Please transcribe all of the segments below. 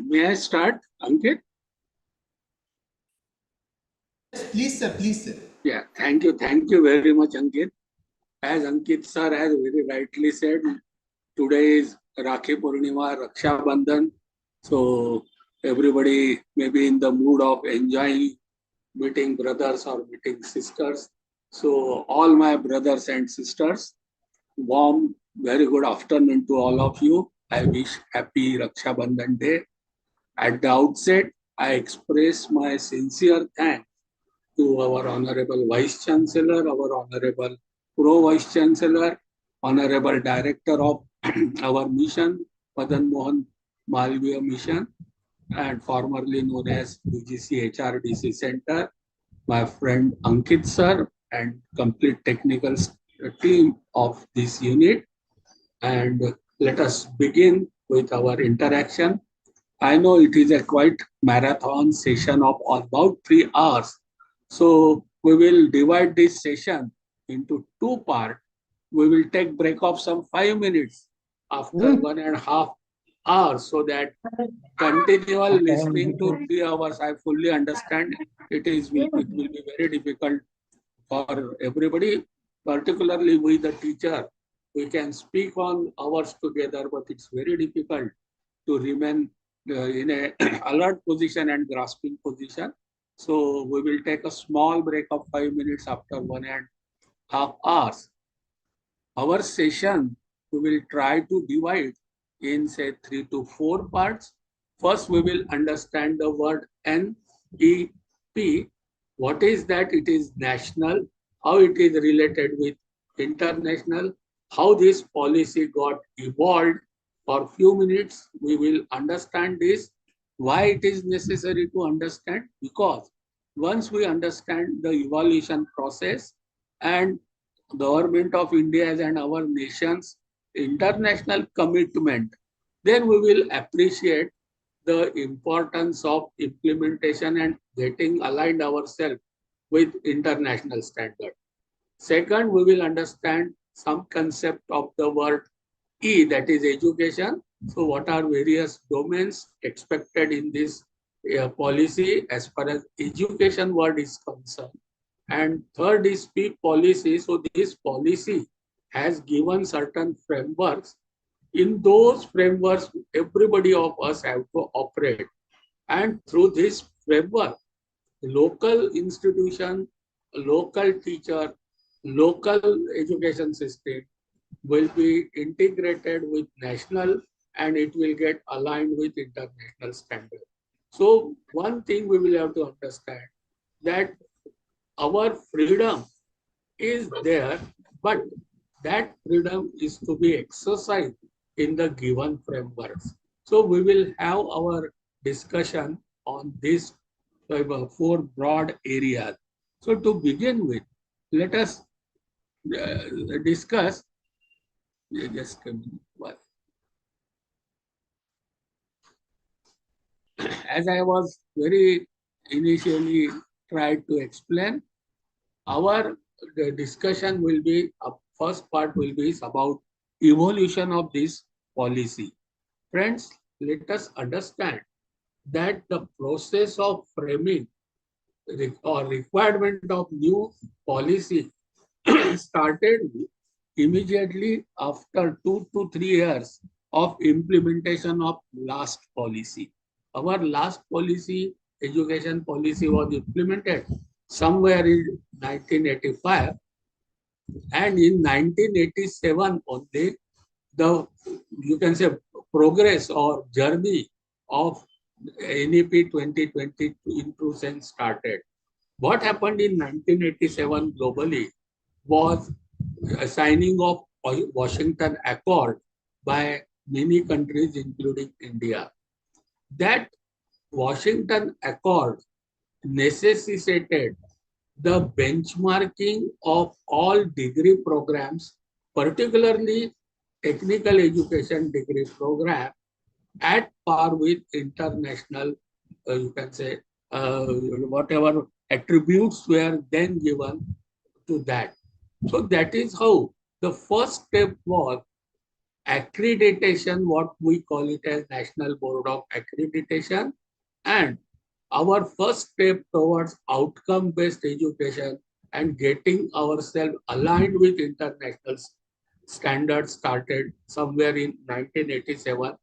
May I start, Ankit? Please, sir. Please, sir. Yeah, thank you. Thank you very much, Ankit. As Ankit sir has very rightly said, today is Rakhi Purnima, Raksha Bandhan. So everybody may be in the mood of enjoying meeting brothers or meeting sisters. So all my brothers and sisters, warm, very good afternoon to all of you. I wish happy Raksha Bandhan day. At the outset, I express my sincere thanks to our Honorable Vice Chancellor, our Honorable Pro Vice Chancellor, Honorable Director of our mission, Madan Mohan Malviya Mission, and formerly known as UGC HRDC Center, my friend Ankit sir, and complete technical team of this unit. And let us begin with our interaction. I know it is a quite marathon session of about 3 hours. So we will divide this session into two parts. We will take break of some 5 minutes after 1.5 hours so that continual listening to 3 hours, I fully understand it will be very difficult for everybody, particularly with the teacher. We can speak on hours together, but it's very difficult to remain in a alert position and grasping position. So we will take a small break of 5 minutes after 1.5 hours. Our session, we will try to divide in say 3 to 4 parts. First, we will understand the word NEP. What is that? It is national. How it is related with international. How this policy got evolved. For a few minutes, we will understand this. Why it is necessary to understand? Because once we understand the evolution process and Government of India and our nation's international commitment, then we will appreciate the importance of implementation and getting aligned ourselves with international standard. Second, we will understand some concept of the word E, that is education. So what are various domains expected in this policy as far as education word is concerned. And third is P policy. So this policy has given certain frameworks. In those frameworks, everybody of us have to operate. And through this framework, local institution, local teacher, local education system will be integrated with national and it will get aligned with international standard. So one thing we will have to understand that our freedom is there, but that freedom is to be exercised in the given frameworks. So we will have our discussion on these 4 broad areas. So to begin with, let us discuss just a minute. As I was very initially tried to explain, our discussion will be, first part will be about evolution of this policy. Friends, let us understand that the process of framing or requirement of new policy started immediately after 2 to 3 years of implementation of last policy. Our last policy, education policy, was implemented somewhere in 1985, and in 1987 only the, you can say, progress or journey of NEP 2020 into sense started. What happened in 1987 globally was a signing of Washington Accord by many countries, including India. That Washington Accord necessitated the benchmarking of all degree programs, particularly technical education degree program, at par with international, you can say, whatever attributes were then given to that. So that is how the first step was accreditation, what we call it as National Board of Accreditation, and our first step towards outcome-based education and getting ourselves aligned with international standards started somewhere in 1987.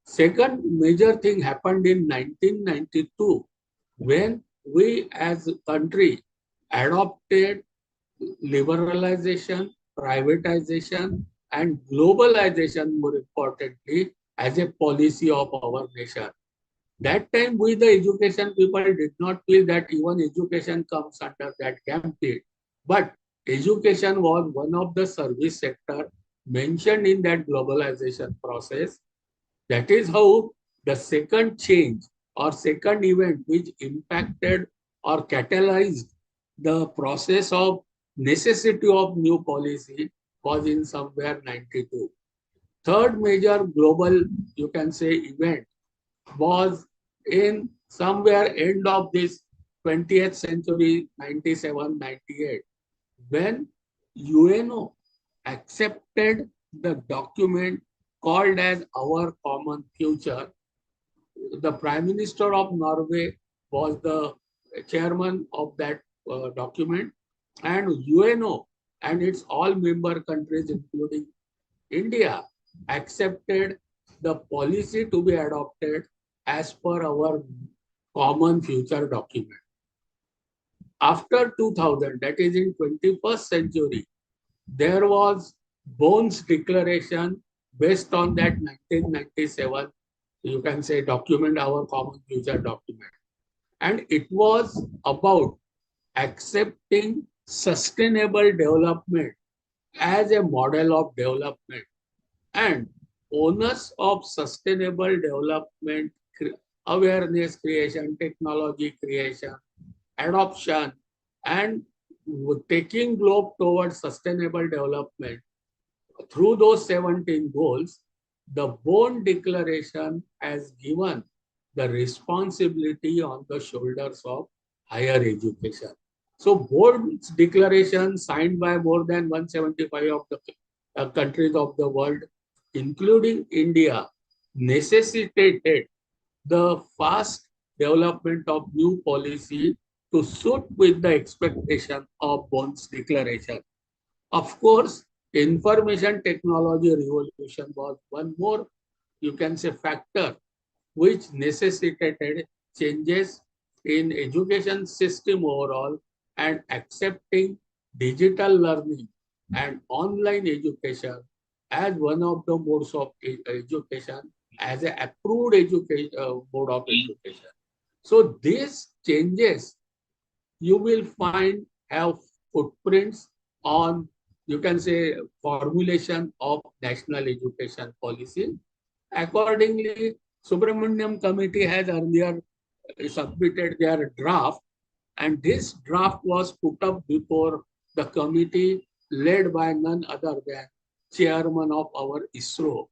Second major thing happened in 1992 when we as a country adopted liberalization, privatization, and globalization, more importantly, as a policy of our nation. That time, we the education people did not feel that even education comes under that gambit. But education was one of the service sector mentioned in that globalization process. That is how the second change or second event which impacted or catalyzed the process of necessity of new policy was in somewhere 92. Third major global, you can say, event was in somewhere end of this 20th century, 97, 98, when UNO accepted the document called as Our Common Future. The Prime Minister of Norway was the chairman of that document, and UNO and its all member countries, including India, accepted the policy to be adopted as per our common future document. After 2000, that is in 21st century, there was Bones Declaration based on that 1997, you can say, document, our common future document. And it was about accepting sustainable development as a model of development, and onus of sustainable development, awareness creation, technology creation, adoption, and taking globe towards sustainable development. Through those 17 goals, the Bone Declaration has given the responsibility on the shoulders of higher education. So Board's declaration signed by more than 175 of the countries of the world, including India, necessitated the fast development of new policy to suit with the expectation of Bones Declaration. Of course, information technology revolution was one more, you can say, factor which necessitated changes in education system overall and accepting digital learning and online education as one of the modes of education, as an approved education mode of education. So these changes you will find have footprints on, you can say, formulation of national education policy. Accordingly, Subramaniam Committee has earlier submitted their draft, and this draft was put up before the committee led by none other than chairman of our ISRO,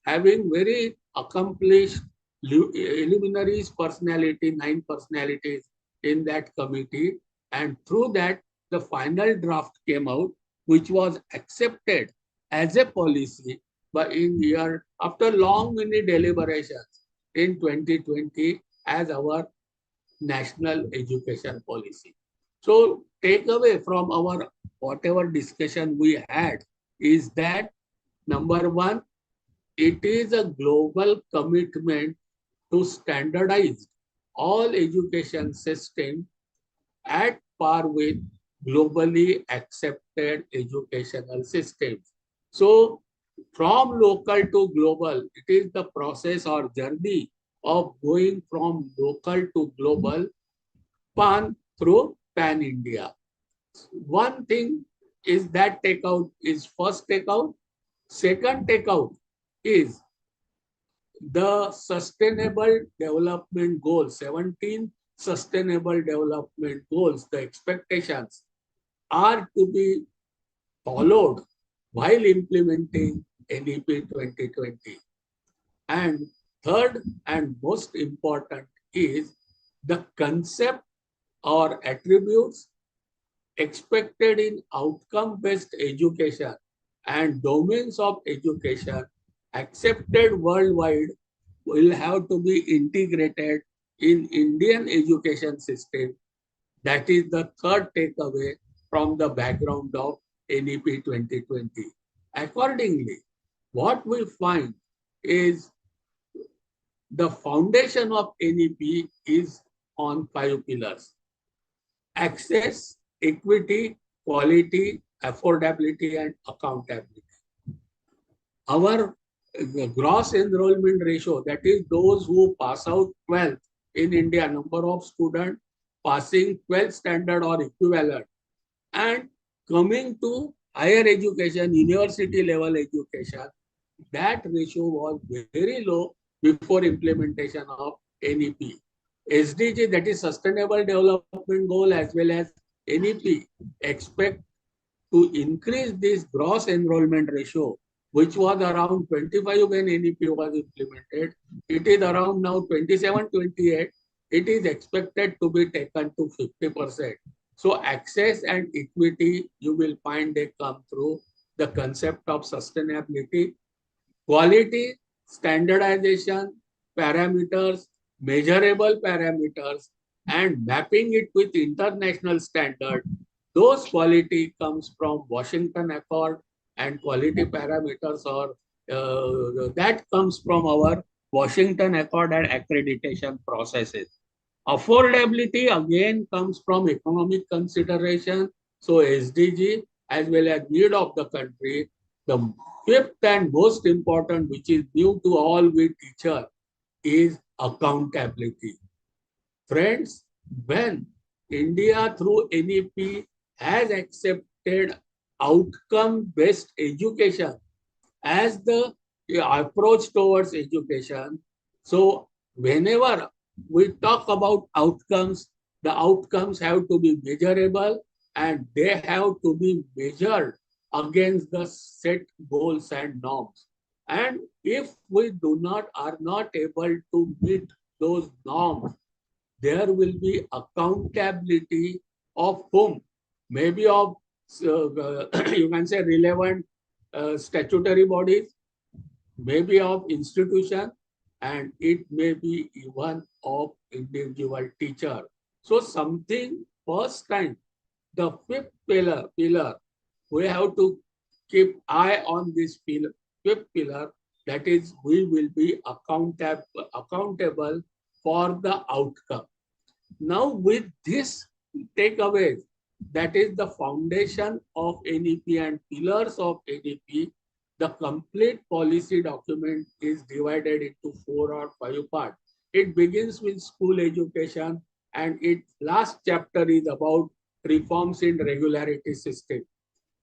having very accomplished luminaries personality, 9 personalities in that committee, and through that the final draft came out, which was accepted as a policy by in year after long many deliberations in 2020 as our national education policy. So takeaway from our whatever discussion we had is that number one, it is a global commitment to standardize all education system at par with globally accepted educational systems. So from local to global, it is the process or journey of going from local to global pan through pan India. One thing is that takeout is first takeout. Second takeout is the sustainable development goals, 17 sustainable development goals, the expectations are to be followed while implementing NEP 2020. And third and most important is the concept or attributes expected in outcome-based education and domains of education accepted worldwide will have to be integrated in Indian education system. That is the third takeaway from the background of NEP 2020. Accordingly, what we find is the foundation of NEP is on 5 pillars: access, equity, quality, affordability, and accountability. Our gross enrollment ratio, that is those who pass out 12th in India, number of students passing 12th standard or equivalent and coming to higher education, university level education, that ratio was very low before implementation of NEP. SDG, that is Sustainable Development Goal, as well as NEP, expect to increase this gross enrollment ratio, which was around 25 when NEP was implemented. It is around now 27, 28. It is expected to be taken to 50%. So access and equity, you will find they come through the concept of sustainability, quality, standardization, parameters, measurable parameters, and mapping it with international standard. Those quality comes from Washington Accord, and quality parameters or that comes from our Washington Accord and accreditation processes. Affordability again comes from economic consideration. So SDG as well as need of the country. The fifth and most important, which is new to all we teachers, is accountability. Friends, when India through NEP has accepted outcome-based education as the approach towards education, so whenever we talk about outcomes, the outcomes have to be measurable and they have to be measured against the set goals and norms. And if we are not able to meet those norms, there will be accountability of whom? Maybe of you can say relevant statutory bodies, maybe of institution, and it may be even of individual teacher. So something first time, the fifth pillar, we have to keep eye on this fifth pillar, that is we will be accountable for the outcome. Now with this takeaways, that is the foundation of NEP and pillars of NEP, the complete policy document is divided into 4 or 5 parts. It begins with school education and its last chapter is about reforms in regularity system.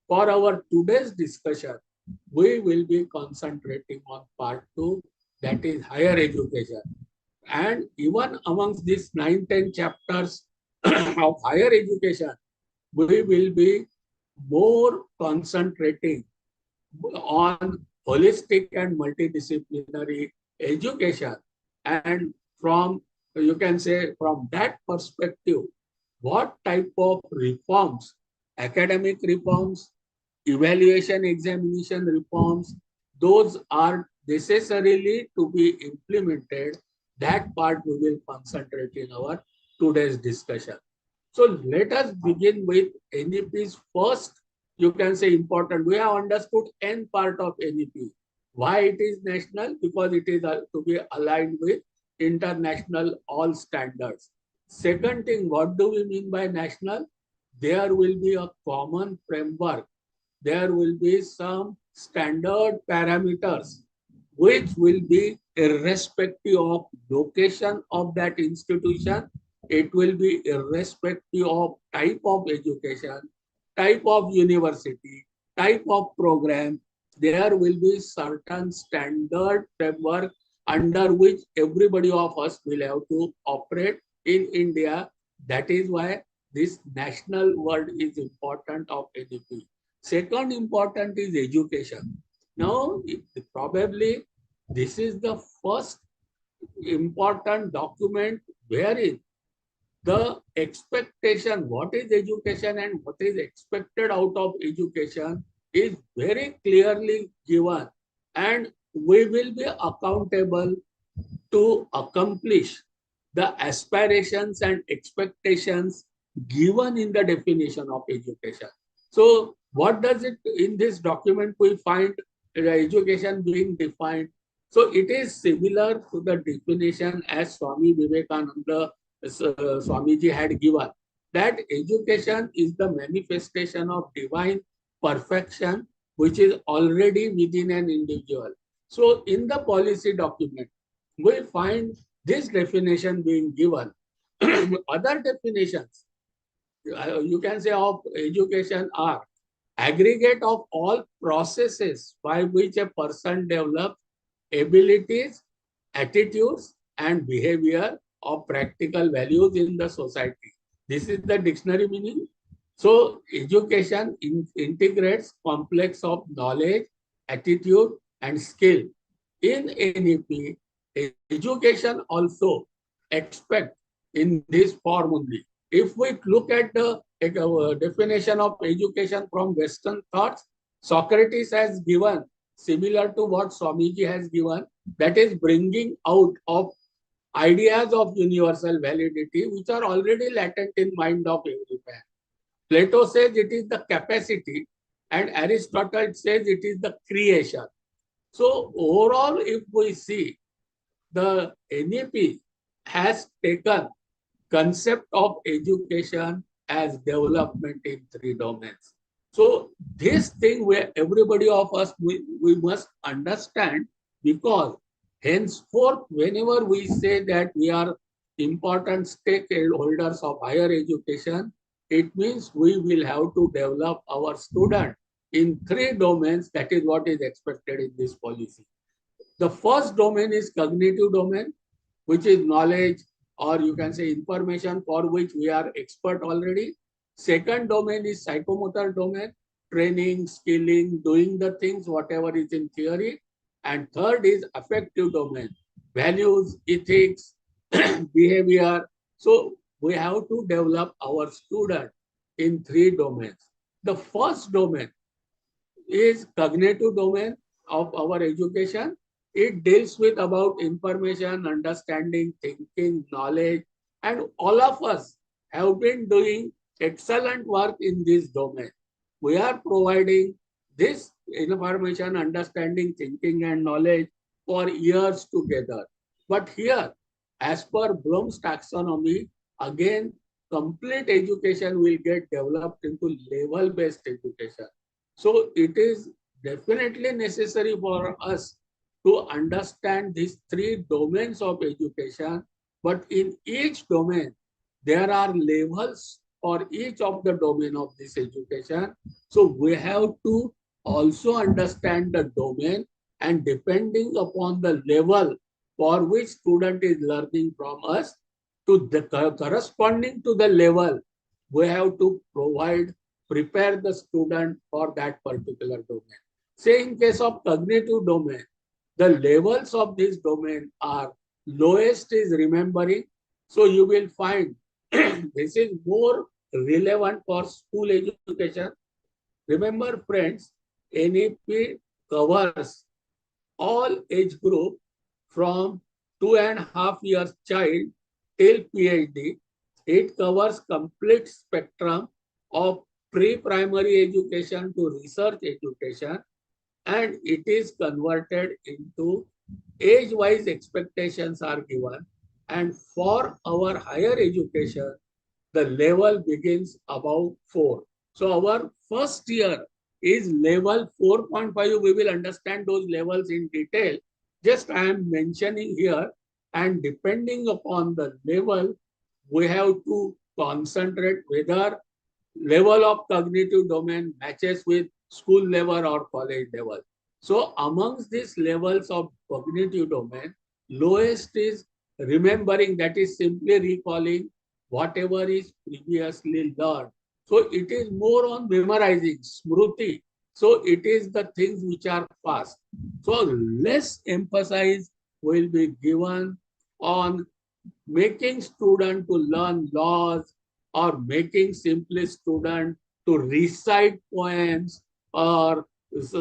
For our today's discussion, we will be concentrating on part 2, that is higher education. And even amongst these 9-10 chapters of higher education, we will be more concentrating on holistic and multidisciplinary education. And from, you can say, from that perspective, what type of reforms, academic reforms, evaluation examination reforms, those are necessarily to be implemented. That part we will concentrate in our today's discussion. So let us begin with NEP's first, you can say, important. We have understood N part of NEP. Why it is national? Because it is to be aligned with international all standards. Second thing, what do we mean by national? There will be a common framework. There will be some standard parameters which will be irrespective of location of that institution. It will be irrespective of type of education, type of university, type of program. There will be certain standard framework under which everybody of us will have to operate in India. That is why this national word is important of NEP. Second important is education. Now, probably this is the first important document wherein the expectation, what is education and what is expected out of education is very clearly given. And we will be accountable to accomplish the aspirations and expectations given in the definition of education. So what does it, in this document we find education being defined? So it is similar to the definition as Swami Vivekananda Swamiji had given, that education is the manifestation of divine perfection which is already within an individual. So in the policy document, we find this definition being given. Other definitions, you can say, of education are aggregate of all processes by which a person develops abilities, attitudes, and behavior of practical values in the society. This is the dictionary meaning. So education integrates complex of knowledge, attitude, and skill. In NEP, education also expect in this form only. If we look at the definition of education from Western thoughts, Socrates has given similar to what Swamiji has given, that is bringing out of ideas of universal validity which are already latent in mind of every man. Plato says it is the capacity, and Aristotle says it is the creation. So overall, if we see, the NEP has taken concept of education as development in three domains. So this thing where everybody of us, we must understand, because henceforth, whenever we say that we are important stakeholders of higher education, it means we will have to develop our student in three domains. That is what is expected in this policy. The first domain is cognitive domain, which is knowledge, or you can say information, for which we are expert already. Second domain is psychomotor domain, training, skilling, doing the things, whatever is in theory. And third is affective domain, values, ethics, behavior. So we have to develop our student in three domains. The first domain is cognitive domain of our education. It deals with about information, understanding, thinking, knowledge, and all of us have been doing excellent work in this domain. We are providing this information, understanding, thinking, and knowledge for years together. But here, as per Bloom's taxonomy, again, complete education will get developed into level-based education. So it is definitely necessary for us to understand these three domains of education, but in each domain, there are levels for each of the domain of this education. So we have to also understand the domain, and depending upon the level for which student is learning from us, to the corresponding to the level, we have to prepare the student for that particular domain. Say in case of cognitive domain, the levels of this domain are: lowest is remembering. So you will find this is more relevant for school education. Remember friends, NEP covers all age group from 2.5 years child till PhD. It covers complete spectrum of pre-primary education to research education, and it is converted into age-wise expectations are given. And for our higher education, the level begins above 4. So our first year is level 4.5. We will understand those levels in detail. Just I am mentioning here, and depending upon the level, we have to concentrate whether level of cognitive domain matches with school level or college level. So amongst these levels of cognitive domain, lowest is remembering, that is simply recalling whatever is previously learned. So it is more on memorizing, smruti. So it is the things which are fast. So less emphasis will be given on making student to learn laws, or making simply student to recite poems, or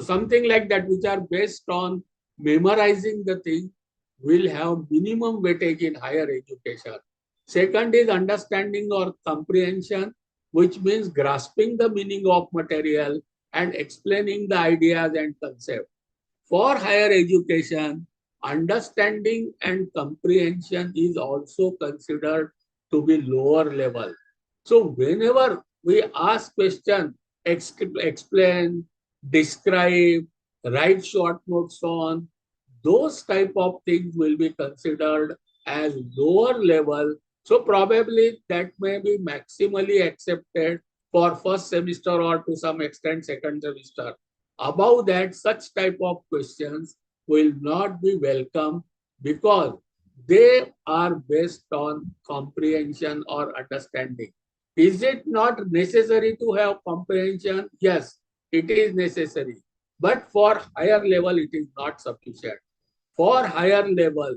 something like that, which are based on memorizing the thing will have minimum weightage in higher education. Second is understanding or comprehension, which means grasping the meaning of material and explaining the ideas and concepts. For higher education, understanding and comprehension is also considered to be lower level. So whenever we ask question, explain, describe, write short notes on, those type of things will be considered as lower level. So probably that may be maximally accepted for first semester or to some extent second semester. Above that, such type of questions will not be welcome because they are based on comprehension or understanding. Is it not necessary to have comprehension? Yes, it is necessary. But for higher level, it is not sufficient. For higher level,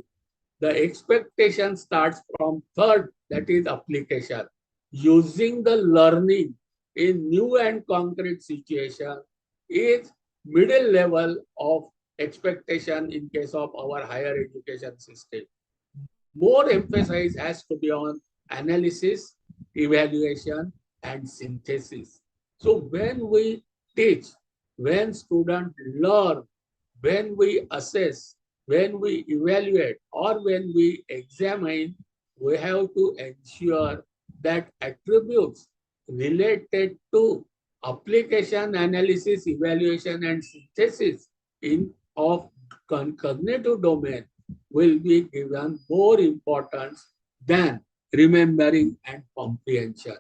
the expectation starts from third, that is application. Using the learning in new and concrete situation is middle level of expectation in case of our higher education system. More emphasis has to be on analysis, evaluation, and synthesis. So when we teach, when students learn, when we assess, when we evaluate, or when we examine, we have to ensure that attributes related to application, analysis, evaluation, and synthesis in of cognitive domain will be given more importance than remembering and comprehension.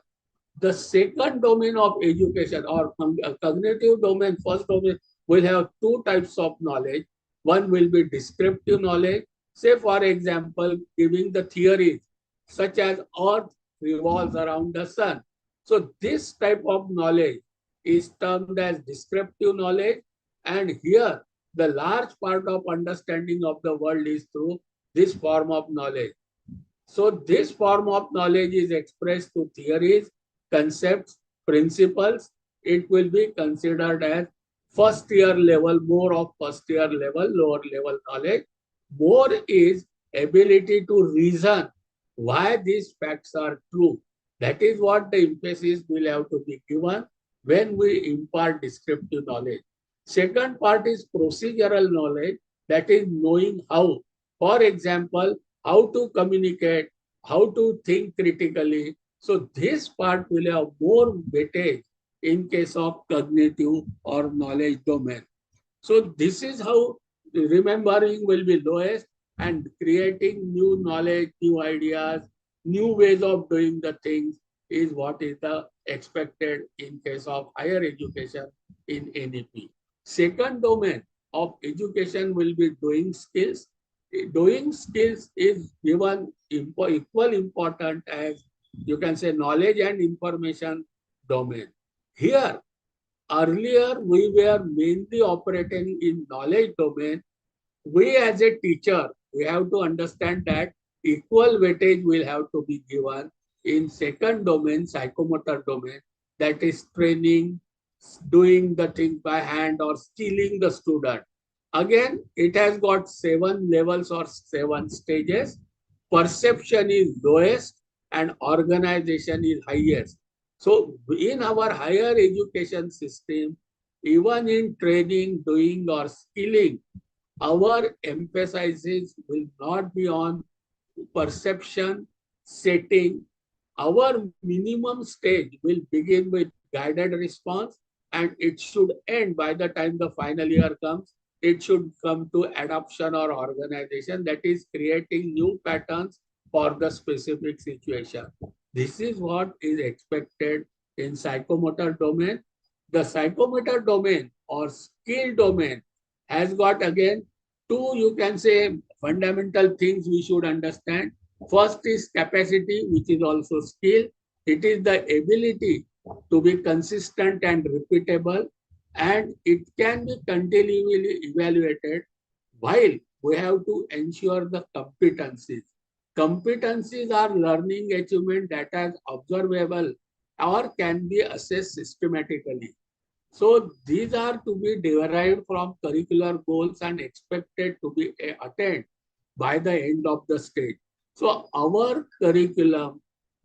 The second domain of education or cognitive domain, first domain, will have two types of knowledge. One will be descriptive knowledge. Say, for example, giving the theories such as Earth revolves around the sun. So this type of knowledge is termed as descriptive knowledge. And here, the large part of understanding of the world is through this form of knowledge. So this form of knowledge is expressed through theories, concepts, principles. It will be considered as first year level, more of first year level, lower level knowledge. More is ability to reason why these facts are true. That is what the emphasis will have to be given when we impart descriptive knowledge. Second part is procedural knowledge, that is knowing how. For example, how to communicate, how to think critically. So this part will have more weightage in case of cognitive or knowledge domain. So this is how remembering will be lowest and creating new knowledge, new ideas, new ways of doing the things is what is the expected in case of higher education in NEP. Second domain of education will be doing skills. Doing skills is given equal important as you can say knowledge and information domain. Here, earlier we were mainly operating in knowledge domain. We as a teacher, we have to understand that equal weightage will have to be given in second domain, psychomotor domain, that is training, doing the thing by hand or skilling the student. Again, it has got 7 levels or 7 stages. Perception is lowest and organization is highest. So in our higher education system, even in training, doing or skilling, our emphasis will not be on perception, setting. Our minimum stage will begin with guided response and it should end by the time the final year comes. It should come to adoption or organization, that is creating new patterns for the specific situation. This is what is expected in psychomotor domain. The psychomotor domain or skill domain has got again two, you can say, fundamental things we should understand. First is capacity, which is also skill. It is the ability to be consistent and repeatable, and it can be continually evaluated, while we have to ensure the competencies. Competencies are learning achievement that is observable or can be assessed systematically. So these are to be derived from curricular goals and expected to be attained by the end of the stage. So our curriculum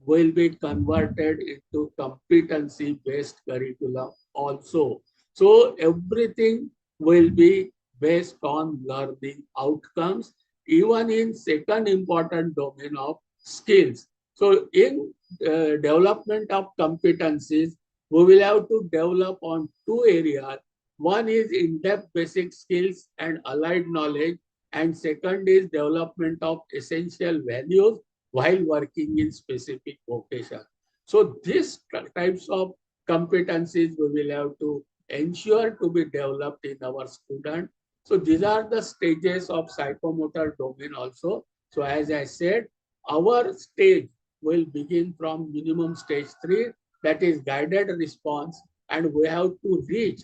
will be converted into competency-based curriculum also. So everything will be based on learning outcomes, even in second important domain of skills. So in development of competencies, we will have to develop on two areas. One is in-depth basic skills and allied knowledge, and second is development of essential values while working in specific vocation. So these types of competencies we will have to ensure to be developed in our student. So these are the stages of psychomotor domain also. So as I said, our stage will begin from minimum stage 3, that is guided response, and we have to reach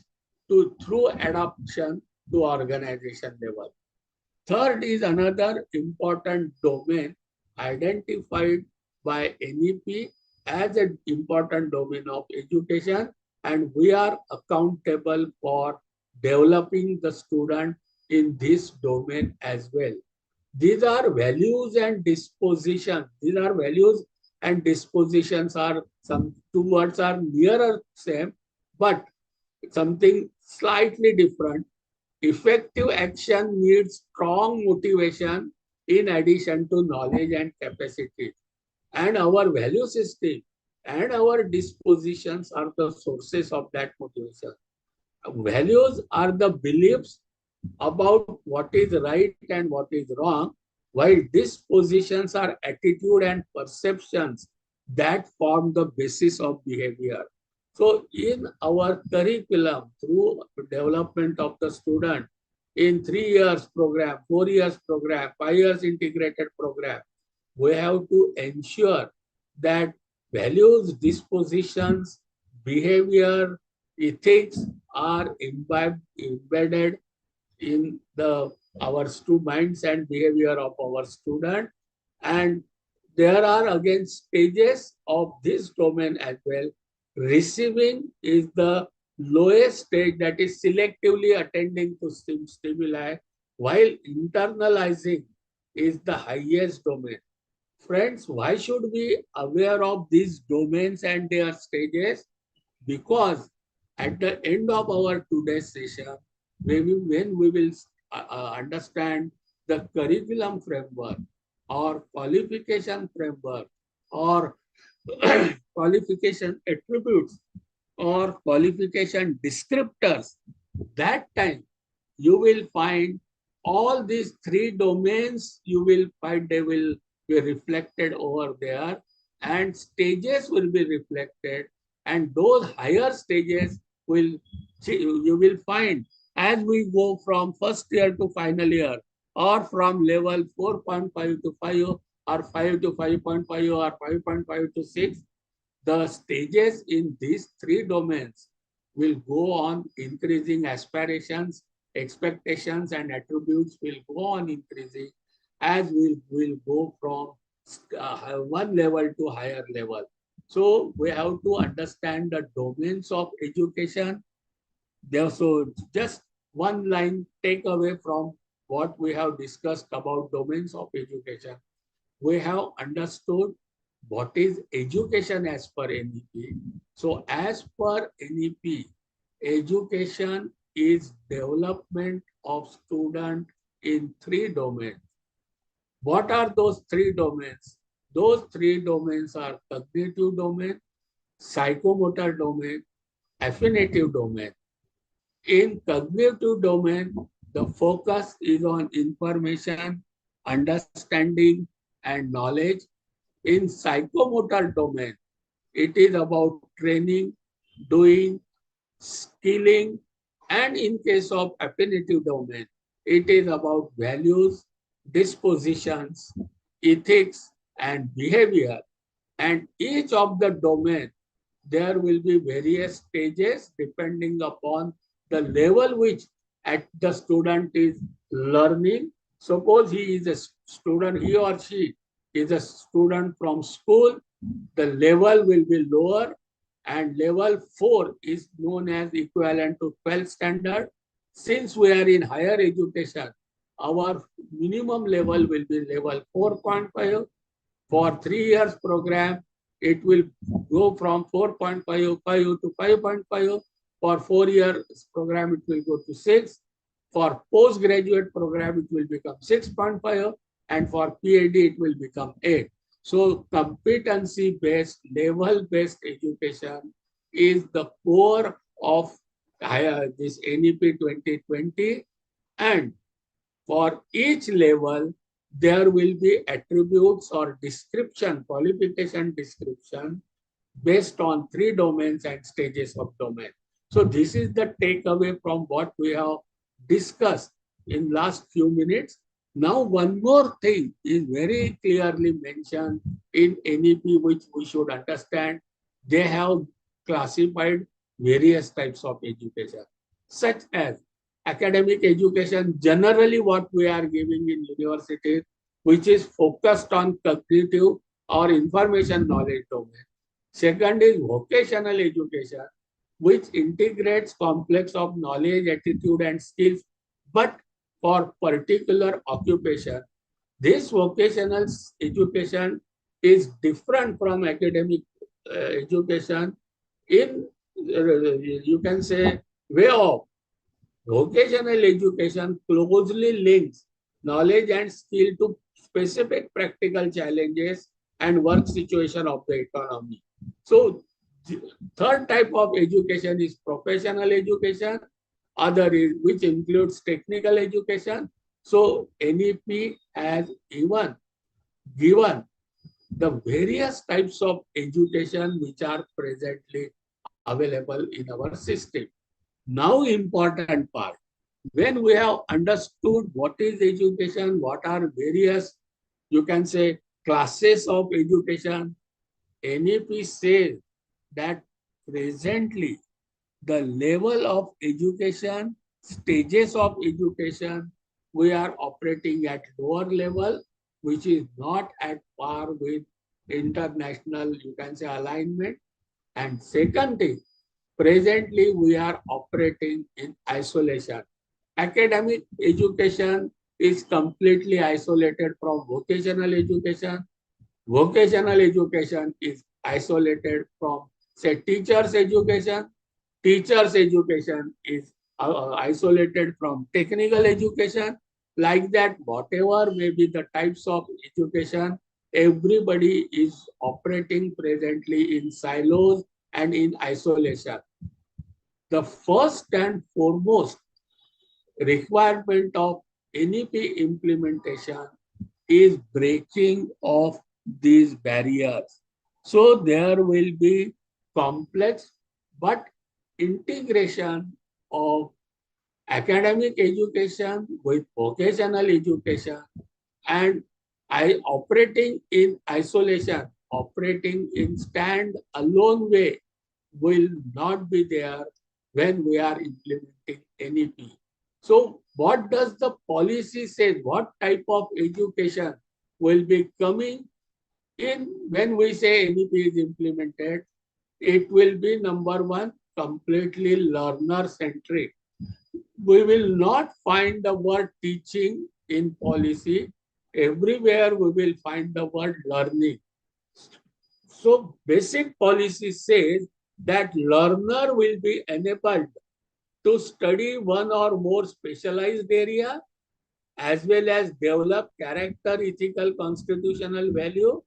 to through adoption to organization level. Third is another important domain identified by NEP as an important domain of education, and we are accountable for developing the student in this domain as well. These are values and disposition. These are values and dispositions are some two words are nearer same, but something slightly different. Effective action needs strong motivation in addition to knowledge and capacity. And our value system and our dispositions are the sources of that motivation. Values are the beliefs about what is right and what is wrong, while dispositions are attitude and perceptions that form the basis of behavior. So in our curriculum, through development of the student, in 3 years program, 4 years program, 5 years integrated program, we have to ensure that values, dispositions, behavior, ethics are embedded in the our minds and behavior of our student. And there are again stages of this domain as well. Receiving is the lowest stage, that is selectively attending to stimuli, while internalizing is the highest domain. Friends, why should we aware of these domains and their stages? Because at the end of our today's session, when we will understand the curriculum framework or qualification framework or qualification attributes or qualification descriptors, that time you will find all these three domains, you will find they will be reflected over there, and stages will be reflected, and those higher stages will you will find as we go from first year to final year, or from level 4.5 to 5, or 5 to 5.5, or 5.5 to 6. The stages in these three domains will go on increasing. Aspirations, expectations, and attributes will go on increasing as we will go from one level to higher level. So we have to understand the domains of education. So just one line takeaway from what we have discussed about domains of education. We have understood what is education as per NEP. So as per NEP, education is development of student in three domains. What are those three domains? Those three domains are cognitive domain, psychomotor domain, affinitive domain. In cognitive domain, the focus is on information, understanding, and knowledge. In psychomotor domain, it is about training, doing, skilling, and in case of affinitive domain, it is about values, dispositions, ethics, and behavior. And each of the domain, there will be various stages depending upon the level which at the student is learning. Suppose he is a student, he or she is a student from school, the level will be lower. and level 4 is known as equivalent to 12th standard. Since we are in higher education, our minimum level will be level 4.5. For 3 years program, it will go from 4.55 to 5.5. For 4 years program, it will go to 6. For postgraduate program, it will become 6.5, and for PhD, it will become 8. So competency-based, level-based education is the core of this NEP 2020, and for each level, there will be attributes or description, qualification description based on 3 domains and stages of domain. So this is the takeaway from what we have discussed in last few minutes. Now one more thing is very clearly mentioned in NEP, which we should understand. They have classified various types of education, such as academic education, generally what we are giving in universities, which is focused on cognitive or information knowledge domain. Second is vocational education, which integrates complex of knowledge, attitude, and skills, but for particular occupation. This vocational education is different from academic education in, you can say, way of vocational education closely links knowledge and skill to specific practical challenges and work situation of the economy. So, third type of education is professional education, other is which includes technical education. So, NEP has even given the various types of education which are presently available in our system. Now, important part. When we have understood what is education, what are various, you can say, classes of education, NEP says that presently the level of education, stages of education, we are operating at lower level, which is not at par with international, you can say, alignment. And second thing, presently we are operating in isolation. Academic education is completely isolated from vocational education. Vocational education is isolated from, say, teachers' education. Teachers' education is isolated from technical education. Like that, whatever may be the types of education, everybody is operating presently in silos and in isolation. The first and foremost requirement of NEP implementation is breaking of these barriers. So there will be complex but integration of academic education with vocational education, and operating in isolation, operating in stand-alone way will not be there when we are implementing NEP. So what does the policy say? What type of education will be coming in when we say NEP is implemented? It will be number one, completely learner-centric. We will not find the word teaching in policy. Everywhere we will find the word learning. So basic policy says that learner will be enabled to study one or more specialized area, as well as develop character, ethical, constitutional value,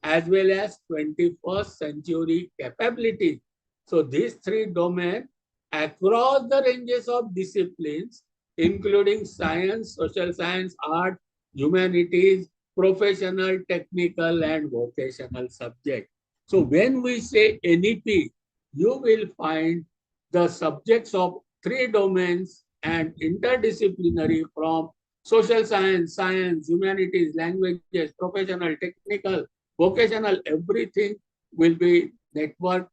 as well as 21st century capabilities. So these 3 domains across the ranges of disciplines, including science, social science, art, humanities, professional, technical, and vocational subjects. So when we say NEP, you will find the subjects of 3 domains and interdisciplinary from social science, science, humanities, languages, professional, technical, vocational, everything will be networked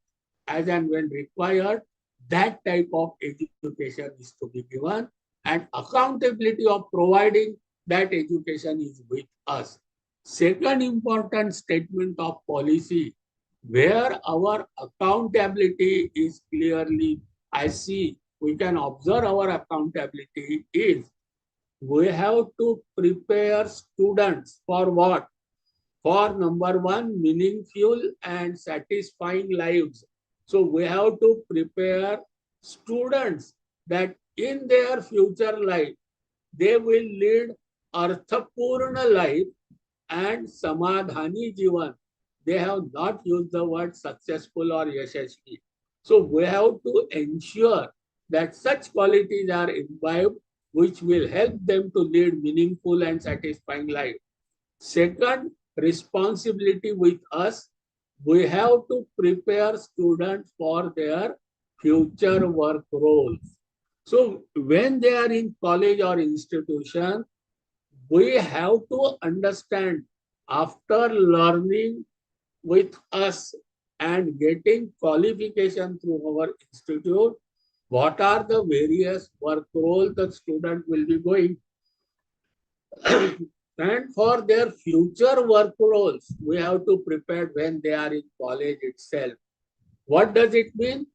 as and when required. That type of education is to be given, and accountability of providing that education is with us. Second important statement of policy where our accountability is clearly, I see, we can observe our accountability is we have to prepare students for what? For number one, meaningful and satisfying lives. So we have to prepare students that in their future life, they will lead Arthapurna life and Samadhani Jivan. They have not used the word successful or yashasvi. So we have to ensure that such qualities are imbibed which will help them to lead meaningful and satisfying life. Second, responsibility with us. We have to prepare students for their future work roles. So when they are in college or institution, we have to understand after learning with us and getting qualification through our institute, what are the various work roles the student will be going. And for their future work roles, we have to prepare when they are in college itself. What does it mean?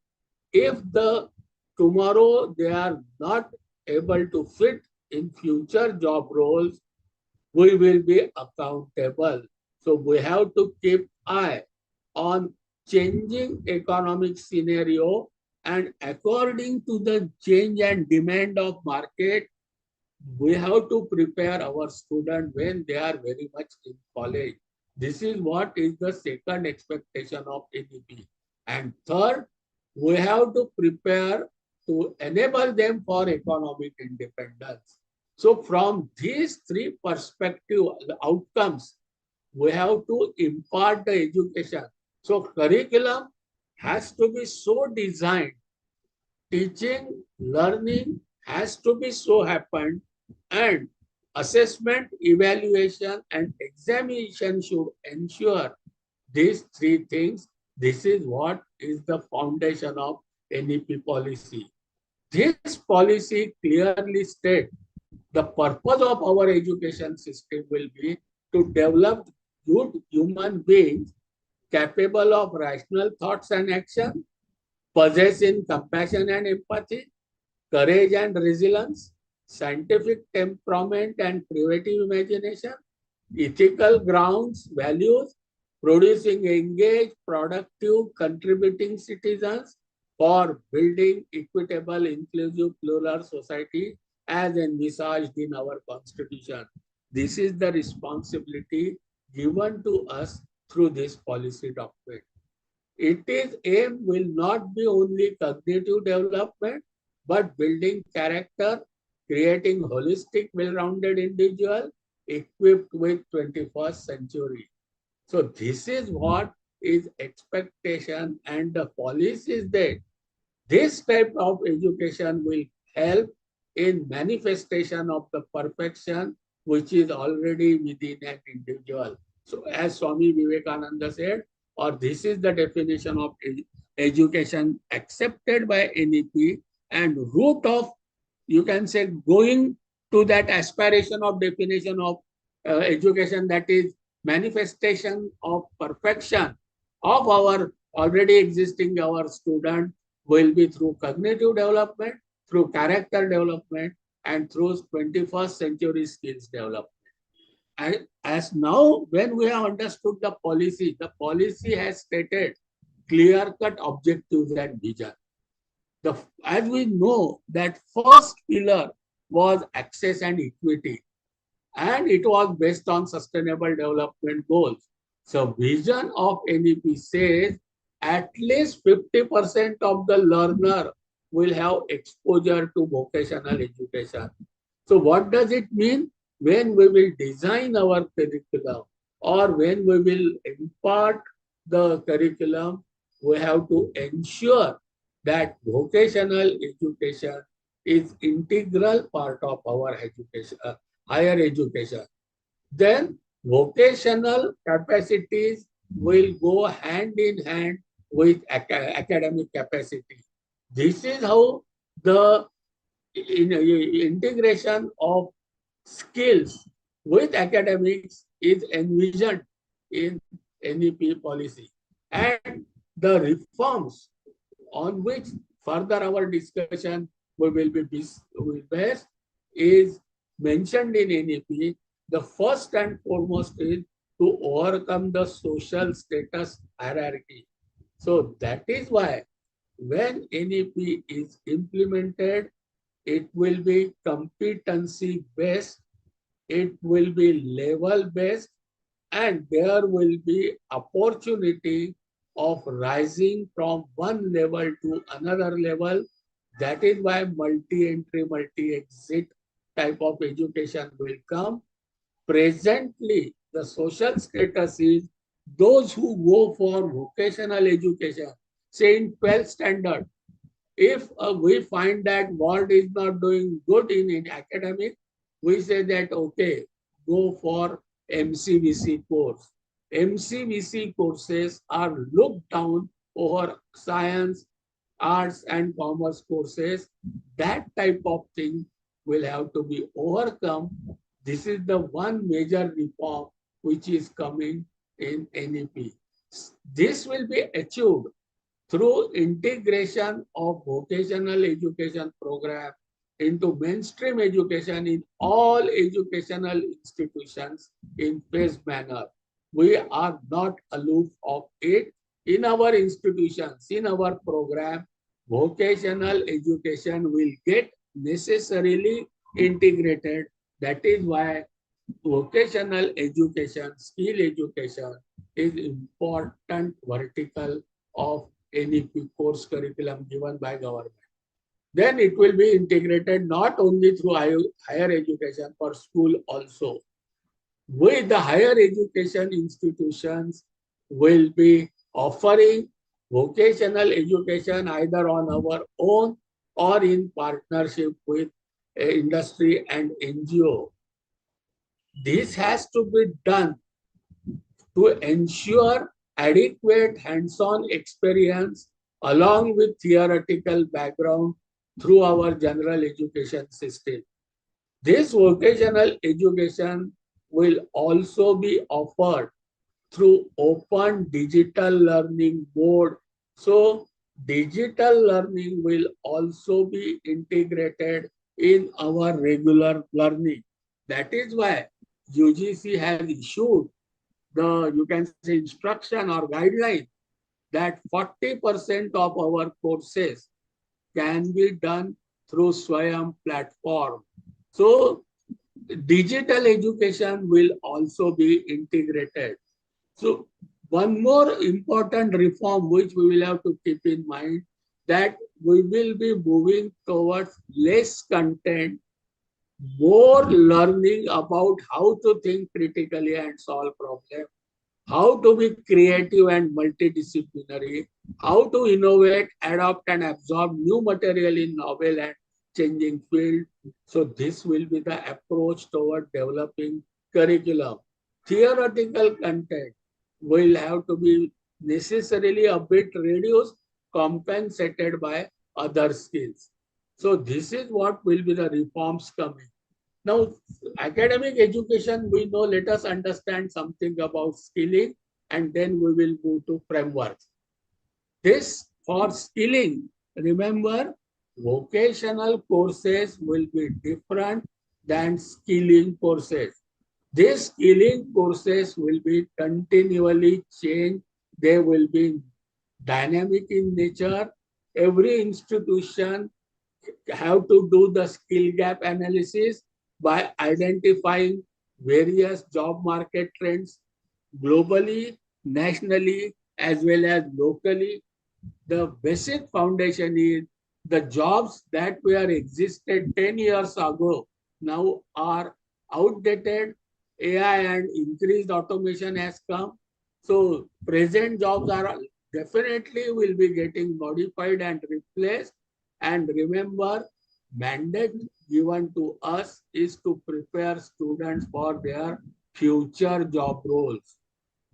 If the tomorrow they are not able to fit in future job roles, we will be accountable. So we have to keep eye on changing economic scenario, and according to the change and demand of market, we have to prepare our student when they are very much in college. This is what is the second expectation of NEP. And third, we have to prepare to enable them for economic independence. So from these three perspective outcomes, we have to impart the education. So curriculum has to be so designed, teaching, learning has to be so happened, and assessment, evaluation, and examination should ensure these three things. This is what is the foundation of NEP policy. This policy clearly states the purpose of our education system will be to develop good human beings capable of rational thoughts and action, possessing compassion and empathy, courage and resilience, scientific temperament and creative imagination, ethical grounds, values, producing engaged, productive, contributing citizens for building equitable, inclusive, plural society as envisaged in our constitution. This is the responsibility given to us through this policy document. Its aim will not be only cognitive development, but building character, creating holistic, well-rounded individual equipped with 21st century. So this is what is expectation, and the policy is that this type of education will help in manifestation of the perfection which is already within an individual. So as Swami Vivekananda said, or this is the definition of education accepted by NEP, and root of, you can say, going to that aspiration of definition of education, that is manifestation of perfection of our already existing our student, will be through cognitive development, through character development, and through 21st century skills development. And as now, when we have understood the policy has stated clear-cut objectives and vision. As we know, that first pillar was access and equity, and it was based on sustainable development goals. So vision of NEP says at least 50% of the learner will have exposure to vocational education. So what does it mean? When we will design our curriculum or when we will impart the curriculum, we have to ensure that vocational education is integral part of our education, higher education. Then vocational capacities will go hand in hand with academic capacity. This is how the integration of skills with academics is envisioned in NEP policy. And the reforms on which further our discussion will be based is mentioned in NEP. The first and foremost is to overcome the social status hierarchy. So that is why when NEP is implemented, it will be competency based, it will be level based, and there will be opportunity of rising from one level to another level. That is why multi-entry, multi-exit type of education will come. Presently, the social status is those who go for vocational education, say in 12th standard, if we find that world is not doing good in academic, we say that, okay, go for MCVC course. MCVC courses are looked down over science, arts and commerce courses. That type of thing will have to be overcome. This is the one major reform which is coming in NEP. This will be achieved through integration of vocational education program into mainstream education in all educational institutions in phased manner. We are not aloof of it. In our institutions, in our program, vocational education will get necessarily integrated. That is why vocational education, skill education is important vertical of NEP course curriculum given by government. Then it will be integrated not only through higher education, for school also. With the higher education institutions will be offering vocational education either on our own or in partnership with industry and NGO. This has to be done to ensure adequate hands-on experience along with theoretical background through our general education system. This vocational education will also be offered through open digital learning mode. So digital learning will also be integrated in our regular learning. That is why UGC has issued the, you can say, instruction or guideline that 40% of our courses can be done through Swayam platform. So digital education will also be integrated. So one more important reform which we will have to keep in mind, that we will be moving towards less content, more learning about how to think critically and solve problems, how to be creative and multidisciplinary, how to innovate, adopt and absorb new material in novel and changing field. So this will be the approach toward developing curriculum. Theoretical content will have to be necessarily a bit reduced, compensated by other skills. So this is what will be the reforms coming. Now, academic education, we know, let us understand something about skilling and then we will move to frameworks. This for skilling, remember, vocational courses will be different than skilling courses. These skilling courses will be continually changed. They will be dynamic in nature. Every institution have to do the skill gap analysis by identifying various job market trends globally, nationally, as well as locally. The basic foundation is the jobs that were existed 10 years ago now are outdated. AI and increased automation has come. So present jobs are definitely will be getting modified and replaced. And remember, mandate given to us is to prepare students for their future job roles.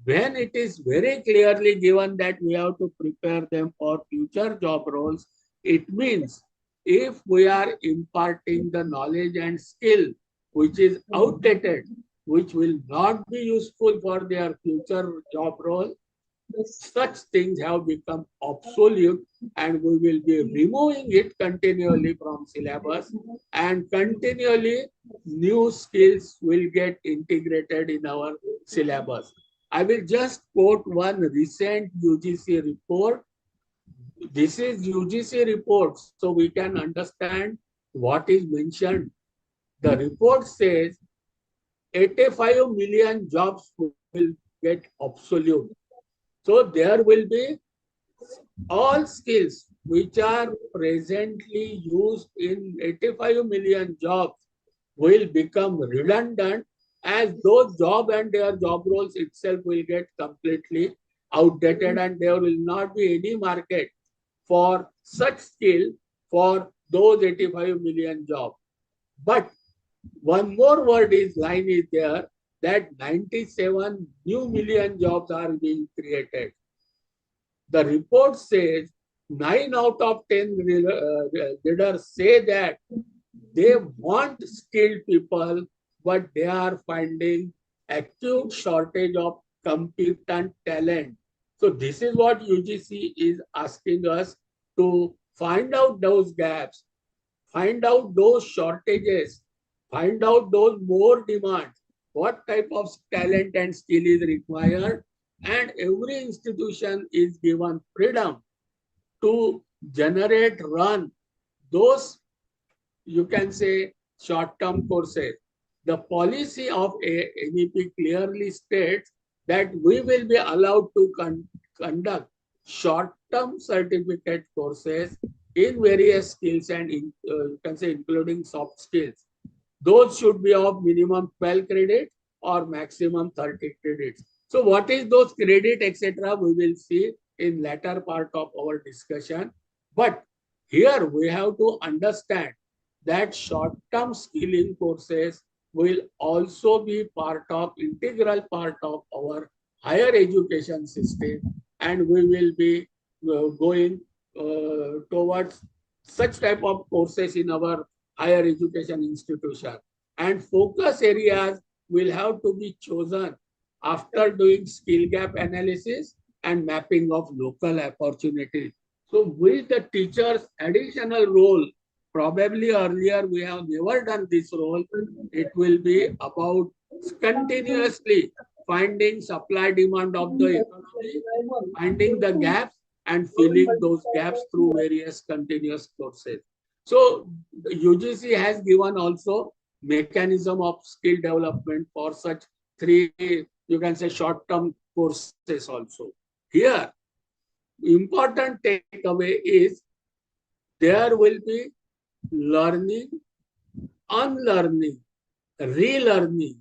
When it is very clearly given that we have to prepare them for future job roles, it means if we are imparting the knowledge and skill which is outdated, which will not be useful for their future job role, such things have become obsolete, and we will be removing it continually from syllabus, and continually new skills will get integrated in our syllabus. I will just quote one recent UGC report. This is UGC report, so we can understand what is mentioned. The report says 85 million jobs will get obsolete. So there will be all skills which are presently used in 85 million jobs will become redundant, as those job and their job roles itself will get completely outdated, and there will not be any market for such skill for those 85 million jobs. But one more word is line is there, that 97 new million jobs are being created. The report says 9 out of 10 leaders say that they want skilled people, but they are finding acute shortage of competent talent. So this is what UGC is asking us to find out those gaps, find out those shortages, find out those more demands, what type of talent and skill is required, and every institution is given freedom to generate, run those, you can say, short-term courses. The policy of NEP clearly states that we will be allowed to conduct short-term certificate courses in various skills, and you can say including soft skills. Those should be of minimum 12 credits or maximum 30 credits. So what is those credit, etc., we will see in latter part of our discussion. But here we have to understand that short-term skilling courses will also be integral part of our higher education system, and we will be going towards such type of courses in our higher education institution. And focus areas will have to be chosen after doing skill gap analysis and mapping of local opportunities. So with the teacher's additional role, probably earlier we have never done this role, it will be about continuously finding supply demand of the economy, finding the gaps and filling those gaps through various continuous courses. So UGC has given also mechanism of skill development for such three, you can say, short-term courses also. Here, important takeaway is there will be learning, unlearning, relearning,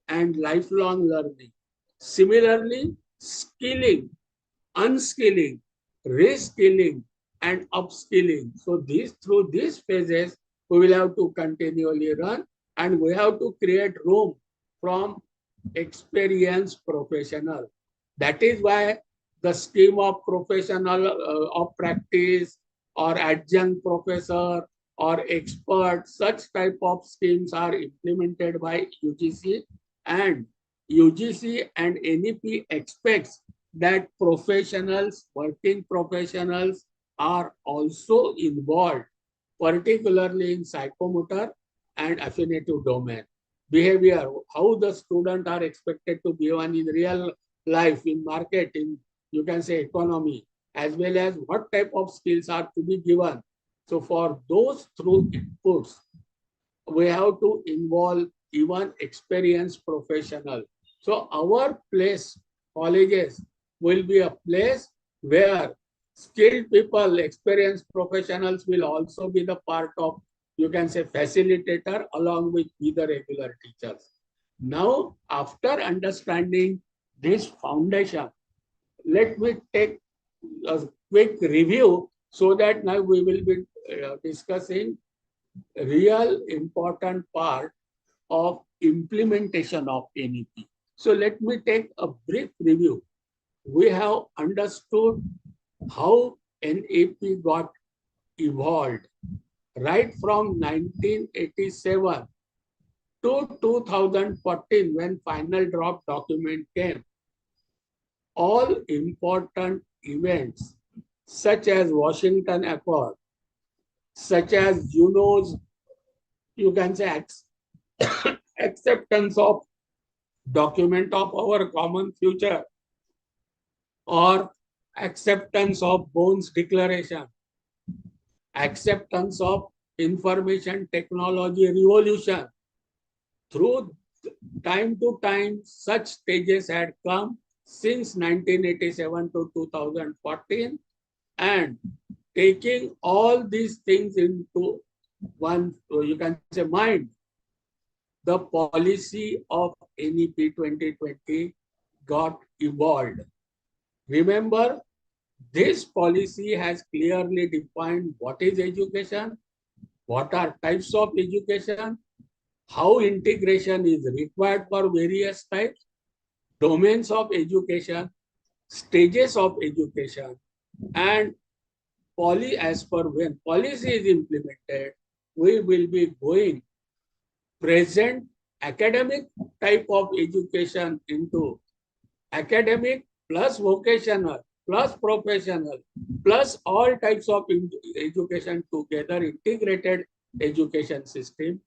and lifelong learning. Similarly, skilling, unskilling, reskilling, and upskilling. So through these phases, we will have to continually run, and we have to create room from experienced professional. That is why the scheme of professional of practice or adjunct professor or expert, such type of schemes are implemented by UGC, and UGC and NEP expects that professionals, working professionals are also involved, particularly in psychomotor and affinitive domain. Behavior, how the students are expected to behave in real life, in market, in, you can say, economy, as well as what type of skills are to be given. So for those through inputs, we have to involve even experienced professional. So our place, colleges, will be a place where skilled people, experienced professionals will also be the part of, you can say, facilitator along with the regular teachers. Now, after understanding this foundation, let me take a quick review so that now we will be discussing real important part of implementation of NEP. So let me take a brief review. We have understood how NEP got evolved right from 1987 to 2014 when final draft document came. all important events such as Washington Accord, such as UNO's, you can say, acceptance of document of our common future, or acceptance of Bones Declaration, acceptance of information technology revolution. Through time to time, such stages had come since 1987 to 2014, and taking all these things into one, you can say, mind, the policy of NEP 2020 got evolved. Remember, this policy has clearly defined what is education, what are types of education, how integration is required for various types, domains of education, stages of education, and as per when policy is implemented, we will be going present academic type of education into academic plus vocational plus professional plus all types of education together, integrated education system.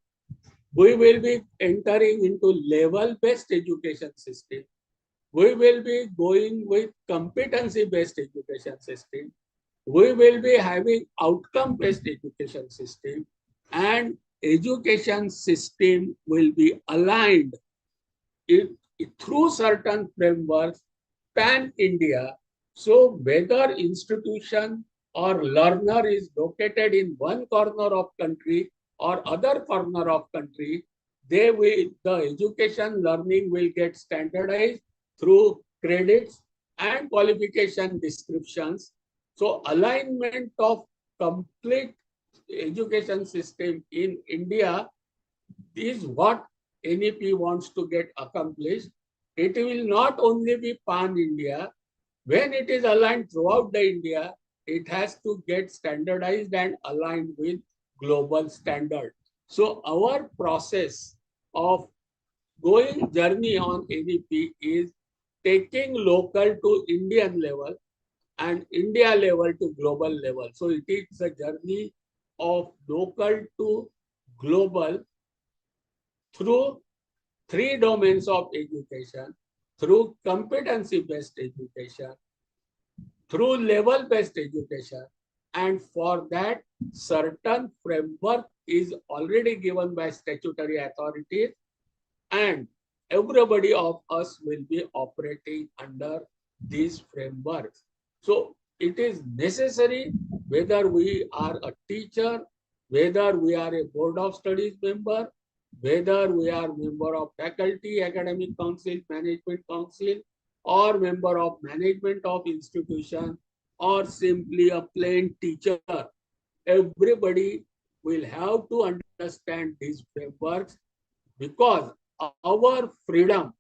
We will be entering into level-based education system. We will be going with competency-based education system. We will be having outcome-based education system, and education system will be aligned through certain frameworks pan-India. So whether institution or learner is located in one corner of country or other corner of country, the education learning will get standardized through credits and qualification descriptions. So alignment of complete education system in India is what NEP wants to get accomplished. It will not only be pan-India. When it is aligned throughout the India, it has to get standardized and aligned with global standard. So our process of going journey on NEP is taking local to Indian level and India level to global level. So it is a journey of local to global through three domains of education, through competency-based education, through level-based education, and for that certain framework is already given by statutory authorities, and everybody of us will be operating under these frameworks. So it is necessary, whether we are a teacher, whether we are a board of studies member, whether we are member of faculty, academic council, management council, or member of management of institution, or simply a plain teacher, everybody will have to understand these frameworks, because our freedom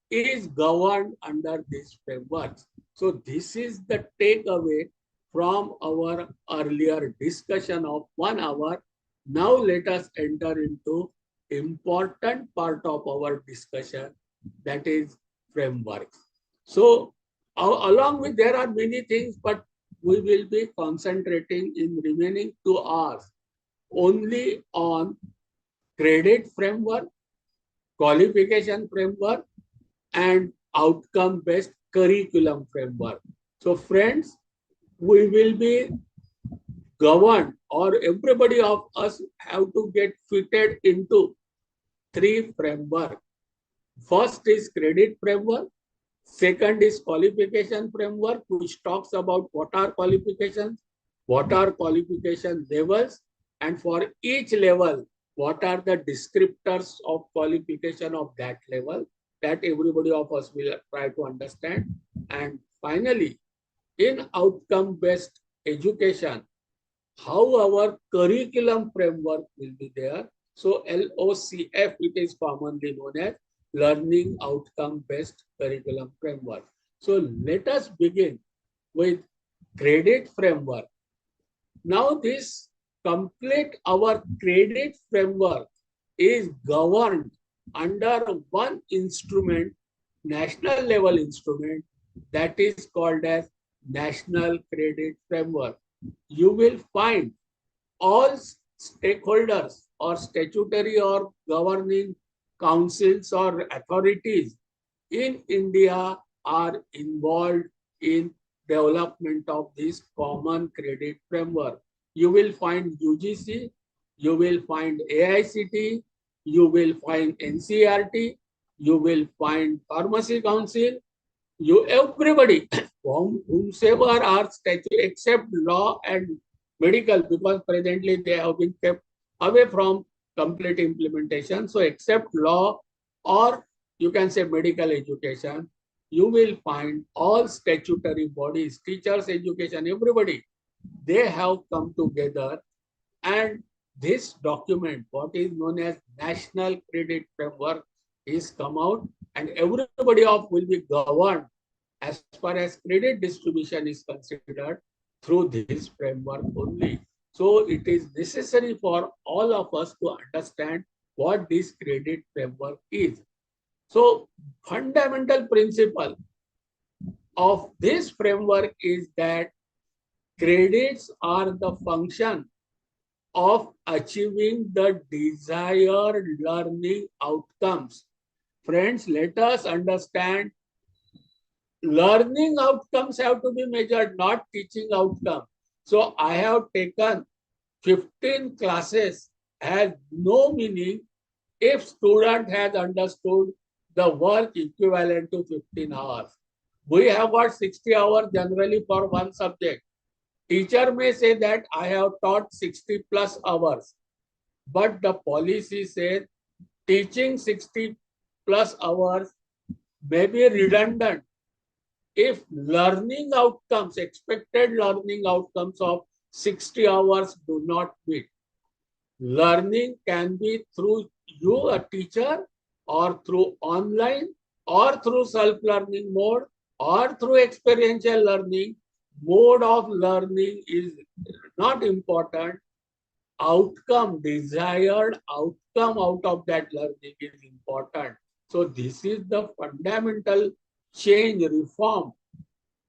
is governed under these frameworks. So this is the takeaway from our earlier discussion of 1 hour. Now let us enter into important part of our discussion, that is frameworks. So along with, there are many things, but we will be concentrating in remaining 2 hours only on credit framework, qualification framework, and outcome-based curriculum framework. So friends, we will be governed, or everybody of us have to get fitted into 3 framework. First is credit framework. Second is qualification framework, which talks about what are qualifications, what are qualification levels, and for each level, what are the descriptors of qualification of that level, that everybody of us will try to understand. And finally, in outcome-based education, how our curriculum framework will be there. So LOCF, it is commonly known as Learning Outcome-Based Curriculum Framework. So let us begin with credit framework. Now this complete our credit framework is governed under one instrument, national level instrument, That is called as National Credit Framework. You will find all stakeholders or statutory or governing councils or authorities in India are involved in development of this common credit framework. You will find UGC, you will find AICT, you will find NCRT, you will find Pharmacy Council, you everybody, whomsoever are statute except law and medical, because presently they have been kept away from complete implementation. So except law or you can say medical education, you will find all statutory bodies, teachers, education, everybody, they have come together, and this document, what is known as National Credit Framework, is come out, and everybody of will be governed as far as credit distribution is considered through this framework only. So it is necessary for all of us to understand what this credit framework is. So fundamental principle of this framework is that credits are the function of achieving the desired learning outcomes. Friends, let us understand learning outcomes have to be measured, not teaching outcome. So I have taken 15 classes has no meaning if student has understood the work equivalent to 15 hours. We have got 60 hours generally for one subject. Teacher may say that I have taught 60 plus hours, but the policy says teaching 60 plus hours may be redundant if learning outcomes, expected learning outcomes of 60 hours do not meet. Learning can be through you, a teacher, or through online, or through self-learning mode, or through experiential learning. Mode of learning is not important. Outcome, desired outcome out of that learning is important. So this is the fundamental change, reform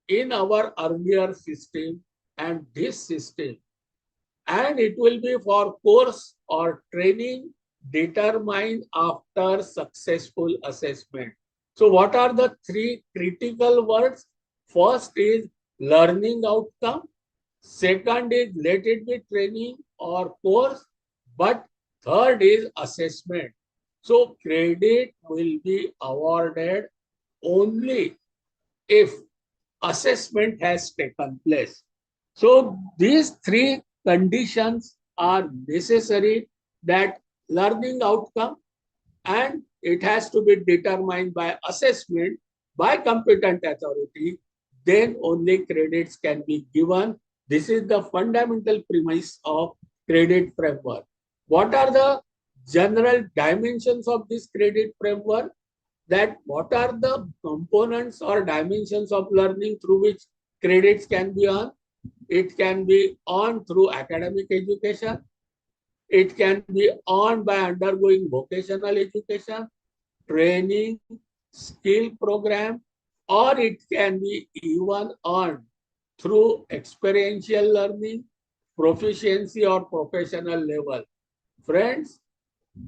in our earlier system and this system. And it will be for course or training determined after successful assessment. So what are the three critical words? First is learning outcome. Second is let it be training or course. But third is assessment. So credit will be awarded only if assessment has taken place. So these three conditions are necessary, that learning outcome, and it has to be determined by assessment by competent authority, then only credits can be given. This is the fundamental premise of credit framework. What are the general dimensions of this credit framework? That what are the components or dimensions of learning through which credits can be earned? It can be earned through academic education. It can be earned by undergoing vocational education, training, skill program, or it can be even earned through experiential learning, proficiency or professional level. Friends,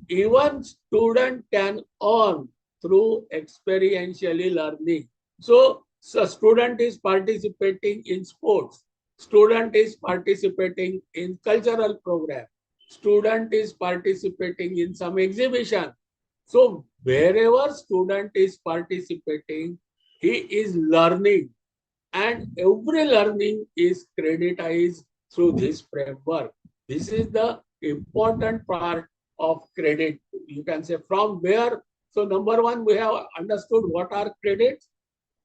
even student can earn through experientially learning. So student is participating in sports, student is participating in cultural program, student is participating in some exhibition. So wherever student is participating, he is learning, and every learning is creditized through this framework. This is the important part of credit. You can say from where. So number one, we have understood what are credits,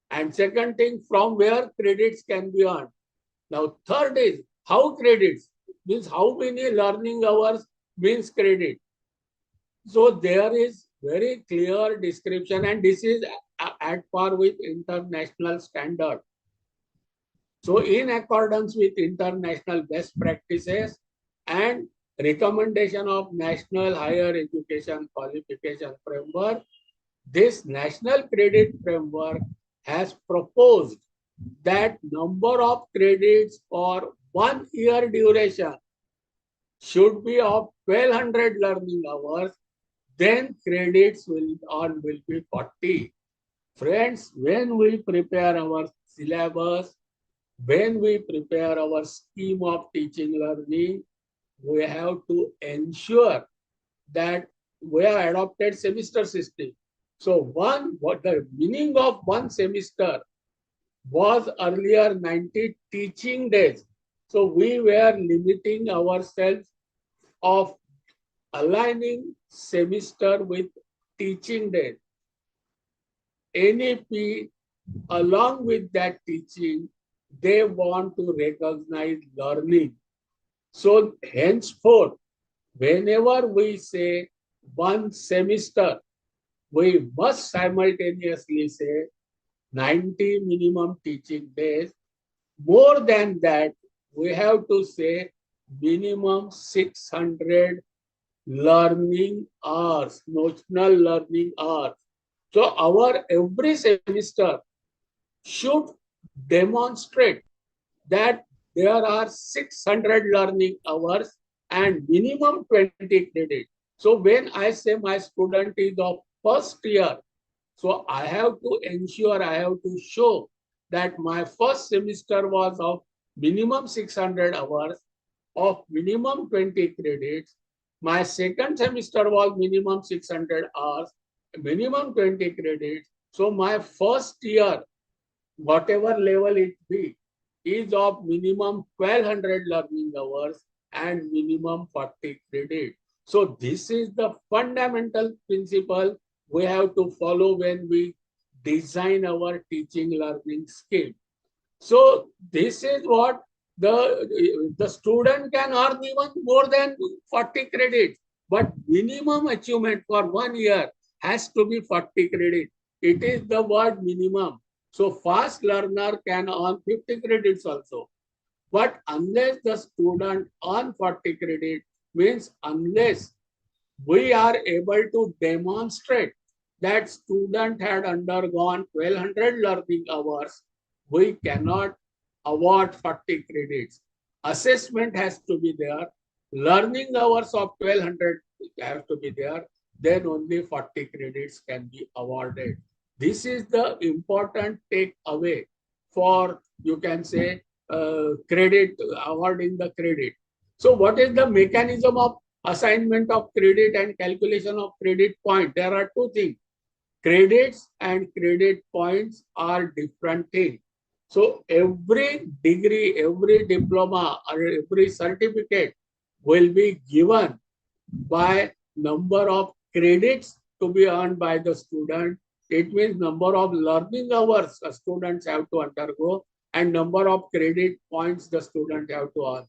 and second thing, from where credits can be earned. Now third is how credits, means how many learning hours means credit. So there is very clear description, and this is at par with international standard. So in accordance with international best practices and recommendation of National Higher Education Qualification Framework, this National Credit Framework has proposed that number of credits for 1 year duration should be of 1200 learning hours, then credits will be 40. Friends, when we prepare our syllabus, when we prepare our scheme of teaching learning, we have to ensure that we have adopted semester system. So what the meaning of one semester was earlier 90 teaching days. So we were limiting ourselves of aligning semester with teaching days. NEP, along with that teaching, they want to recognize learning. So henceforth, whenever we say one semester, we must simultaneously say 90 minimum teaching days. More than that, we have to say minimum 600 learning hours, notional learning hours. So our every semester should demonstrate that there are 600 learning hours and minimum 20 credit. So when I say my student is of first year, so I have to ensure, I have to show that my first semester was of minimum 600 hours of minimum 20 credits. My second semester was minimum 600 hours, minimum 20 credits. So my first year, whatever level it be, is of minimum 1200 learning hours and minimum 40 credit. So this is the fundamental principle we have to follow when we design our teaching learning scheme. So this is what the student can earn even more than 40 credits, but minimum achievement for 1 year has to be 40 credits. It is the word minimum. So fast learner can earn 50 credits also. But unless the student earn 40 credits, means unless we are able to demonstrate that student had undergone 1200 learning hours, we cannot award 40 credits. Assessment has to be there. Learning hours of 1200 have to be there. Then only 40 credits can be awarded. This is the important takeaway for, you can say, credit, awarding the credit. So what is the mechanism of assignment of credit and calculation of credit point? There are two things. Credits and credit points are different things. So every degree, every diploma, or every certificate will be given by number of credits to be earned by the student. It means number of learning hours the students have to undergo and number of credit points the student have to earn.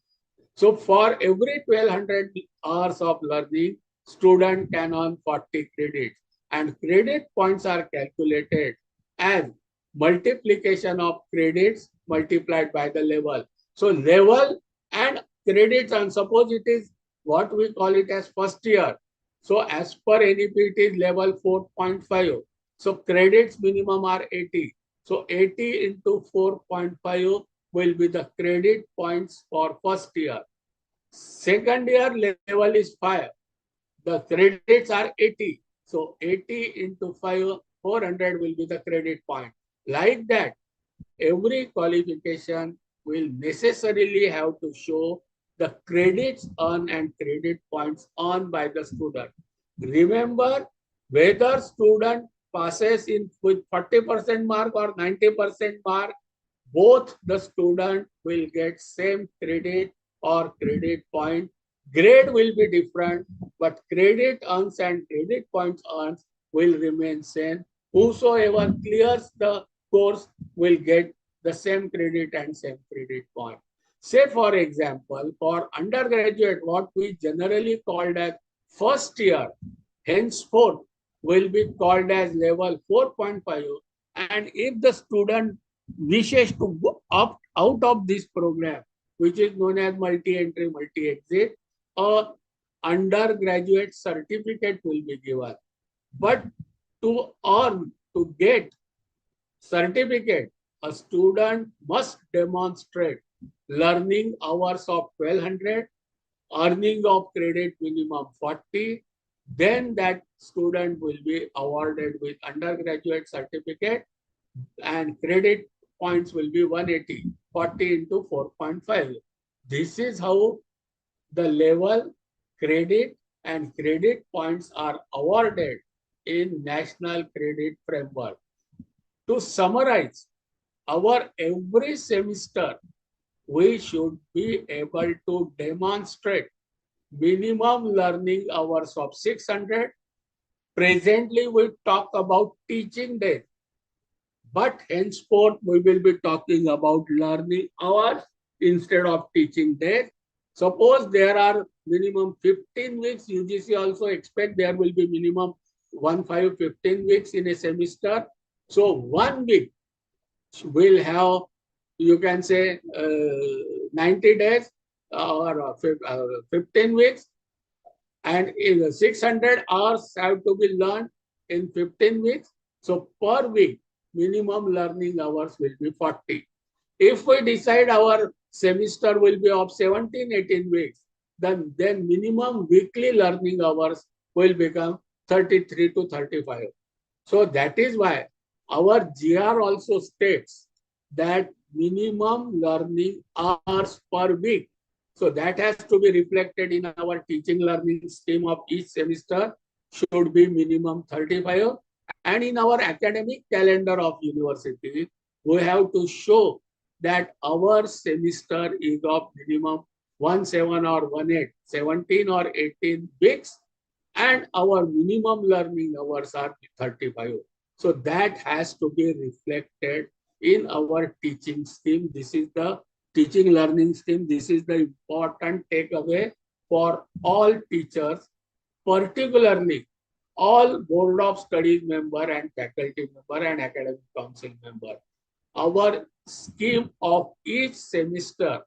So for every 1200 hours of learning, student can earn 40 credits, and credit points are calculated as multiplication of credits multiplied by the level. So level and credits, and suppose it is what we call it as first year. So as per NEP, it is level 4.5. So credits minimum are 80. So 80 into 4.5 will be the credit points for first year. Second year level is 5. The credits are 80. So 80 into 5, 400 will be the credit point. Like that, every qualification will necessarily have to show the credits earned and credit points earned by the student. Remember, whether student passes in with 40% mark or 90% mark, both the student will get same credit or credit point. Grade will be different, but credit earns and credit points earns will remain same. Whosoever clears the course will get the same credit and same credit point. Say for example, for undergraduate, what we generally called as first year, henceforth will be called as level 4.5. And if the student wishes to go out of this program, which is known as multi-entry, multi-exit, a undergraduate certificate will be given. But to earn, to get certificate, a student must demonstrate learning hours of 1200, earning of credit minimum 40, then that student will be awarded with undergraduate certificate and credit points will be 180, 40 into 4.5. This is how the level, credit and credit points are awarded in National Credit Framework. To summarize, our every semester, we should be able to demonstrate minimum learning hours of 600. Presently, we talk about teaching days, but henceforth we will be talking about learning hours instead of teaching days. Suppose there are minimum 15 weeks, UGC also expect there will be minimum 15 weeks in a semester. So 1 week will have, you can say 90 days or 15 weeks, and 600 hours have to be learned in 15 weeks. So per week, minimum learning hours will be 40. If we decide our semester will be of 17, 18 weeks, then minimum weekly learning hours will become 33 to 35. So that is why our GR also states that minimum learning hours per week. So that has to be reflected in our teaching learning scheme of each semester should be minimum 35. And in our academic calendar of university, we have to show that our semester is of minimum 17 or 18, 17 or 18 weeks, and our minimum learning hours are 35. So that has to be reflected in our teaching scheme. This is the teaching learning scheme. This is the important takeaway for all teachers, particularly all Board of Studies member and faculty member and academic council member. Our scheme of each semester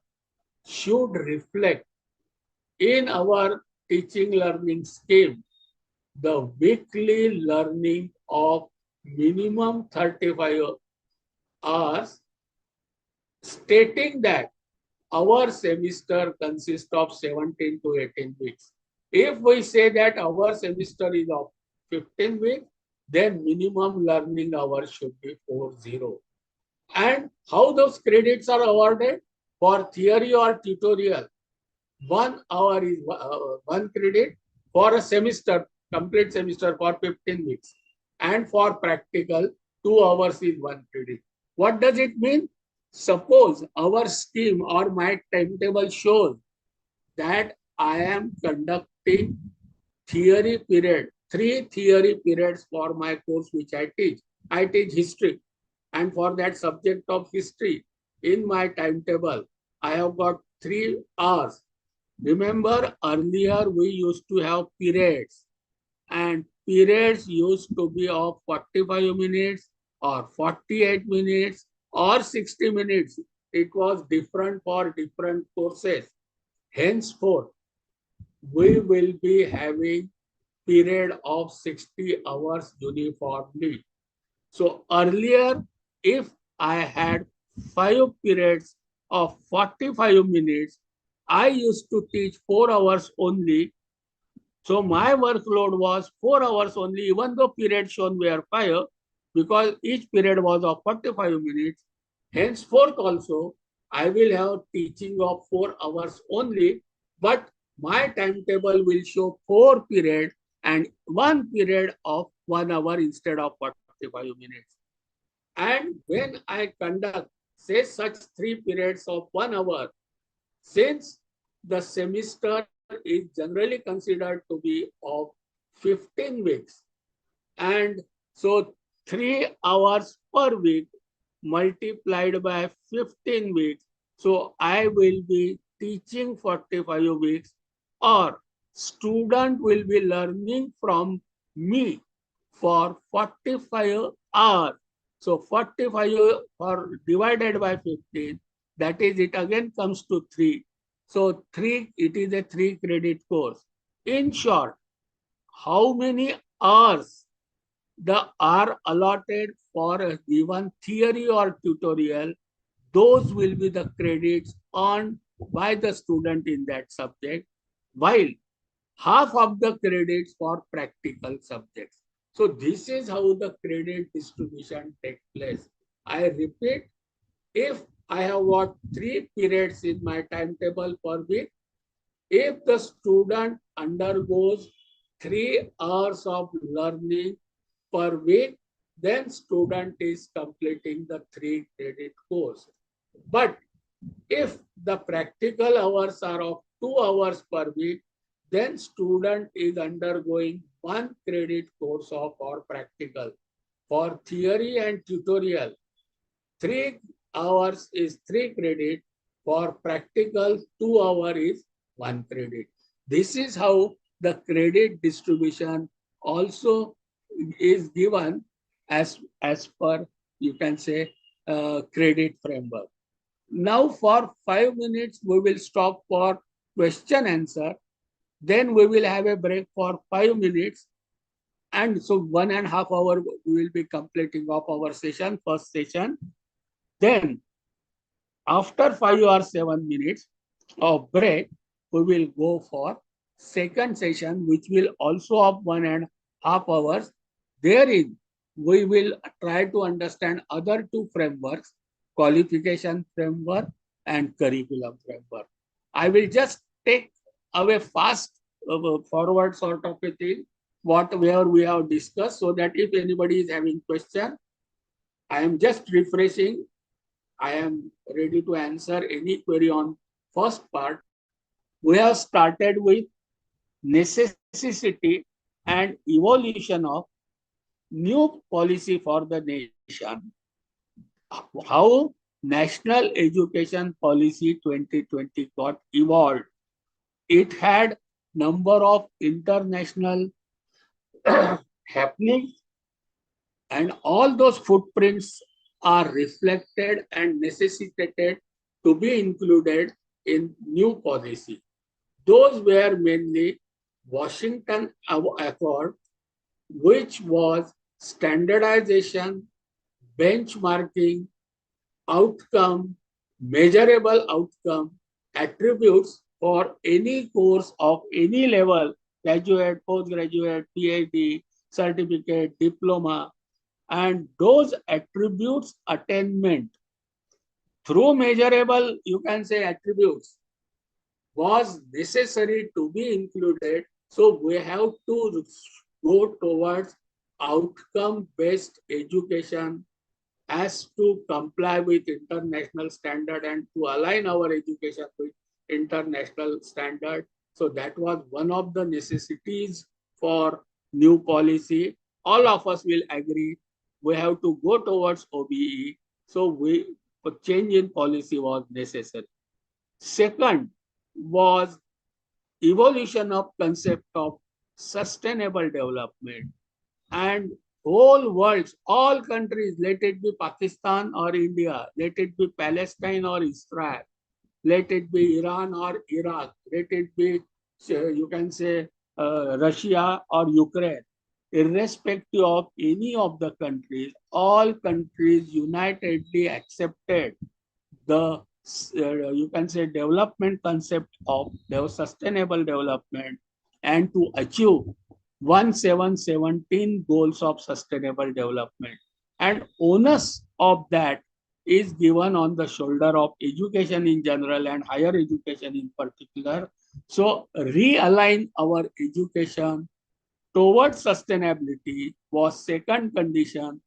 should reflect in our teaching learning scheme the weekly learning of minimum 35 hours, stating that our semester consists of 17 to 18 weeks. If we say that our semester is of 15 weeks, then minimum learning hours should be 40. And how those credits are awarded? For theory or tutorial, 1 hour is 1 credit. For a semester, complete semester for 15 weeks. And for practical, 2 hours is 1 credit. What does it mean? Suppose our scheme or my timetable shows that I am conducting theory period, 3 theory periods for my course which I teach. I teach history, and for that subject of history in my timetable, I have got 3 hours. Remember, earlier we used to have periods, and periods used to be of 45 minutes or 48 minutes or 60 minutes. It was different for different courses. Henceforth, we will be having period of 60 hours uniformly. So earlier, if I had 5 periods of 45 minutes, I used to teach 4 hours only. So my workload was 4 hours only, even though periods shown were 5, because each period was of 45 minutes. Henceforth also, I will have teaching of 4 hours only, but my timetable will show 4 periods and 1 period of 1 hour instead of 45 minutes. And when I conduct, say, such 3 periods of 1 hour, since the semester is generally considered to be of 15 weeks, and so 3 hours per week multiplied by 15 weeks, so I will be teaching 45 weeks, or student will be learning from me for 45 hours. So 45 divided by 15, that is, it again comes to 3. So 3, it is a 3 credit course. In short, how many hours the are allotted for a given theory or tutorial, those will be the credits earned by the student in that subject, while half of the credits for practical subjects. So this is how the credit distribution takes place. I repeat, if I have got 3 periods in my timetable per week, if the student undergoes 3 hours of learning per week, then student is completing the 3 credit course. But if the practical hours are of 2 hours per week, then student is undergoing 1 credit course of or practical. For theory and tutorial, 3 hours is 3 credit. For practical, 2 hours is 1 credit. This is how the credit distribution also is given as per, you can say, credit framework. Now for 5 minutes, we will stop for question answer. Then we will have a break for 5 minutes. And so 1.5 hours we will be completing of our session, first session. Then after 5 or 7 minutes of break, we will go for second session, which will also have 1.5 hours. Therein, we will try to understand other 2 frameworks, qualification framework and curriculum framework. I will just take away fast forward sort of a thing, whatever we have discussed, so that if anybody is having question, I am just refreshing. I am ready to answer any query on first part. We have started with necessity and evolution of new policy for the nation. How National Education Policy 2020 got evolved. It had number of international happenings, and all those footprints are reflected and necessitated to be included in new policy. Those were mainly Washington Accord, which was standardization, benchmarking, outcome, measurable outcome, attributes for any course of any level, graduate, postgraduate, PhD, certificate, diploma, and those attributes attainment through measurable, you can say, attributes was necessary to be included. So we have to go towards outcome-based education as to comply with international standard and to align our education with international standard. So that was one of the necessities for new policy. All of us will agree we have to go towards OBE. So a change in policy was necessary. Second was evolution of concept of sustainable development, and whole world, all countries, let it be Pakistan or India, let it be Palestine or Israel, let it be Iran or Iraq, let it be, you can say, Russia or Ukraine, irrespective of any of the countries, all countries unitedly accepted the you can say development concept of sustainable development, and to achieve 1717 goals of sustainable development. And onus of that is given on the shoulder of education in general and higher education in particular. So realign our education towards sustainability was second condition.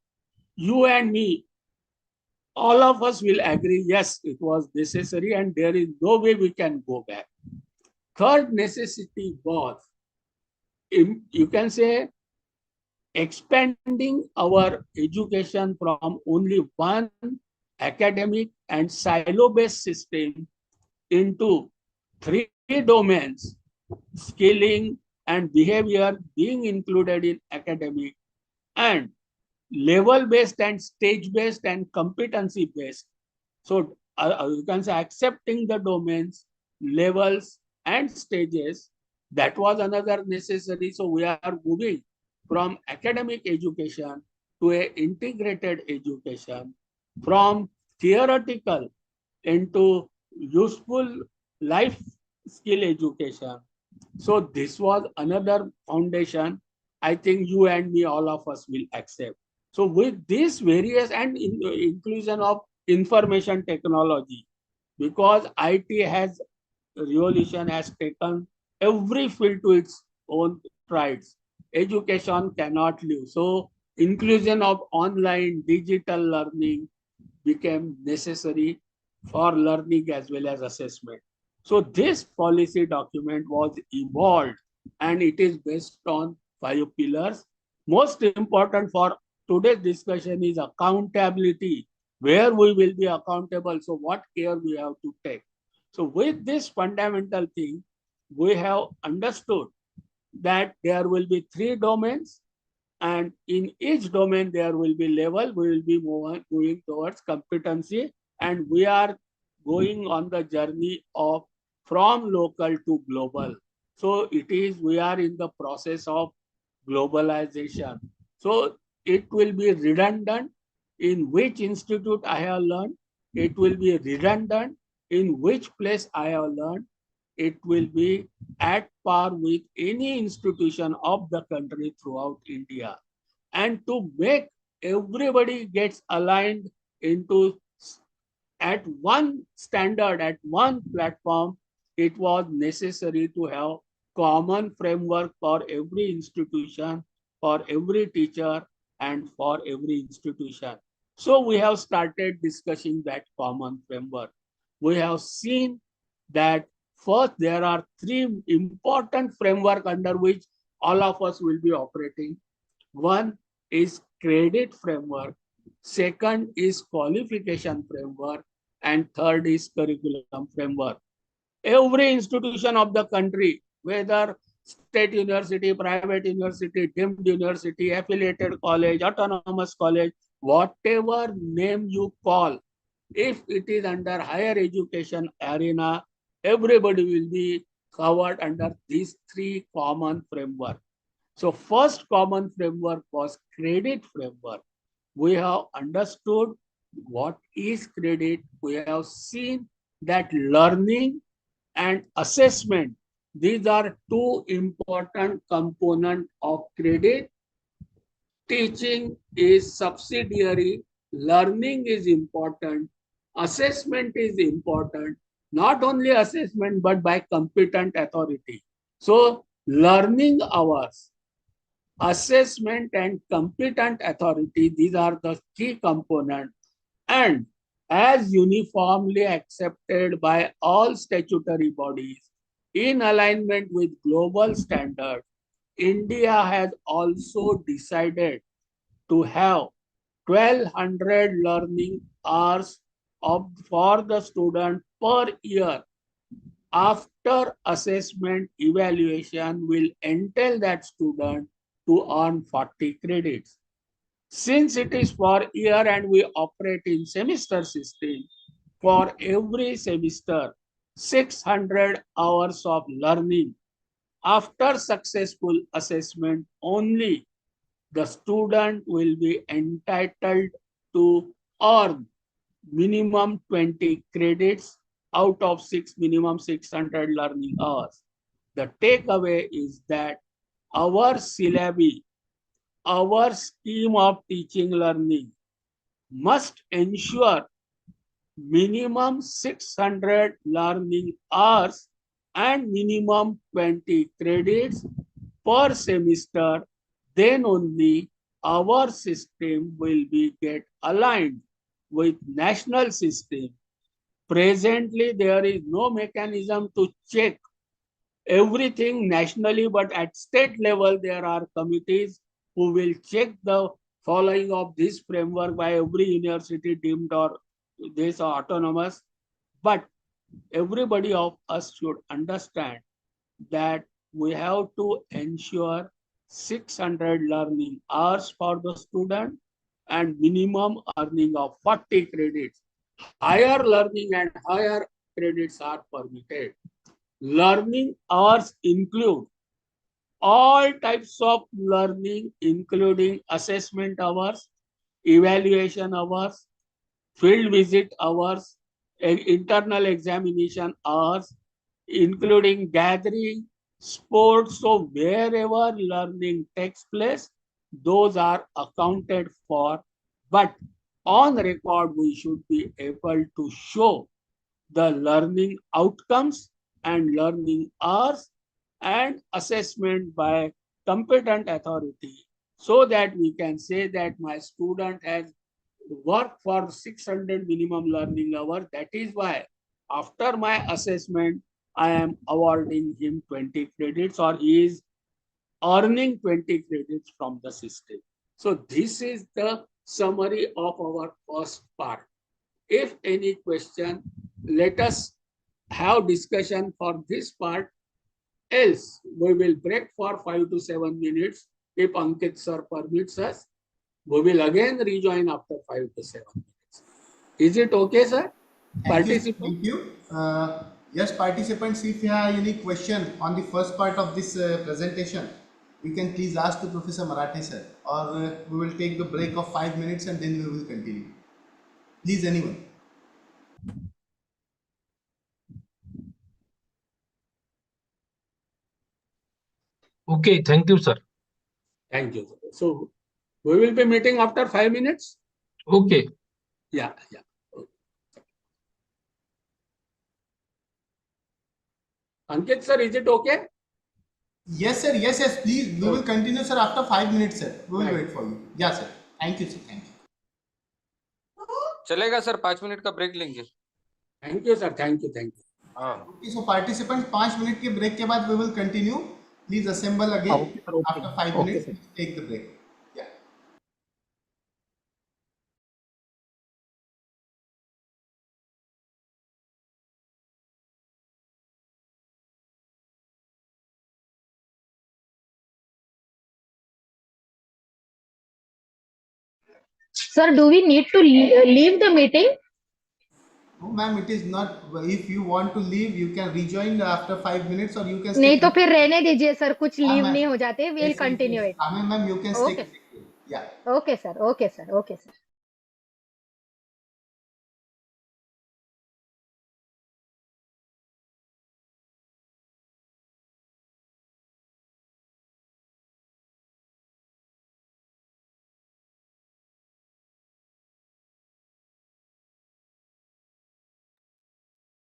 You and me, all of us will agree, yes, it was necessary and there is no way we can go back. Third necessity was, you can say, expanding our education from only one academic and silo-based system into 3 domains, skilling and behavior being included in academic, and level-based and stage-based and competency-based. So you can say accepting the domains, levels, and stages. That was another necessary. So we are moving from academic education to a integrated education, from theoretical into useful life skill education. So this was another foundation I think you and me, all of us will accept. So with this various and inclusion of information technology, because IT has revolution has taken every field to its own strides. Education cannot live. So inclusion of online digital learning became necessary for learning as well as assessment. So this policy document was evolved and it is based on 5 pillars. Most important for today's discussion is accountability, where we will be accountable. So what care we have to take. So with this fundamental thing, we have understood that there will be 3 domains, and in each domain there will be level. We will be moving towards competency, and we are going on the journey of from local to global. So we are in the process of globalization. So it will be redundant in which institute I have learned. It will be redundant in which place I have learned. It will be at par with any institution of the country throughout India. And to make everybody gets aligned into at one standard, at one platform, it was necessary to have common framework for every institution, for every teacher, and for every institution. So we have started discussing that common framework. We have seen that first there are 3 important framework under which all of us will be operating. One is credit framework, second is qualification framework, and third is curriculum framework. Every institution of the country, whether state university, private university, deemed university, affiliated college, autonomous college, whatever name you call, if it is under higher education arena, everybody will be covered under these 3 common framework. So first common framework was credit framework. We have understood what is credit. We have seen that learning and assessment, these are 2 important components of credit. Teaching is subsidiary, learning is important, assessment is important, not only assessment but by competent authority. So learning hours, assessment and competent authority, these are the key components. And as uniformly accepted by all statutory bodies in alignment with global standards, India has also decided to have 1,200 learning hours for the student per year. After assessment, evaluation will entail that student to earn 40 credits. Since it is for year and we operate in semester system, for every semester, 600 hours of learning. After successful assessment, only the student will be entitled to earn minimum 20 credits out of minimum 600 learning hours. The takeaway is that our syllabi, our scheme of teaching learning must ensure minimum 600 learning hours and minimum 20 credits per semester. Then only our system will be get aligned with national system. Presently, there is no mechanism to check everything nationally, but at state level, there are committees who will check the following of this framework by every university deemed or this or autonomous. But everybody of us should understand that we have to ensure 600 learning hours for the student and minimum earning of 40 credits. Higher learning and higher credits are permitted. Learning hours include all types of learning, including assessment hours, evaluation hours, field visit hours, internal examination hours, including gathering, sports. So wherever learning takes place, those are accounted for. But on record, we should be able to show the learning outcomes and learning hours and assessment by competent authority, so that we can say that my student has worked for 600 minimum learning hours. That is why after my assessment, I am awarding him 20 credits, or he is earning 20 credits from the system. So this is the summary of our first part. If any question, let us have discussion for this part. Else, we will break for 5 to 7 minutes. If Ankit sir permits us, we will again rejoin after 5 to 7 minutes. Is it okay, sir? Thank you. Participant? Thank you. Yes, participants, if you have any question on the first part of this presentation, you can please ask to Professor Marathe sir, or we will take the break of 5 minutes and then we will continue. Please, anyone. Okay, thank you, sir. Thank you. So, we will be meeting after 5 minutes? Okay. Yeah. Ankit sir, is it okay? Yes, sir. Yes, yes. Please, we will continue, sir, after 5 minutes, sir. We will wait for you. Yeah, sir. Thank you, sir. Thank you. चलेगा sir, 5 minute का break लेंगे. Thank you, sir. Thank you. Okay, so participants, 5 minute के break के बाद we will continue. Please assemble again after 5 minutes. Please take the break. Yeah. Sir, do we need to leave the meeting? No, ma'am, it is not. If you want to leave, you can rejoin after 5 minutes, or you can stay. नहीं तो फिर रहने दीजिए sir, कुछ हाँ, leave ma'am. नहीं हो जाते. We'll Yes, yes, continue yes. it. हाँ, ma'am, you can stay. Okay. Yeah. Okay, sir. Okay, sir. Okay, sir.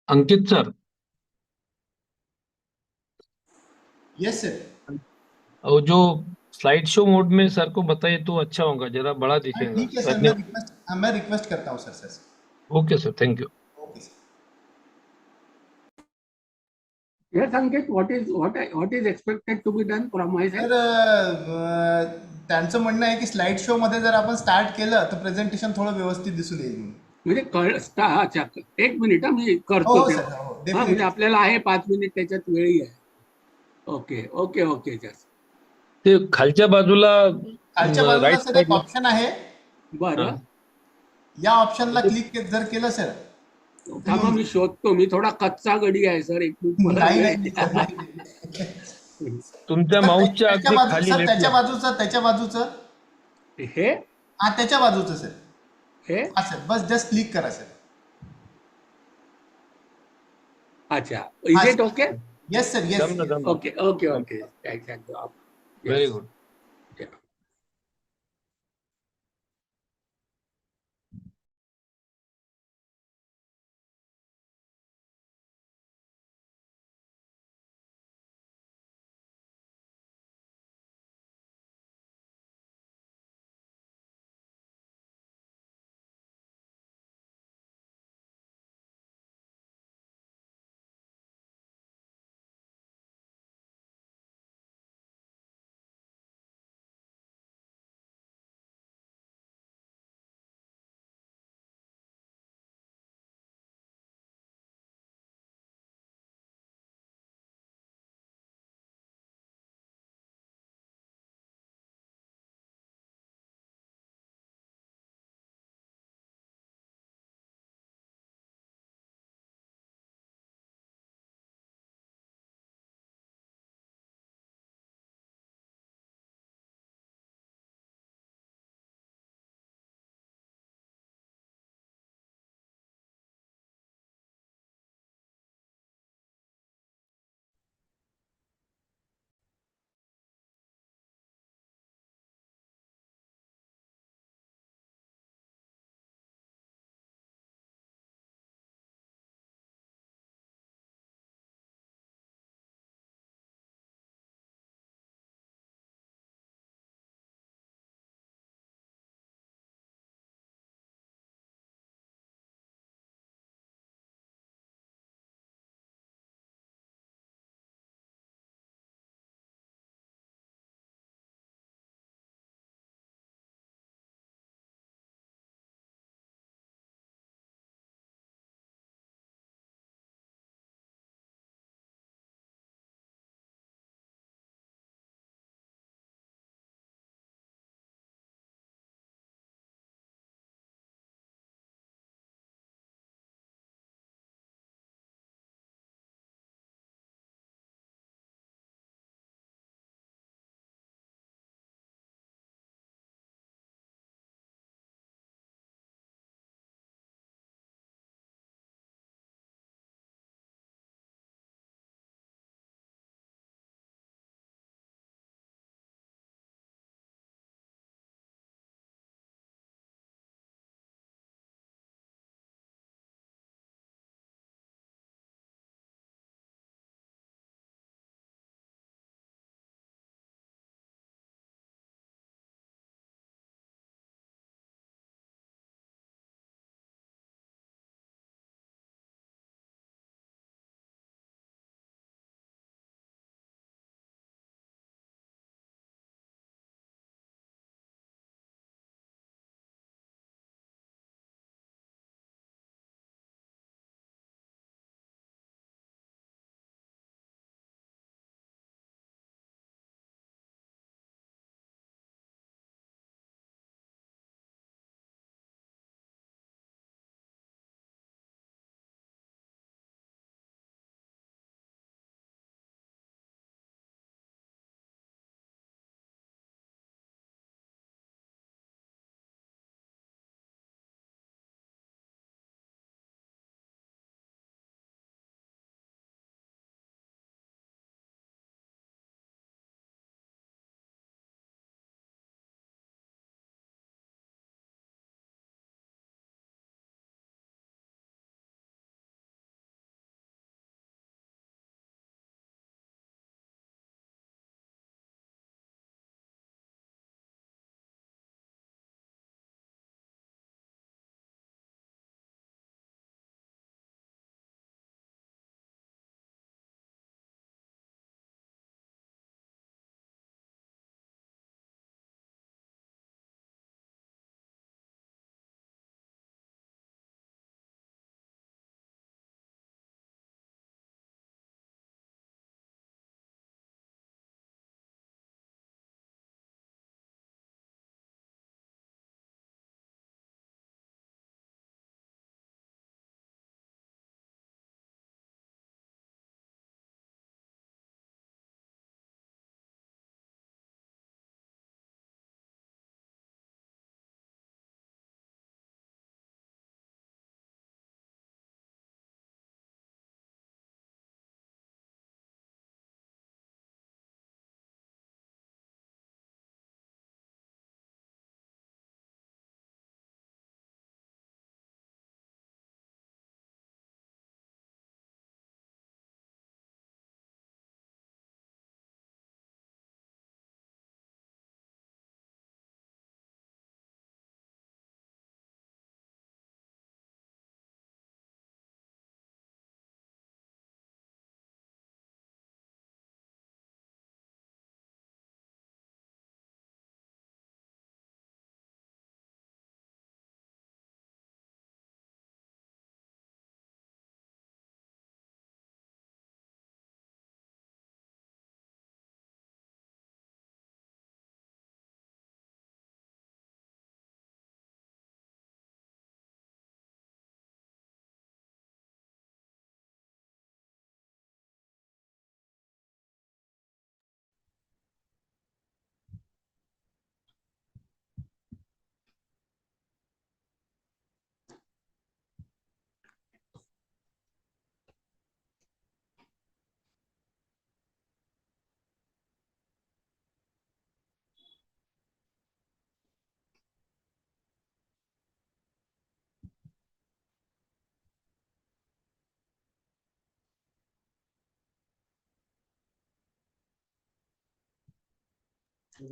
Ankit sir, Yes, sir. और जो स्लाइड शो मोड में सर को बताइए तो अच्छा होगा, जरा बड़ा दिखेगा. ठीक है सर, मैं रिक्वेस्ट करता हूँ sir. Okay sir, thank you. Okay sir. Yes, Ankit, what is expected to be done from my side? तर त्यांचं म्हणणं आहे की स्लाइड शो मध्ये जर आपण स्टार्ट केलं तर प्रेझेंटेशन थोडं व्यवस्थित दिसून येईल म्हणून. म्हणजे अच्छा, एक मिनिट मी करतो हो, तेव्हा. सर. म्हणजे आपल्याला आहे 5 मिनिट, त्याच्यात वेळही आहे. ओके. ते खालच्या बाजूला राईट सर एक साईडला ऑप्शन आहे. बरं, या ऑप्शनला क्लिक जर केलं सर. थांबा मी शोधतो. मी थोडा कच्चा गडी आहे सर. एक मिनिट. तुमच्या माऊसच्या अगदी खाली सर त्याच्या बाजूचं हे हा त्याच्या बाजूचं सर. हे हा सर, बस जस्ट क्लिक करा सर. अच्छा, is it okay? Yes sir, yes. Okay. Thank you. Very good. Should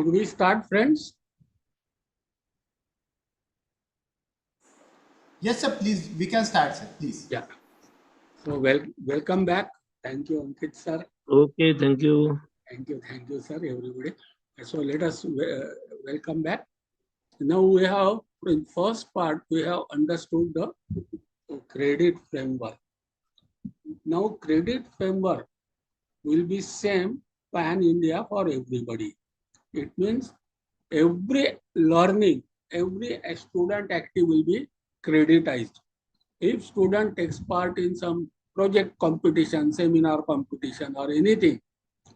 we start, friends? Yes, sir. Please, we can start, sir. Please. Yeah. So welcome back. Thank you, Ankit sir. Okay, thank you. Thank you, sir, everybody. So let us welcome back. Now we have, in first part, we have understood the credit framework. Now credit framework will be same pan-India for everybody. It means every learning, every student active will be creditized. If student takes part in some project competition, seminar competition or anything,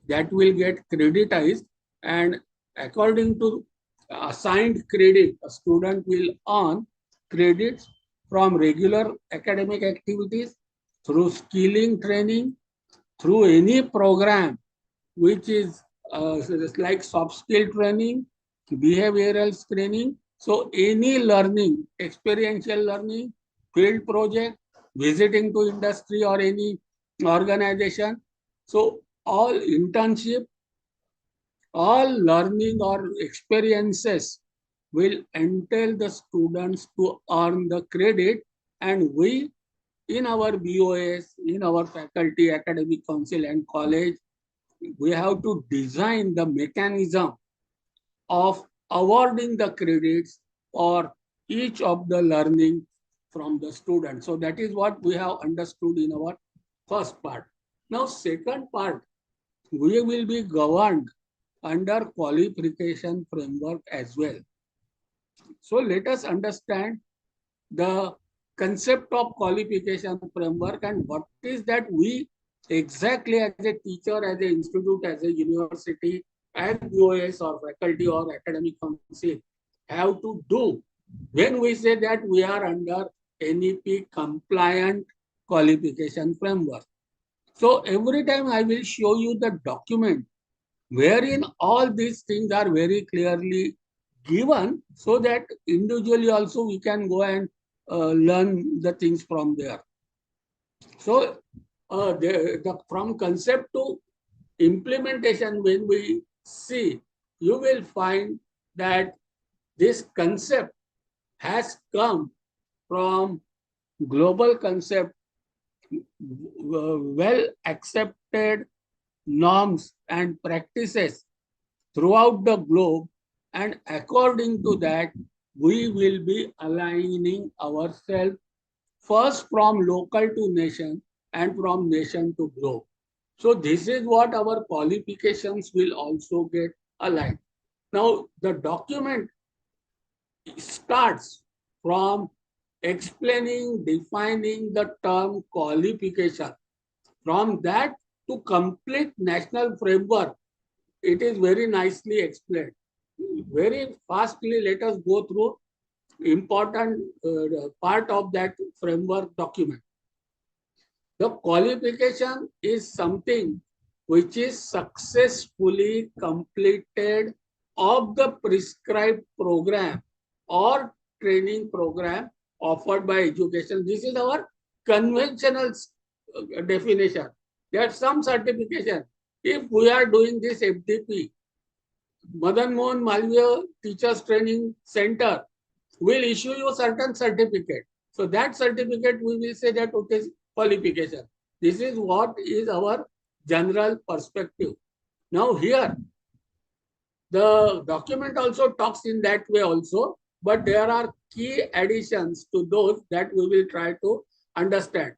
that will get creditized, and according to assigned credit, a student will earn credits from regular academic activities, through skilling training, through any program which is like soft skill training, behavioral training. So any learning, experiential learning, field project, visiting to industry or any organization. So all internship, all learning or experiences will entail the students to earn the credit, and we in our BOS, in our faculty, academic council and college, we have to design the mechanism of awarding the credits for each of the learning from the student. So that is what we have understood in our first part. Now, second part, we will be governed under qualification framework as well. So let us understand the concept of qualification framework and what is that we exactly as a teacher, as an institute, as a university, as BOS or faculty or academic council have to do when we say that we are under NEP compliant qualification framework. So every time I will show you the document wherein all these things are very clearly given, so that individually also we can go and learn the things from there. So from concept to implementation, when we see, you will find that this concept has come from global concept, well accepted norms and practices throughout the globe, and according to that, we will be aligning ourselves first from local to nation and from nation to globe. So this is what our qualifications will also get aligned. Now, the document starts from explaining, defining the term qualification. From that to complete national framework, it is very nicely explained. Very fastly, let us go through important part of that framework document. The qualification is something which is successfully completed of the prescribed program or training program offered by education. This is our conventional definition. There's some certification. If we are doing this FDP, Madan Mohan Malviya Teachers Training Center will issue you certain certificate. So that certificate we will say that it is qualification. This is what is our general perspective. Now here, the document also talks in that way also, but there are key additions to those that we will try to understand.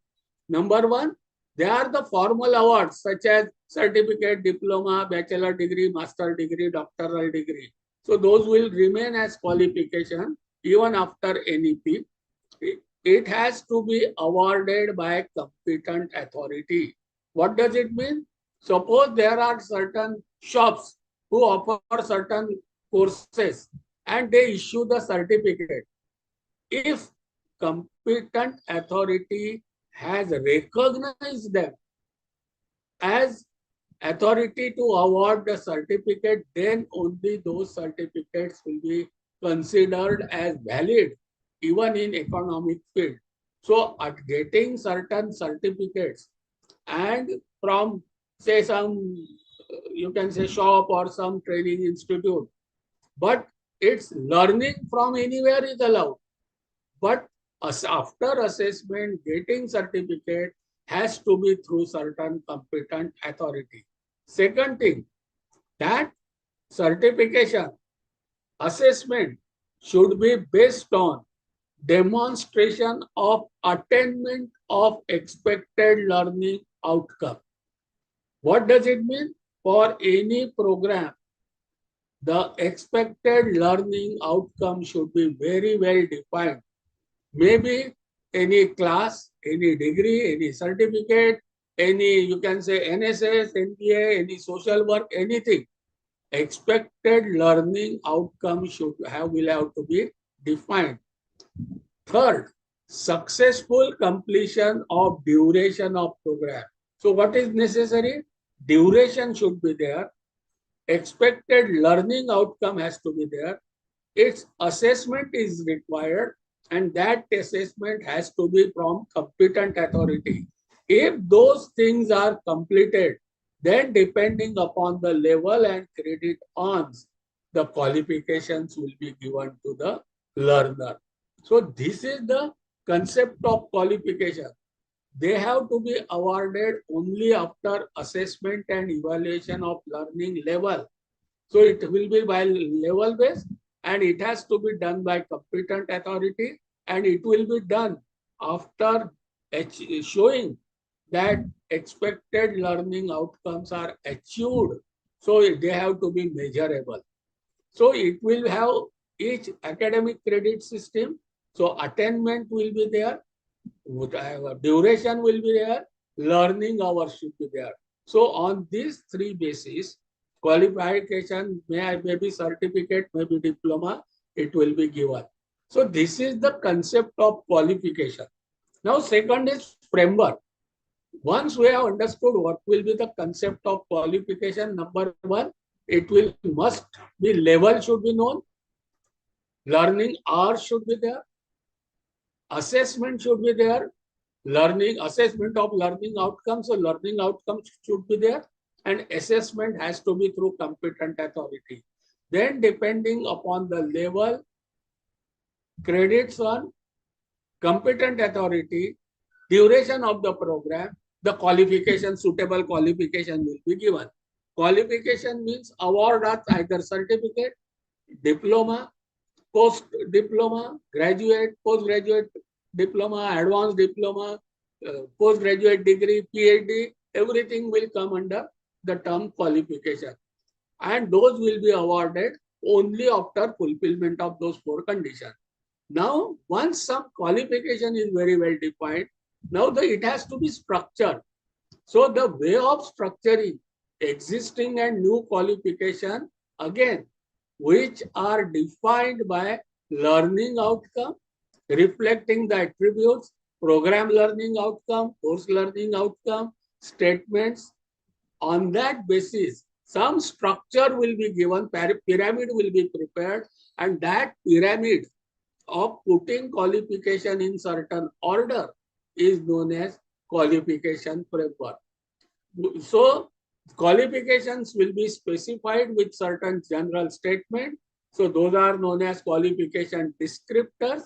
Number one, they are the formal awards such as certificate, diploma, bachelor degree, master degree, doctoral degree. So those will remain as qualification. even after NEP, it has to be awarded by competent authority. What does it mean? Suppose there are certain shops who offer certain courses and they issue the certificate. If competent authority has recognized them as authority to award the certificate, then only those certificates will be considered as valid even in economic field. So at getting certain certificates and from say some you can say shop or some training institute, but it's learning from anywhere is allowed. But after assessment, getting certificate has to be through certain competent authority. Second thing, that certification assessment should be based on demonstration of attainment of expected learning outcome. What does it mean? For any program, the expected learning outcome should be very well defined. Maybe any class, any degree, any certificate, any you can say NSS, NPA, any social work, anything. Expected learning outcome will have to be defined. Third, successful completion of duration of program. So what is necessary? Duration should be there. Expected learning outcome has to be there. Its assessment is required, and that assessment has to be from competent authority. If those things are completed, then depending upon the level and credit earns, the qualifications will be given to the learner. So this is the concept of qualification. They have to be awarded only after assessment and evaluation of learning level. So it will be by level based and it has to be done by competent authority, and it will be done after showing that expected learning outcomes are achieved. So they have to be measurable. So it will have each academic credit system. So attainment will be there, duration will be there, learning hours should be there. So on these three bases, qualification may be certificate, maybe diploma, it will be given. So this is the concept of qualification. Now second is framework. Once we have understood what will be the concept of qualification, number one, it will must be level should be known, learning hours should be there, assessment should be there, learning assessment of learning outcomes, so learning outcomes should be there, and assessment has to be through competent authority. Then depending upon the level, credits on competent authority, duration of the program, the qualification, suitable qualification will be given. Qualification means award of either certificate, diploma, post-diploma, graduate, postgraduate diploma, advanced diploma, postgraduate degree, PhD, everything will come under the term qualification. And those will be awarded only after fulfillment of those four conditions. Now, once some qualification is very well defined, now it has to be structured. So the way of structuring existing and new qualification, again, which are defined by learning outcome, reflecting the attributes, program learning outcome, course learning outcome, statements. On that basis, some structure will be given, pyramid will be prepared, and that pyramid of putting qualification in certain order is known as qualification framework. So qualifications will be specified with certain general statement. So those are known as qualification descriptors,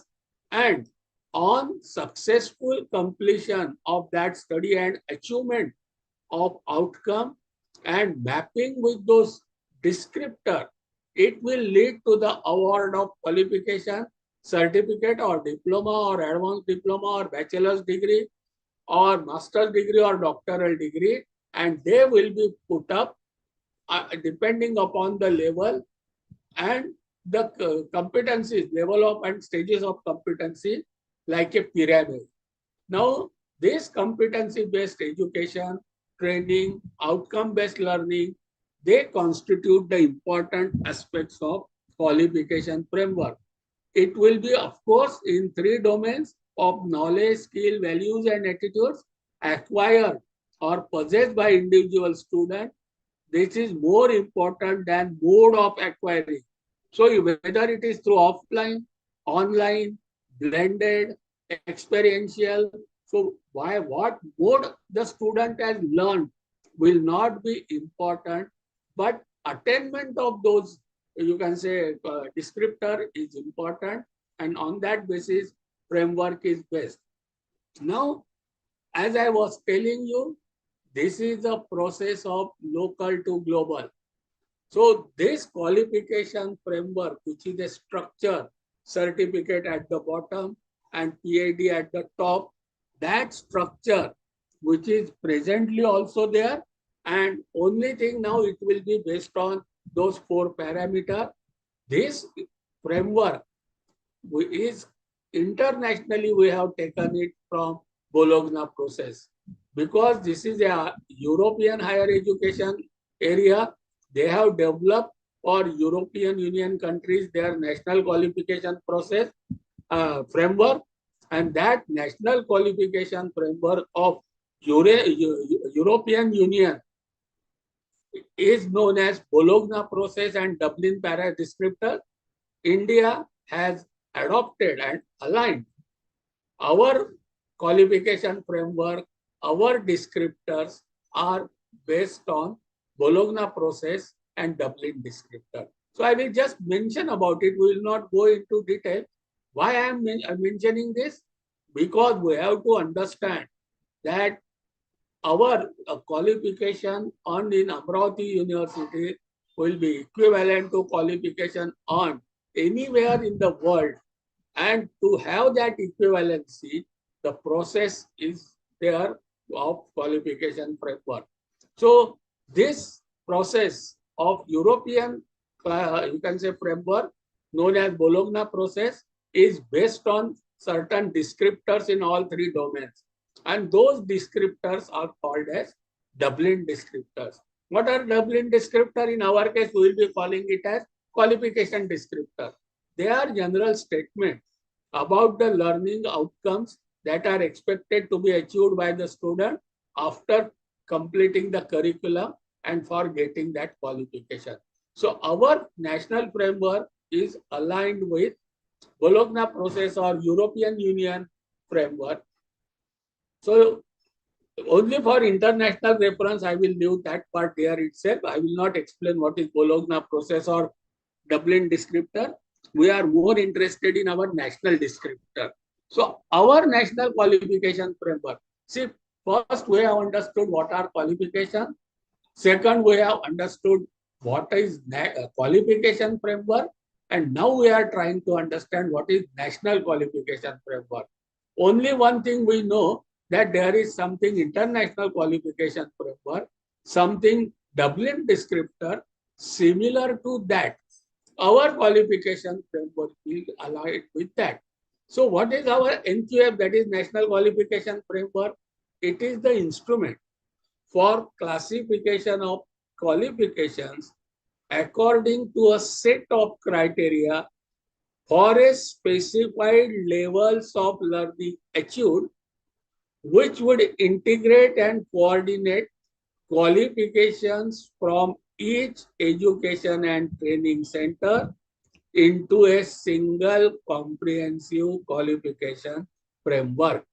and on successful completion of that study and achievement of outcome and mapping with those descriptors, it will lead to the award of qualification, certificate or diploma or advanced diploma or bachelor's degree or master's degree or doctoral degree, and they will be put up depending upon the level and the competencies, level of and stages of competency like a pyramid. Now, this competency-based education, training, outcome-based learning, they constitute the important aspects of qualification framework. It will be, of course, in three domains of knowledge, skill, values, and attitudes acquired or possessed by individual student. This is more important than mode of acquiring. So whether it is through offline, online, blended, experiential, so what mode the student has learned will not be important, but attainment of those, you can say, descriptor is important, and on that basis, framework is best. Now, as I was telling you, this is a process of local to global. So this qualification framework, which is a structure, certificate at the bottom and PAD at the top, that structure, which is presently also there, and only thing now it will be based on those 4 parameters. This framework is internationally, we have taken it from Bologna process, because this is a European higher education area. They have developed for European Union countries their national qualification process framework, and that national qualification framework of European Union is known as Bologna process and Dublin para descriptor. India has adopted and aligned our qualification framework. Our descriptors are based on Bologna process and Dublin descriptor. So I will just mention about it. We will not go into detail. Why I am mentioning this? Because we have to understand that our qualification earned in Amravati University will be equivalent to qualification earned anywhere in the world. And to have that equivalency, the process is there of qualification framework. So this process of European, you can say, framework known as Bologna process is based on certain descriptors in all 3 domains. And those descriptors are called as Dublin descriptors. What are Dublin descriptors? In our case, we will be calling it as qualification descriptor. They are general statements about the learning outcomes that are expected to be achieved by the student after completing the curriculum and for getting that qualification. So our national framework is aligned with Bologna process or European Union framework. So only for international reference, I will leave that part there itself. I will not explain what is Bologna process or Dublin descriptor. We are more interested in our national descriptor. So our national qualification framework. See, first we have understood what are qualification. Second, we have understood what is qualification framework. And now we are trying to understand what is national qualification framework. Only one thing we know, that there is something international qualification framework, something Dublin descriptor, similar to that. Our qualification framework will align with that. So what is our NQF, that is National Qualification Framework? It is the instrument for classification of qualifications according to a set of criteria for a specified levels of learning achieved, which would integrate and coordinate qualifications from each education and training center into a single comprehensive qualification framework.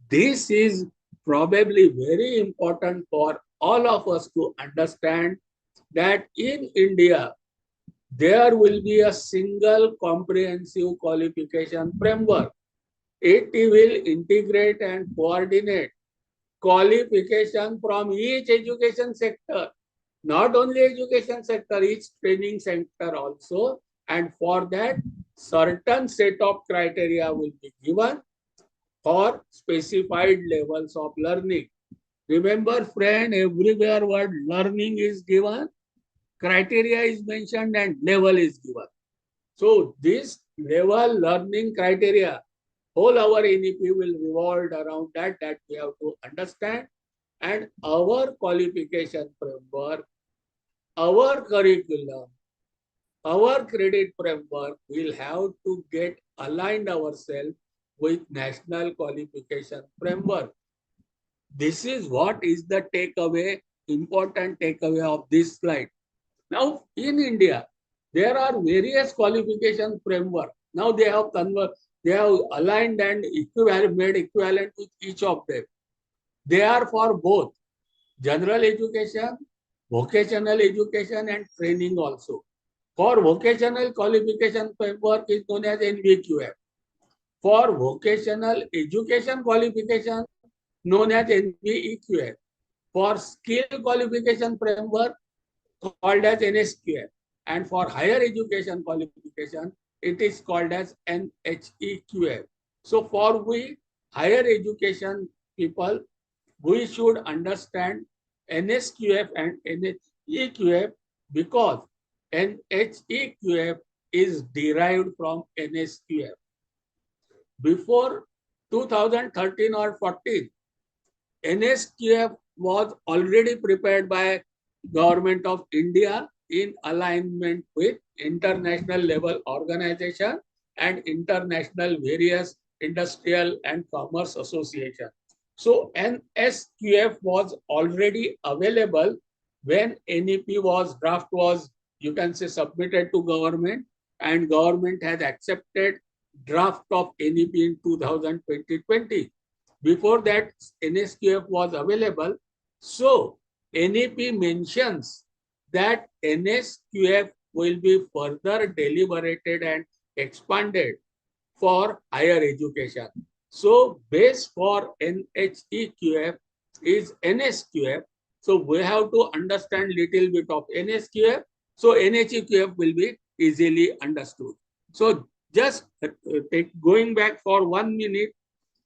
This is probably very important for all of us to understand that in India, there will be a single comprehensive qualification framework. It will integrate and coordinate qualification from each education sector, not only education sector, each training center also. And for that, certain set of criteria will be given for specified levels of learning. Remember, friend, everywhere word learning is given, criteria is mentioned, and level is given. So this level learning criteria, whole our NEP will revolve around that we have to understand. And our qualification framework, our curriculum, our credit framework will have to get aligned ourselves with national qualification framework. This is what is the takeaway, important takeaway of this slide. Now in India, there are various qualification framework. Now they have aligned and made equivalent with each of them. They are for both general education, vocational education, and training also. For vocational qualification framework is known as NVQF. For vocational education qualification, known as NVEQF. For skill qualification framework, called as NSQF. And for higher education qualification, it is called as NHEQF. So for we higher education people, we should understand NSQF and NHEQF because NHEQF is derived from NSQF. Before 2013 or 14, NSQF was already prepared by Government of India in alignment with international level organization and international various industrial and commerce association. So NSQF was already available when NEP draft was, you can say, submitted to government, and government has accepted draft of NEP in 2020. Before that, NSQF was available. So NEP mentions that NSQF will be further deliberated and expanded for higher education. So base for NHEQF is NSQF. So we have to understand little bit of NSQF. So NHEQF will be easily understood. So just going back for 1 minute,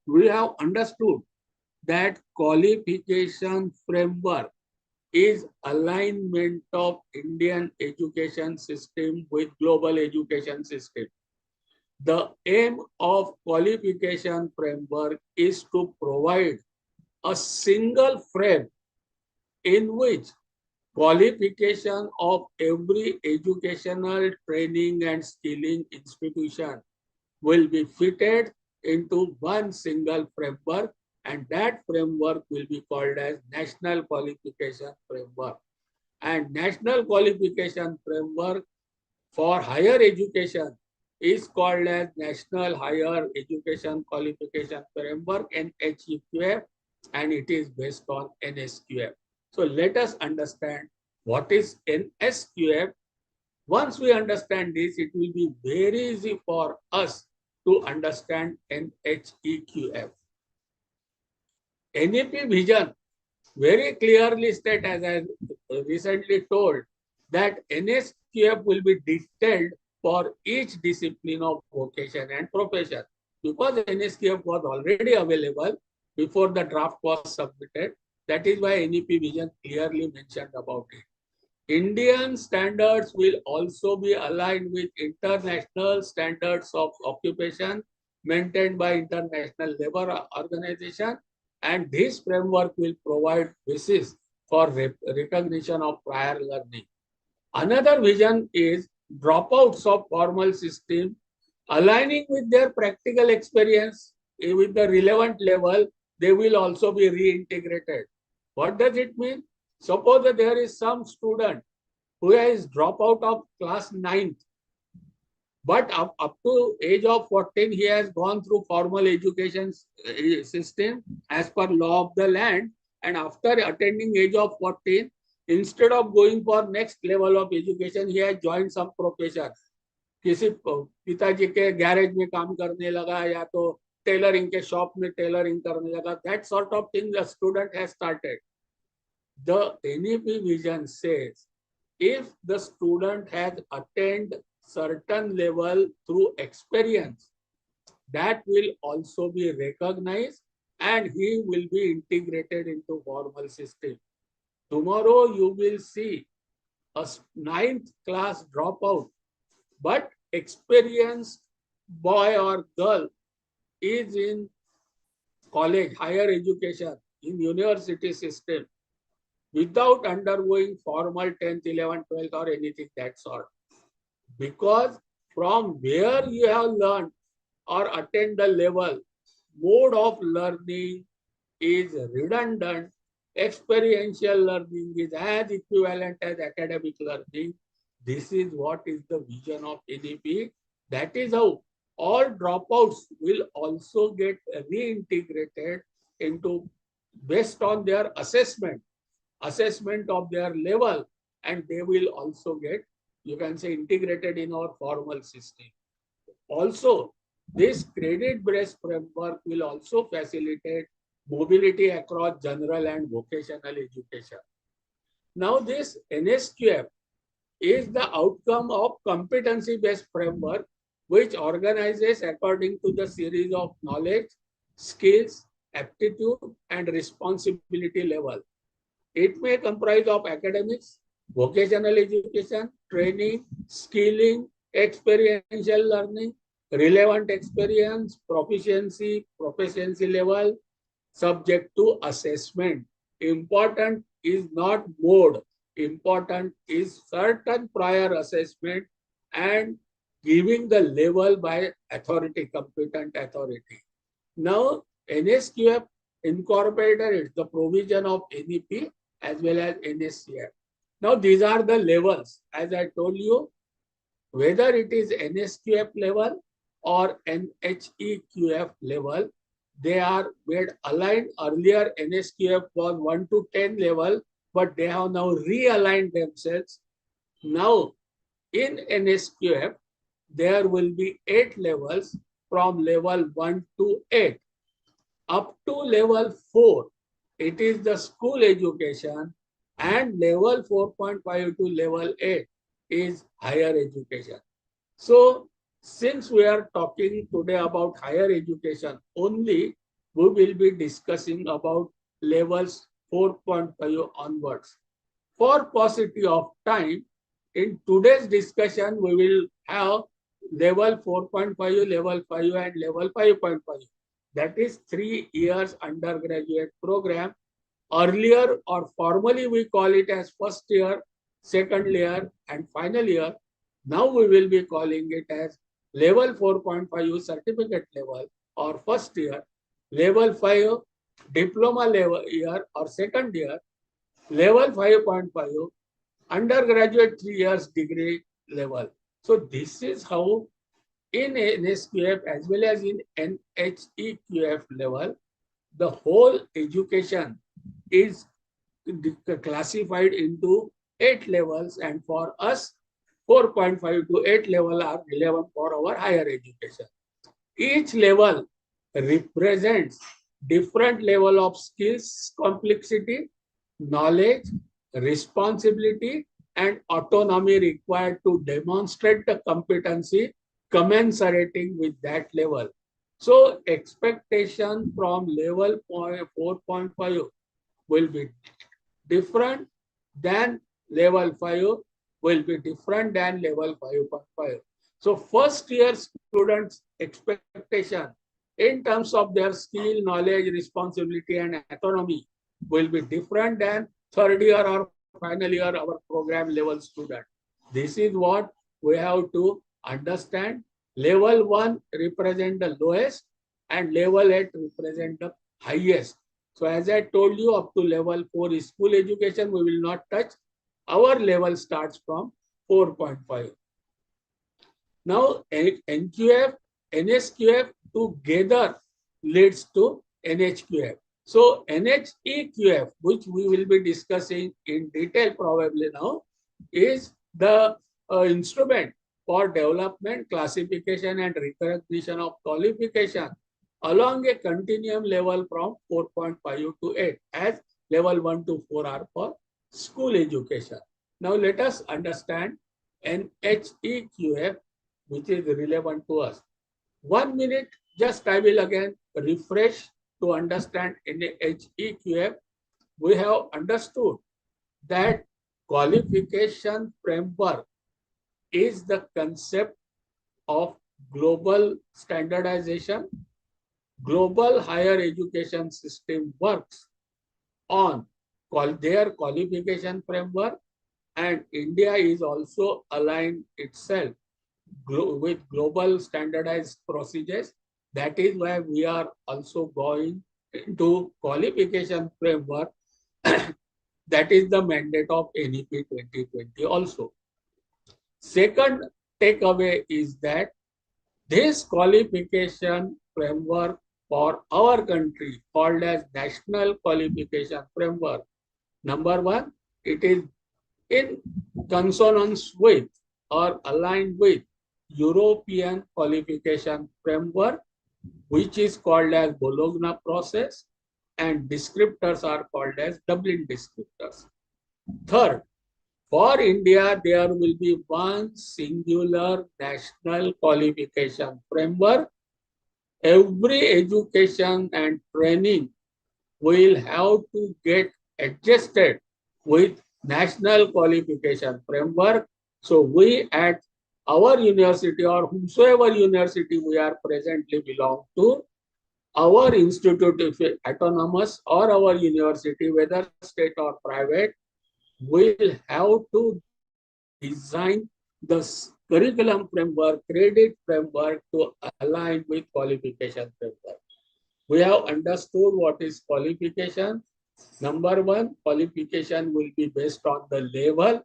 we have understood that qualification framework is alignment of Indian education system with global education system. The aim of qualification framework is to provide a single frame in which qualification of every educational training and skilling institution will be fitted into one single framework, and that framework will be called as National Qualification Framework. And National Qualification Framework for higher education is called as National Higher Education Qualification Framework, NHEQF, and it is based on NSQF. So let us understand what is NSQF. Once we understand this, it will be very easy for us to understand NHEQF. NEP vision very clearly state, as I recently told, that NSQF will be detailed for each discipline of vocation and profession. Because NSQF was already available before the draft was submitted, that is why NEP vision clearly mentioned about it. Indian standards will also be aligned with international standards of occupation maintained by International Labour Organization, and this framework will provide basis for recognition of prior learning. Another vision is dropouts of formal system aligning with their practical experience with the relevant level, they will also be reintegrated. What does it mean? Suppose that there is some student who has dropped out of class 9th, but up to age of 14, he has gone through formal education system as per law of the land, and after attaining age of 14, instead of going for next level of education, he has joined some profession. किसी पिताजी के garage में काम करने लगा या तो tailoring के शॉप में टेलरिंग करने लगा. That sort of thing the student has started. The NEP vision says if the student has attained certain level through experience, that will also be recognized and he will be integrated into formal system. Tomorrow you will see a 9th class dropout, but experienced boy or girl is in college, higher education, in university system, without undergoing formal 10th, 11th, 12th or anything that sort. Because from where you have learned or attained the level, mode of learning is redundant, experiential learning is as equivalent as academic learning. This is what is the vision of NEP. That is how all dropouts will also get reintegrated into based on their assessment of their level, and they will also get, you can say, integrated in our formal system. Also, this credit-based framework will also facilitate mobility across general and vocational education. Now, this NSQF is the outcome of competency-based framework, which organizes according to the series of knowledge, skills, aptitude, and responsibility level. It may comprise of academics, vocational education, training, skilling, experiential learning, relevant experience, proficiency level, subject to assessment. Important is not mode. Important is certain prior assessment and giving the level by authority, competent authority. Now, NSQF incorporated the provision of NEP as well as NSCF. Now, these are the levels. As I told you, whether it is NSQF level or NHEQF level, they are made aligned. Earlier, NSQF was 1 to 10 level, but they have now realigned themselves. Now, in NSQF, there will be 8 levels from level 1 to 8. Up to level 4, it is the school education, and level 4.5 to level 8 is higher education. So, since we are talking today about higher education only, we will be discussing about levels 4.5 onwards. For paucity of time, in today's discussion, we will have level 4.5, level 5 and level 5.5. That is 3 years undergraduate program. Earlier or formally we call it as first year, second year and final year. Now we will be calling it as level 4.5 certificate level or first year, level 5 diploma level year or second year, level 5.5 undergraduate 3 years degree level. So this is how in NSQF as well as in NHEQF level, the whole education is classified into 8 levels, and for us 4.5 to 8 level are relevant for our higher education. Each level represents different level of skills, complexity, knowledge, responsibility, and autonomy required to demonstrate the competency commensurating with that level. So expectation from level 4.5 will be different than level 5, will be different than level 5.5. So first year students' expectation in terms of their skill, knowledge, responsibility, and autonomy will be different than third year or final year our program level student. This is what we have to understand. Level 1 represent the lowest and level 8 represent the highest. So as I told you, up to level 4 is school education, we will not touch. Our level starts from 4.5. Now NQF, NSQF together leads to NHQF. So NHEQF, which we will be discussing in detail probably now, is the instrument for development, classification and recognition of qualification along a continuum level from 4.5 to 8, as level 1 to 4 are for school education. Now let us understand NHEQF, which is relevant to us. 1 minute, just I will again refresh to understand NHEQF. We have understood that qualification framework is the concept of global standardization. Global higher education system works on their qualification framework, and India is also aligned itself with global standardized procedures. That is why we are also going into qualification framework. That is the mandate of NEP 2020 also. Second takeaway is that this qualification framework for our country, called as National Qualification Framework, number one, it is in consonance with or aligned with European Qualification Framework, which is called as Bologna process, and descriptors are called as Dublin descriptors. Third, for India, there will be one singular national qualification framework. Every education and training will have to get adjusted with national qualification framework. So we at our university, or whomsoever university we are presently belong to, our institute, if autonomous or our university, whether state or private, will have to design the curriculum framework, credit framework to align with qualification framework. We have understood what is qualification. Number one, qualification will be based on the level.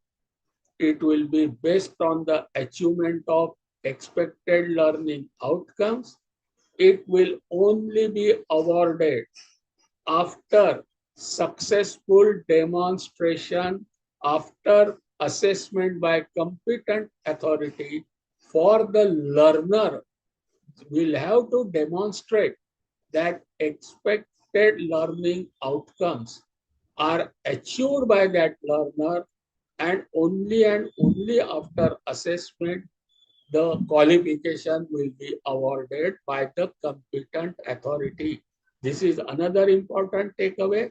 It will be based on the achievement of expected learning outcomes. It will only be awarded after successful demonstration, after assessment by competent authority. For the learner, will have to demonstrate that expected learning outcomes are achieved by that learner, and only after assessment the qualification will be awarded by the competent authority. This is another important takeaway.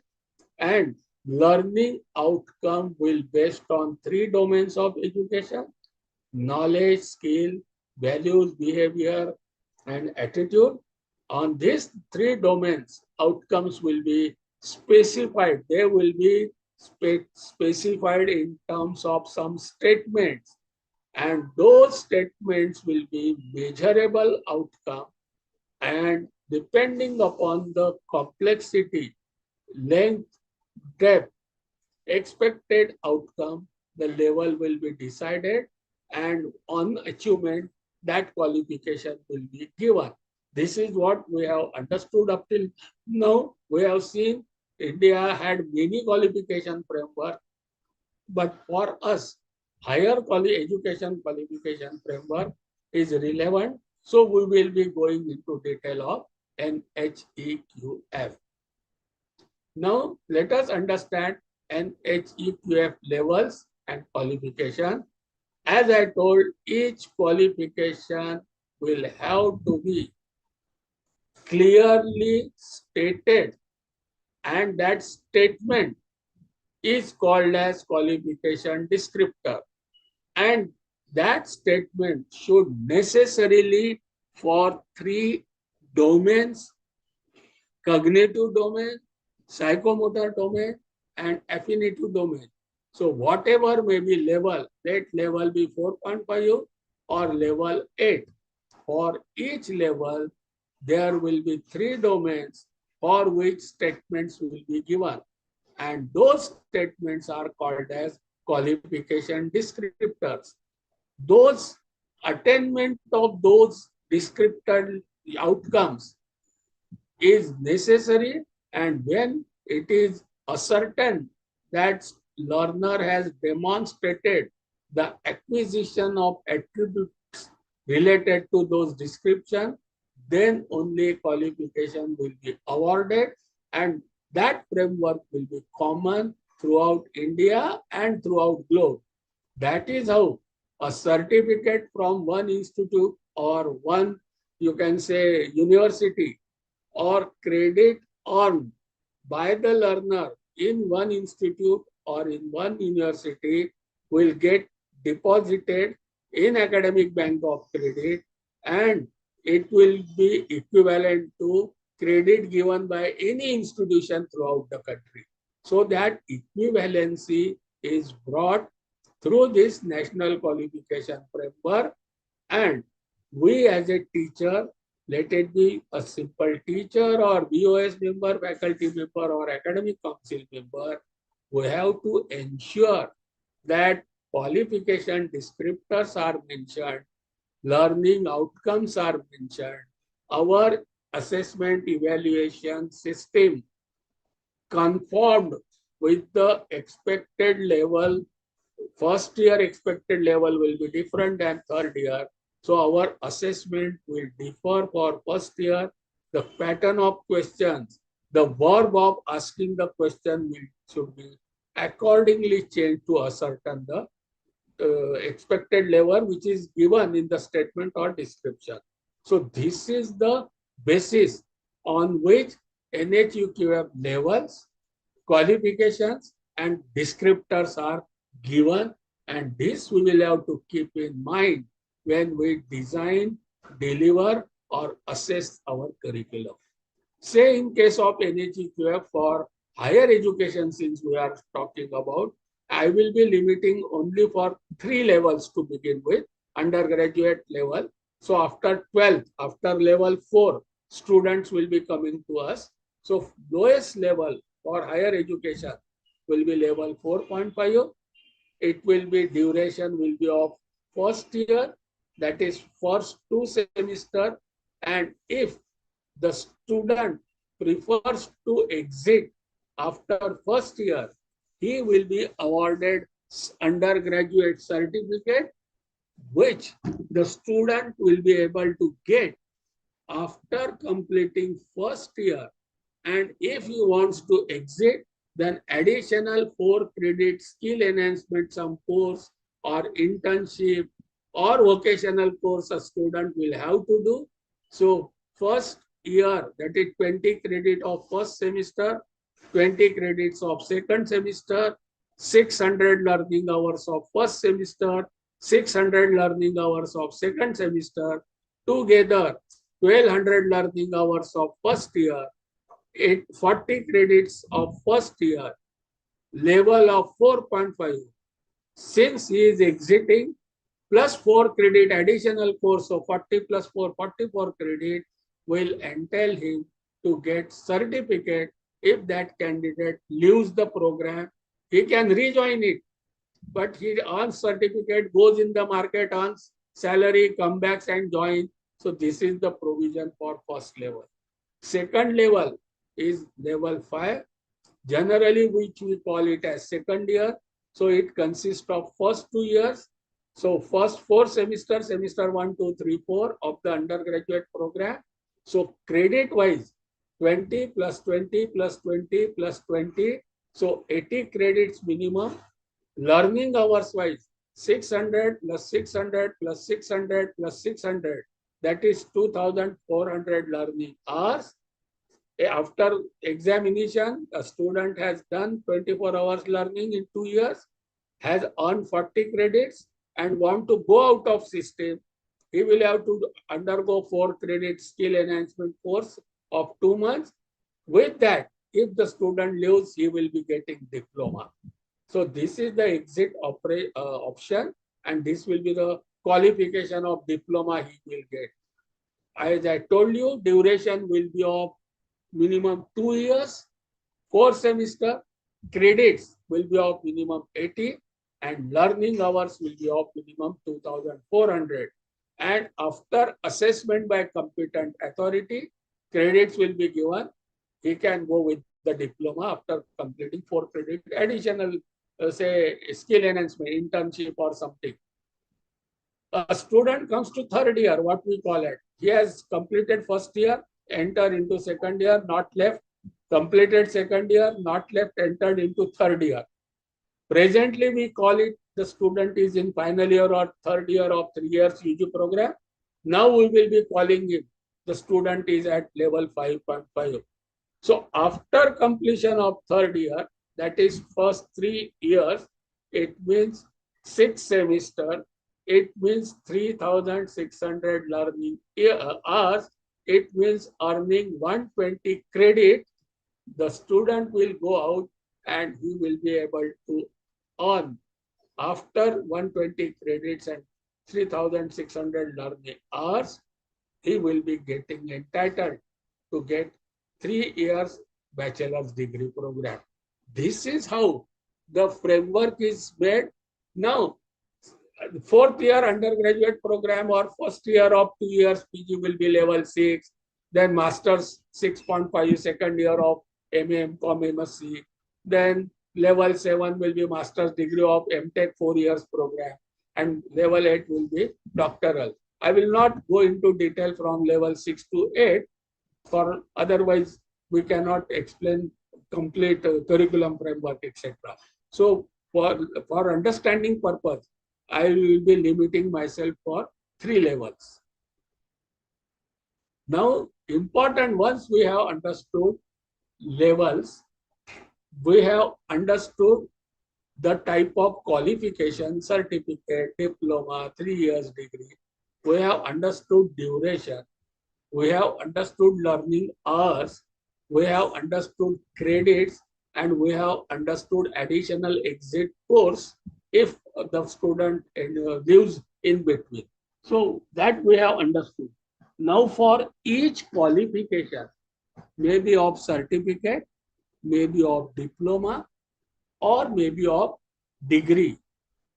And learning outcome will based on three domains of education: knowledge, skill, values, behavior, and attitude. On these three domains, outcomes will be specified. They will be specified in terms of some statements, and those statements will be measurable outcome, and depending upon the complexity, length, depth, expected outcome, the level will be decided, and on achievement, that qualification will be given. This is what we have understood up till now. We have seen India had many qualification framework, but for us, higher education qualification framework is relevant. So we will be going into detail of NHEQF. Now let us understand NHEQF levels and qualification. As I told, each qualification will have to be clearly stated, and that statement is called as qualification descriptor. And that statement should necessarily for three domains: cognitive domain, psychomotor domain, and affinitive domain. So whatever may be level, let level be 4.5 or level 8. For each level, there will be three domains for which statements will be given. And those statements are called as qualification descriptors. Those attainment of those descriptor outcomes is necessary, and when it is ascertained that learner has demonstrated the acquisition of attributes related to those description, then only qualification will be awarded, and that framework will be common throughout India and throughout globe. That is how a certificate from one institute or one, you can say, university, or credit earned by the learner in one institute or in one university will get deposited in Academic Bank of Credit, and it will be equivalent to credit given by any institution throughout the country. So that equivalency is brought through this national qualification framework, and we as a teacher, let it be a simple teacher or BOS member, faculty member or academic council member, we have to ensure that qualification descriptors are mentioned, learning outcomes are mentioned, our assessment evaluation system conformed with the expected level. First year expected level will be different than third year. So our assessment will differ for first year. The pattern of questions, the verb of asking the question should be accordingly changed to ascertain the expected level which is given in the statement or description. So this is the basis on which NHUQF levels, qualifications and descriptors are given, and this we will have to keep in mind when we design, deliver or assess our curriculum. Say in case of NHEQF for higher education, since we are talking about, I will be limiting only for 3 levels to begin with, undergraduate level. So after 12th, after level 4, students will be coming to us. So lowest level for higher education will be level 4.5. It will be duration will be of first year, that is first 2 semester, and if the student prefers to exit after first year, he will be awarded undergraduate certificate, which the student will be able to get after completing first year. And if he wants to exit, then additional 4 credit skill enhancement, some course or internship or vocational course a student will have to do. So first year, that is 20 credit of first semester, 20 credits of second semester, 600 learning hours of first semester, 600 learning hours of second semester, together 1200 learning hours of first year, 40 credits of first year, level of 4.5. Since he is exiting, plus 4 credit additional course of 40 plus 4, 44 credit will entail him to get certificate. If that candidate leaves the program, he can rejoin it, but he earns certificate, goes in the market, earns salary, comes back and join. So this is the provision for first level. Second level is level 5, generally which we call it as second year. So it consists of first 2 years. So first 4 semesters, semester 1, 2, 3, 4 of the undergraduate program. So credit wise, 20 plus 20 plus 20 plus 20. So 80 credits minimum. Learning hours wise, 600 plus 600 plus 600 plus 600. That is 2,400 learning hours. After examination, a student has done 24 hours learning in 2 years, has earned 40 credits and want to go out of system. He will have to undergo 4 credit skill enhancement course of 2 months. With that, if the student leaves, he will be getting diploma. So this is the exit option, and this will be the qualification of diploma he will get. As I told you, duration will be of minimum 2 years, 4 semester, credits will be of minimum 80, and learning hours will be of minimum 2,400. And after assessment by competent authority, credits will be given. He can go with the diploma after completing 4 credit additional, say, skill enhancement, internship or something. A student comes to third year, what we call it. He has completed first year, enter into second year, not left, completed second year, not left, entered into third year. Presently, we call it the student is in final year or third year of 3 years UG program. Now we will be calling him, the student is at level 5.5. So after completion of third year, that is first 3 years, it means 6 semester, it means 3,600 learning hours. It means earning 120 credit. The student will go out and he will be able to earn after 120 credits and 3,600 learning hours. He will be getting entitled to get 3 years bachelor's degree program. This is how the framework is made. Now, fourth year undergraduate program or first year of 2 years PG will be level 6, then master's 6.5, second year of MM Com MSc, then level 7 will be master's degree of MTech 4 years program, and level 8 will be doctoral. I will not go into detail from level 6 to 8, for otherwise we cannot explain complete curriculum framework, etc. So for understanding purpose, I will be limiting myself for 3 levels. Now, important, once we have understood levels, we have understood the type of qualification, certificate, diploma, 3 years degree. We have understood duration. We have understood learning hours. We have understood credits, and we have understood additional exit course if the student lives in between. So that we have understood. Now for each qualification, maybe of certificate, maybe of diploma, or maybe of degree,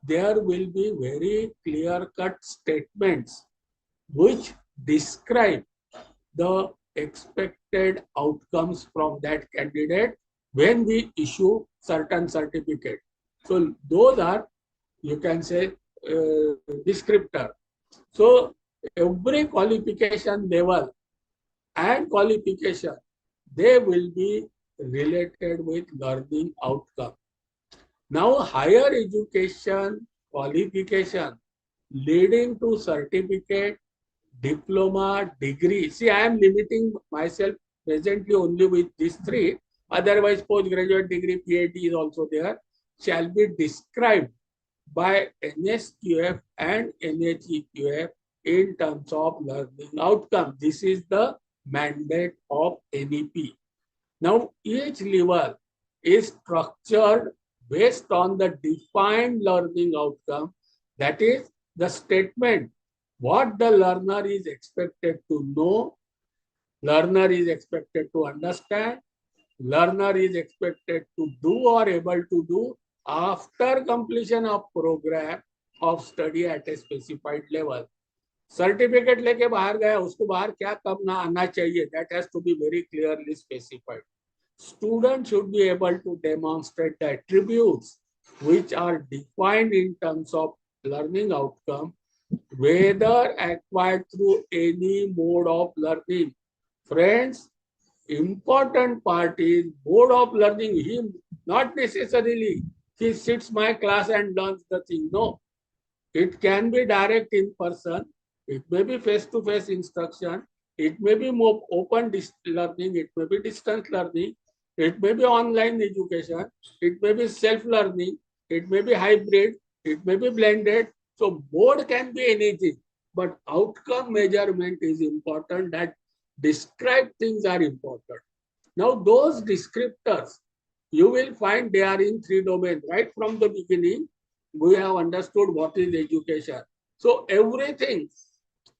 there will be very clear-cut statements which describe the expected outcomes from that candidate when we issue certain certificate. So those are, you can say, descriptor. So every qualification level and qualification, they will be related with learning outcome. Now higher education qualification leading to certificate, diploma, degree. See, I am limiting myself presently only with these 3. Otherwise, postgraduate degree, PhD is also there, shall be described by NSQF and NHEQF in terms of learning outcome. This is the mandate of NEP. Now, each level is structured based on the defined learning outcome, that is the statement what the learner is expected to know, learner is expected to understand, learner is expected to do or able to do after completion of program of study at a specified level. Certificate लेके बाहर गया, उसको बाहर क्या कब ना आना चाहिए, that has to be very clearly specified. Students should be able to demonstrate the attributes which are defined in terms of learning outcome, whether acquired through any mode of learning. Friends, important part is mode of learning. He not necessarily he sits my class and learns the thing. No, it can be direct in person. It may be face-to-face instruction. It may be more open learning. It may be distance learning. It may be online education. It may be self-learning. It may be hybrid. It may be blended. So mode can be anything, but outcome measurement is important. That described things are important. Now those descriptors, you will find they are in 3 domains. Right from the beginning, we have understood what is education. So everything,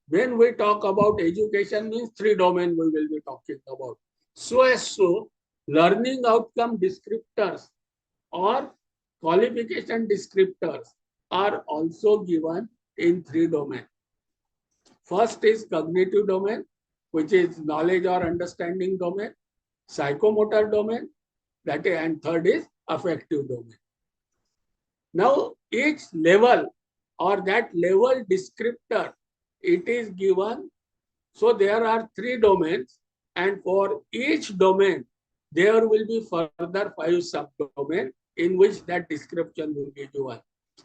when we talk about education, means 3 domains we will be talking about. So learning outcome descriptors or qualification descriptors are also given in 3 domains. First is cognitive domain, which is knowledge or understanding domain, psychomotor domain, that is, and third is affective domain. Now each level or that level descriptor, it is given. So there are 3 domains, and for each domain there will be further 5 subdomains in which that description will be given.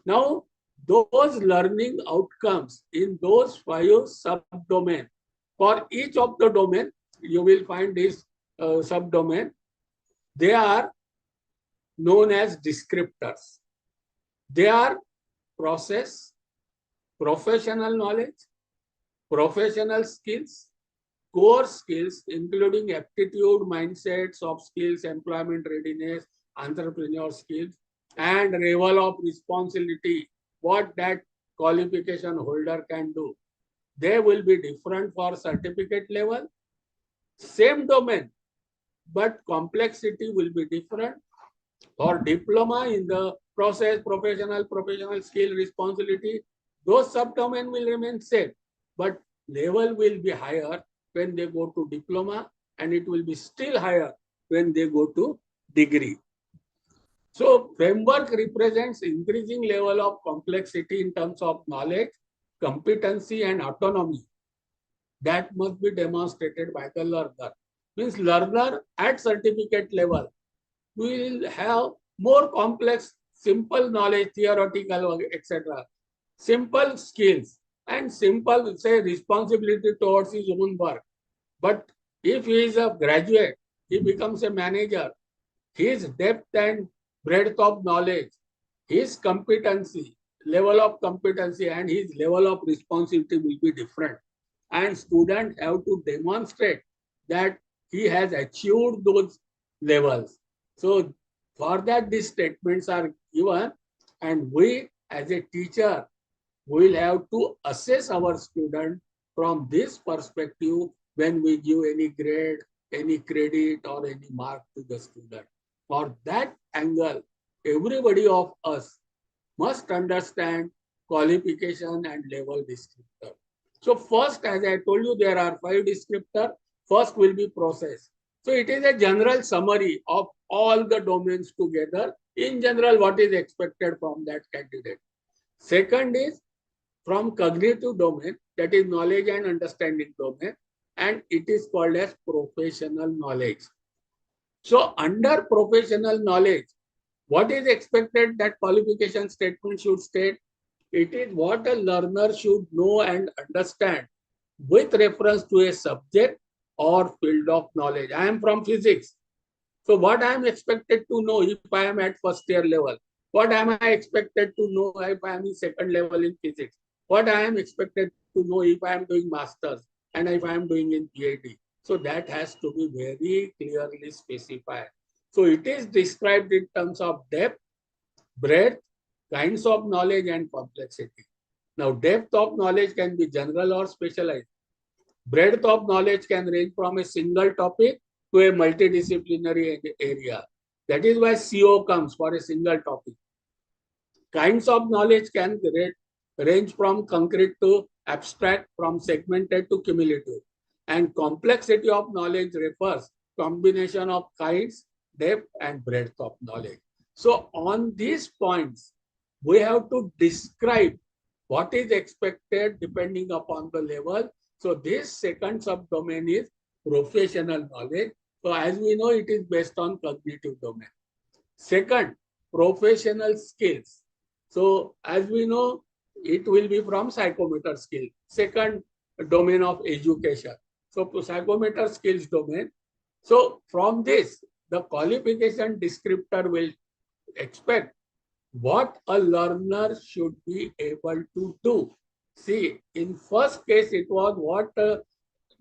Now those learning outcomes in those 5 subdomains, for each of the domain you will find this subdomain, they are known as descriptors. They are process, professional knowledge, professional skills, core skills, including aptitude, mindset, soft skills, employment readiness, entrepreneur skills, and level of responsibility, what that qualification holder can do. They will be different for certificate level, same domain, but complexity will be different. For diploma in the process, professional skill, responsibility, those subdomain will remain same, but level will be higher when they go to diploma, and it will be still higher when they go to degree. So framework represents increasing level of complexity in terms of knowledge, competency, and autonomy that must be demonstrated by the learner. Means learner at certificate level will have more complex, simple knowledge, theoretical, etc. Simple skills and simple, say, responsibility towards his own work. But if he is a graduate, he becomes a manager. His depth and breadth of knowledge, his competency, level of competency, and his level of responsibility will be different. And students have to demonstrate that he has achieved those levels. So for that, these statements are given, and we as a teacher will have to assess our student from this perspective when we give any grade, any credit, or any mark to the student. For that angle, everybody of us must understand qualification and level descriptor. So first, as I told you, there are 5 descriptors. First will be process. So it is a general summary of all the domains together. In general, what is expected from that candidate. Second is from cognitive domain, that is knowledge and understanding domain, and it is called as professional knowledge. So under professional knowledge, what is expected that qualification statement should state? It is what a learner should know and understand with reference to a subject or field of knowledge. I am from physics. So what I am expected to know if I am at first year level? What am I expected to know if I am in second level in physics? What I am expected to know if I am doing masters and if I am doing in PhD? So that has to be very clearly specified. So it is described in terms of depth, breadth, kinds of knowledge, and complexity. Now, depth of knowledge can be general or specialized. Breadth of knowledge can range from a single topic to a multidisciplinary area. That is why CO comes for a single topic. Kinds of knowledge can range from concrete to abstract, from segmented to cumulative. And complexity of knowledge refers combination of kinds, depth, and breadth of knowledge. So on these points, we have to describe what is expected depending upon the level. So this second subdomain is professional knowledge. So as we know, it is based on cognitive domain. Second, professional skills. So as we know, it will be from psychomotor skill. Second domain of education. So psychomotor skills domain. So from this, the qualification descriptor will expect what a learner should be able to do. See, in first case, it was what the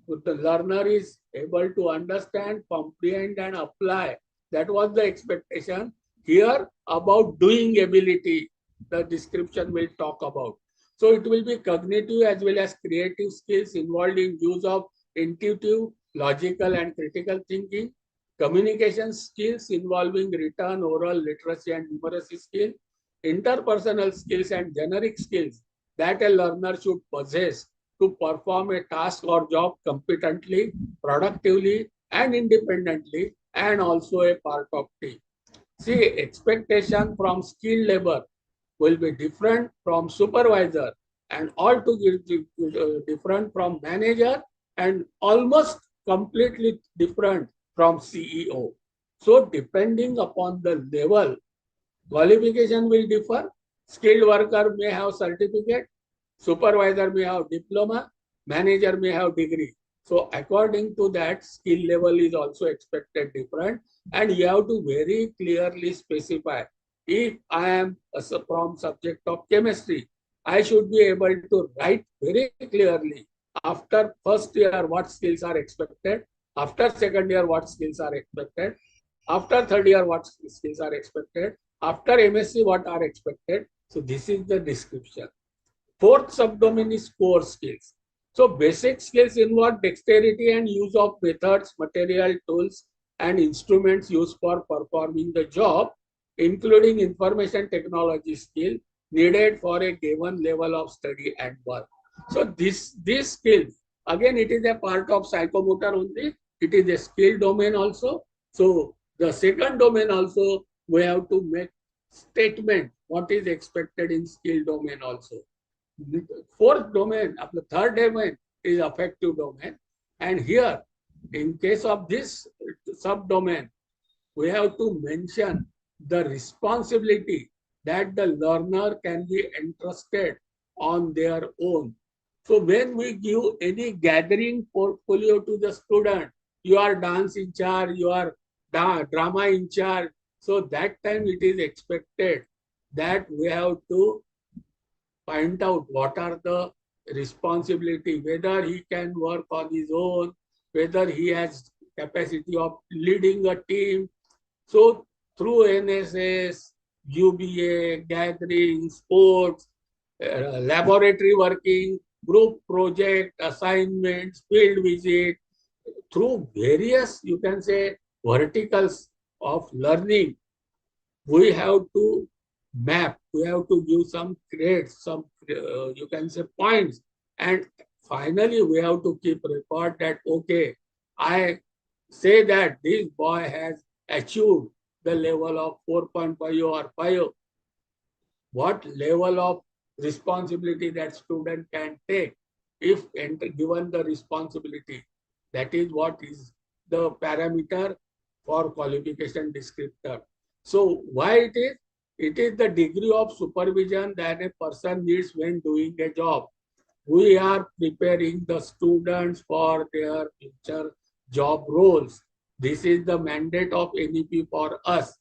learner is able to understand, comprehend, and apply. That was the expectation. Here, about doing ability, the description will talk about. So it will be cognitive as well as creative skills involved in use of intuitive, logical, and critical thinking, communication skills involving written, oral, literacy, and numeracy skills, interpersonal skills, and generic skills that a learner should possess to perform a task or job competently, productively, and independently, and also a part of team. See, expectation from skilled labor will be different from supervisor, and altogether different from manager, and almost completely different from CEO. So depending upon the level, qualification will differ. Skilled worker may have certificate, supervisor may have diploma, manager may have degree. So according to that, skill level is also expected different, and you have to very clearly specify. If I am from subject of chemistry, I should be able to write very clearly after first year what skills are expected, after second year what skills are expected, after third year what skills are expected, after MSc what are expected. So this is the description. Fourth subdomain is core skills. So basic skills involve dexterity and use of methods, material, tools, and instruments used for performing the job, including information technology skill needed for a given level of study and work. So this skill, again, it is a part of psychomotor only. It is a skill domain also. So the second domain also, we have to make statement what is expected in skill domain also. Fourth domain, the third domain is affective domain. And here, in case of this subdomain, we have to mention the responsibility that the learner can be entrusted on their own. So when we give any gathering portfolio to the student, you are dance in charge, you are drama in charge. So that time it is expected that we have to find out what are the responsibility, whether he can work on his own, whether he has capacity of leading a team. So through NSS, UBA, gathering, sports, laboratory working, group project, assignments, field visit, through various, you can say, verticals of learning, we have to map, we have to give some grades, some, you can say, points. And finally, we have to keep record that, okay, I say that this boy has achieved the level of 4.5 or 5. What level of responsibility that student can take if given the responsibility. That is what is the parameter for qualification descriptor. So why it is? It is the degree of supervision that a person needs when doing a job. We are preparing the students for their future job roles. This is the mandate of NEP for us.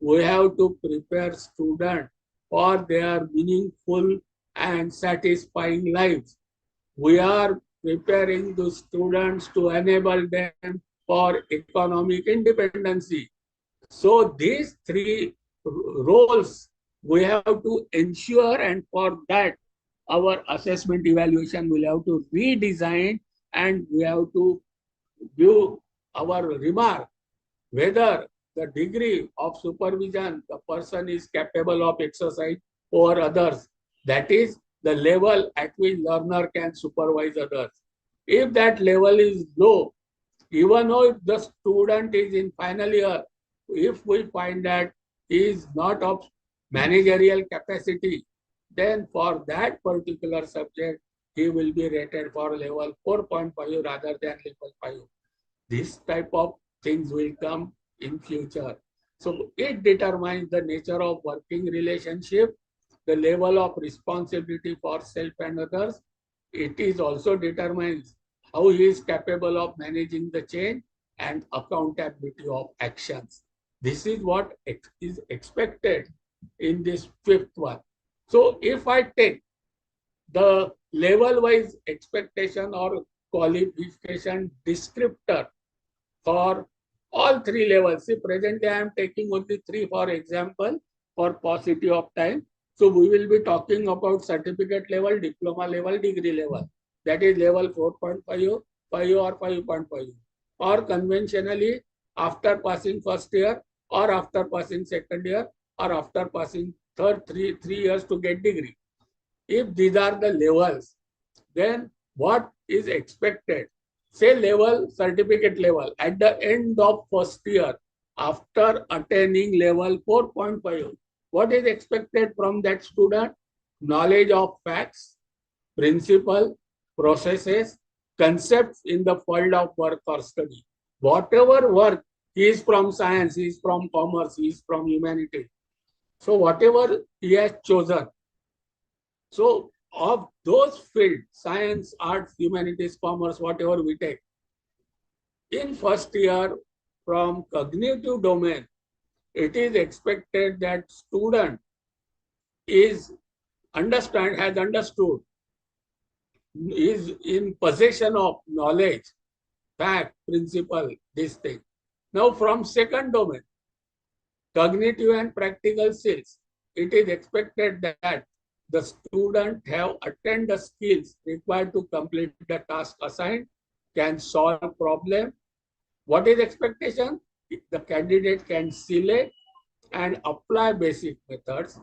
We have to prepare students for their meaningful and satisfying lives. We are preparing the students to enable them for economic independency. So these three roles we have to ensure, and for that our assessment evaluation will have to redesign, and we have to give our remark whether the degree of supervision the person is capable of exercise over others. That is the level at which learner can supervise others. If that level is low, even though if the student is in final year, if we find that he is not of managerial capacity, then for that particular subject, he will be rated for level 4.5 rather than level 5. This type of things will come in future. So it determines the nature of working relationship, the level of responsibility for self and others. It is also determines how he is capable of managing the change and accountability of actions. This is what is expected in this fifth one. So if I take the level-wise expectation or qualification descriptor for all three levels. See, presently I am taking only three for example for paucity of time. So we will be talking about certificate level, diploma level, degree level. That is level 4.5, 5 or 5.5. Or conventionally, after passing first year, or after passing second year, or after passing third, three years to get degree. If these are the levels, then what is expected? Say level, certificate level, at the end of first year, after attaining level 4.5, what is expected from that student? Knowledge of facts, principle, processes, concepts in the field of work or study. Whatever work, he is from science, he is from commerce, he is from humanity. So whatever he has chosen. So of those fields, science, arts, humanities, commerce, whatever we take, in first year from cognitive domain, it is expected that student is has understood, is in possession of knowledge, fact, principle, this thing. Now from second domain, cognitive and practical skills, it is expected that the student have attained the skills required to complete the task assigned, can solve problem. What is expectation? The candidate can select and apply basic methods,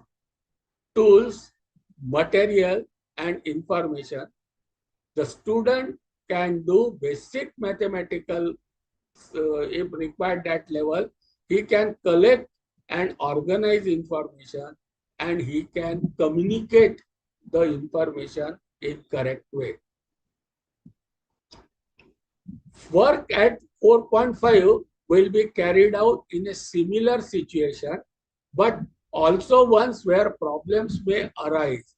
tools, material, and information. The student can do basic mathematical, if required that level. He can collect and organize information, and he can communicate the information in correct way. Work at 4.5 will be carried out in a similar situation, but also ones where problems may arise.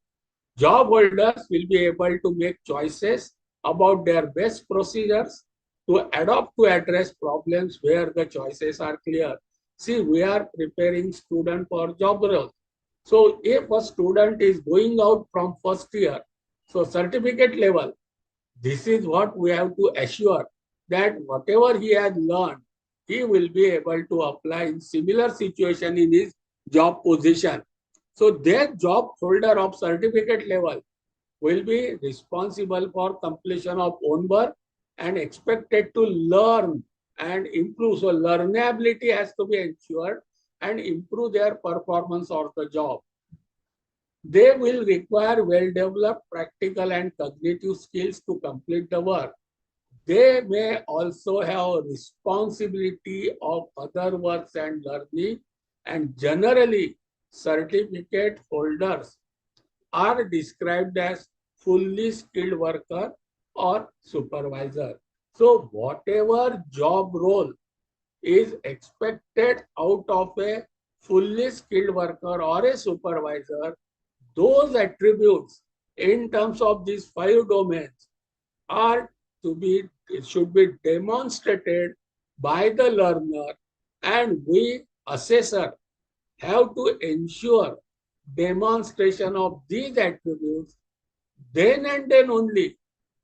Job holders will be able to make choices about their best procedures to adopt to address problems where the choices are clear. See, we are preparing student for job role. So if a student is going out from first year, so certificate level, this is what we have to assure, that whatever he has learned, he will be able to apply in similar situation in his job position. So their job holder of certificate level will be responsible for completion of own work and expected to learn and improve. So learnability has to be ensured and improve their performance of the job. They will require well-developed practical and cognitive skills to complete the work. They may also have responsibility of other works and learning, and generally certificate holders are described as fully skilled worker or supervisor. So whatever job role is expected out of a fully skilled worker or a supervisor, those attributes in terms of these 5 domains are to be, it should be demonstrated by the learner, and we assessor have to ensure demonstration of these attributes. Then and then only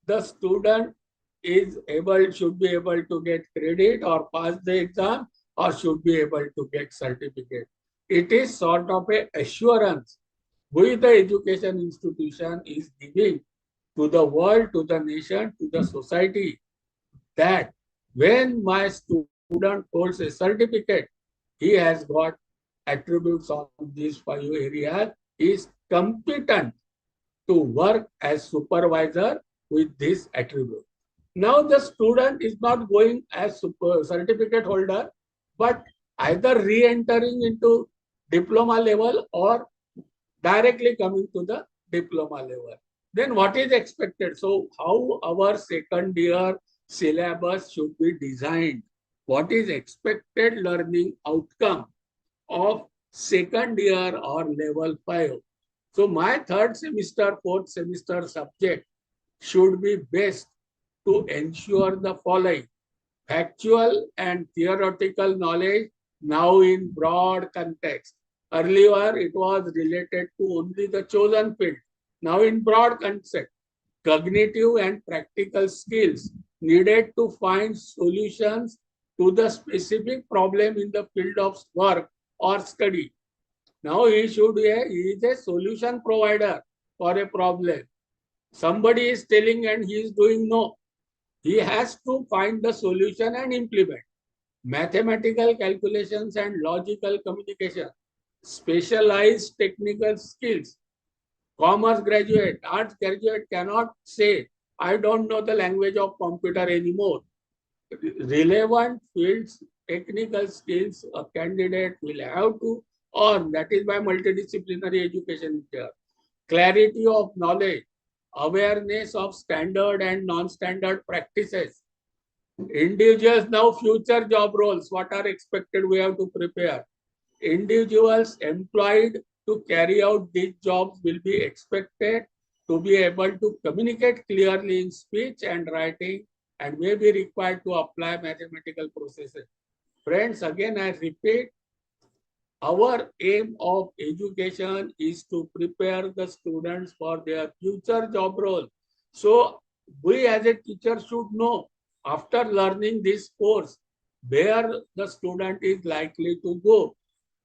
the student should be able to get credit or pass the exam, or should be able to get certificate. It is sort of a assurance which the education institution is giving to the world, to the nation, to the society, that when my student holds a certificate, he has got attributes on these 5 areas, he is competent to work as supervisor with this attribute. Now the student is not going as certificate holder, but either re-entering into diploma level or directly coming to the diploma level. Then what is expected? So how our second year syllabus should be designed? What is expected learning outcome of second year or level 5? So my third semester, fourth semester subject should be best to ensure the following: factual and theoretical knowledge now in broad context. Earlier, it was related to only the chosen field. Now in broad concept, cognitive and practical skills needed to find solutions to the specific problem in the field of work or study. Now he is a solution provider for a problem. Somebody is telling and he is doing no. He has to find the solution and implement. Mathematical calculations and logical communication, specialized technical skills. Commerce graduate, arts graduate cannot say, I don't know the language of computer anymore. Relevant fields, technical skills a candidate will have to earn. That is why multidisciplinary education is there. Clarity of knowledge, awareness of standard and non-standard practices. Individuals now future job roles, what are expected, we have to prepare. Individuals employed to carry out these jobs will be expected to be able to communicate clearly in speech and writing, and may be required to apply mathematical processes. Friends, again I repeat, Our aim of education is to prepare the students for their future job role. So we as a teacher should know after learning this course where the student is likely to go.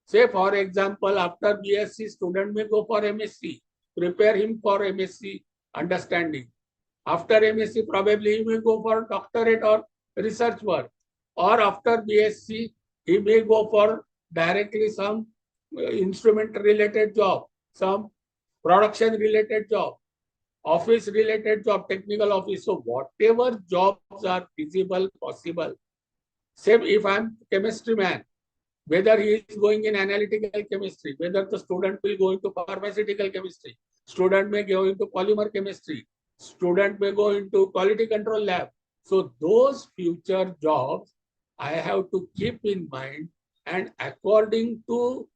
Say for example, after BSc, student may go for MSc. Prepare him for MSc understanding. After MSc, probably he may go for doctorate or research work. Or after BSc, he may go for directly some instrument related job, some production related job, office related job, technical office. So whatever jobs are feasible, possible. Same if I'm chemistry man, whether he is going in analytical chemistry, whether the student will go into pharmaceutical chemistry, student may go into polymer chemistry, student may go into quality control lab. So those future jobs I have to keep in mind, and according to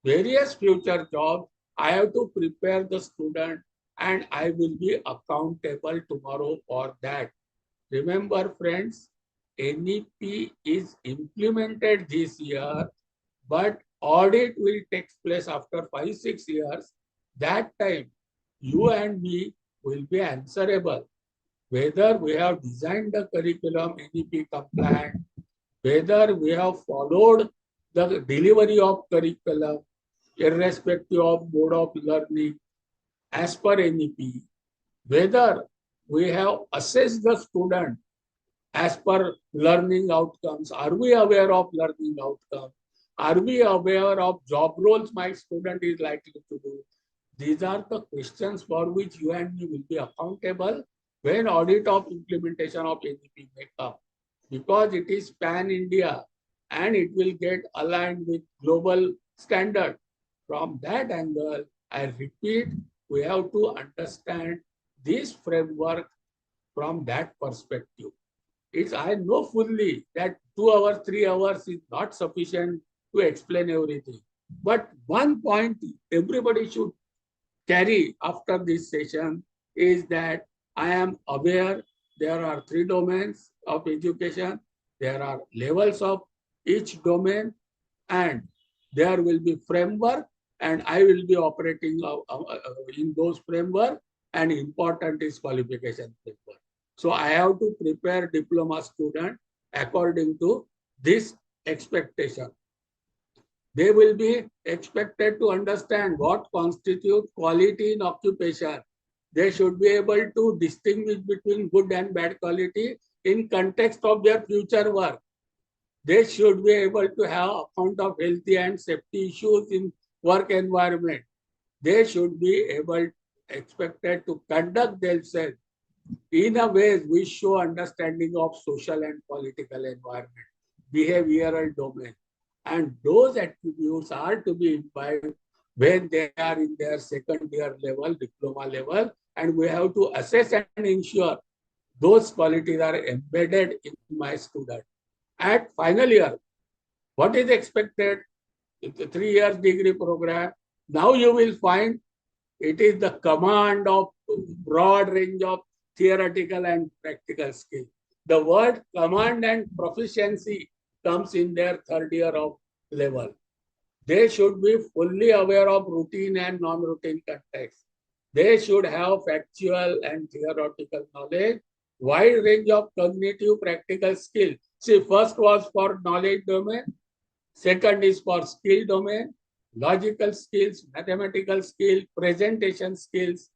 various future jobs, I have to prepare the student and I will be accountable tomorrow for that. Remember friends, NEP is implemented this year, but audit will take place after 5-6 years. That time, you and me will be answerable whether we have designed the curriculum NEP compliant, whether we have followed the delivery of curriculum irrespective of mode of learning as per NEP, whether we have assessed the student as per learning outcomes. Are we aware of learning outcomes? Are we aware of job roles my student is likely to do? These are the questions for which you and me will be accountable when audit of implementation of NEP may come. Because it is pan-India and it will get aligned with global standard. From that angle, I repeat, we have to understand this framework from that perspective. I know fully that 2 hours, 3 hours is not sufficient to explain everything. But one point everybody should carry after this session is that I am aware there are 3 domains of education. There are levels of each domain and there will be framework and I will be operating in those framework, and important is qualification framework. So I have to prepare diploma student according to this expectation. They will be expected to understand what constitutes quality in occupation. They should be able to distinguish between good and bad quality in context of their future work. They should be able to have account of healthy and safety issues in work environment. They should be expected to conduct themselves in a way which show understanding of social and political environment, behavioral domain. And those attributes are to be imbibed when they are in their second year level, diploma level, and we have to assess and ensure those qualities are embedded in my student. At final year, what is expected? It's a 3 years degree program. Now you will find it is the command of broad range of theoretical and practical skill. The word command and proficiency comes in their third year of level. They should be fully aware of routine and non-routine context. They should have factual and theoretical knowledge, wide range of cognitive practical skill. See, first was for knowledge domain, second is for skill domain, logical skills, mathematical skill, presentation skills,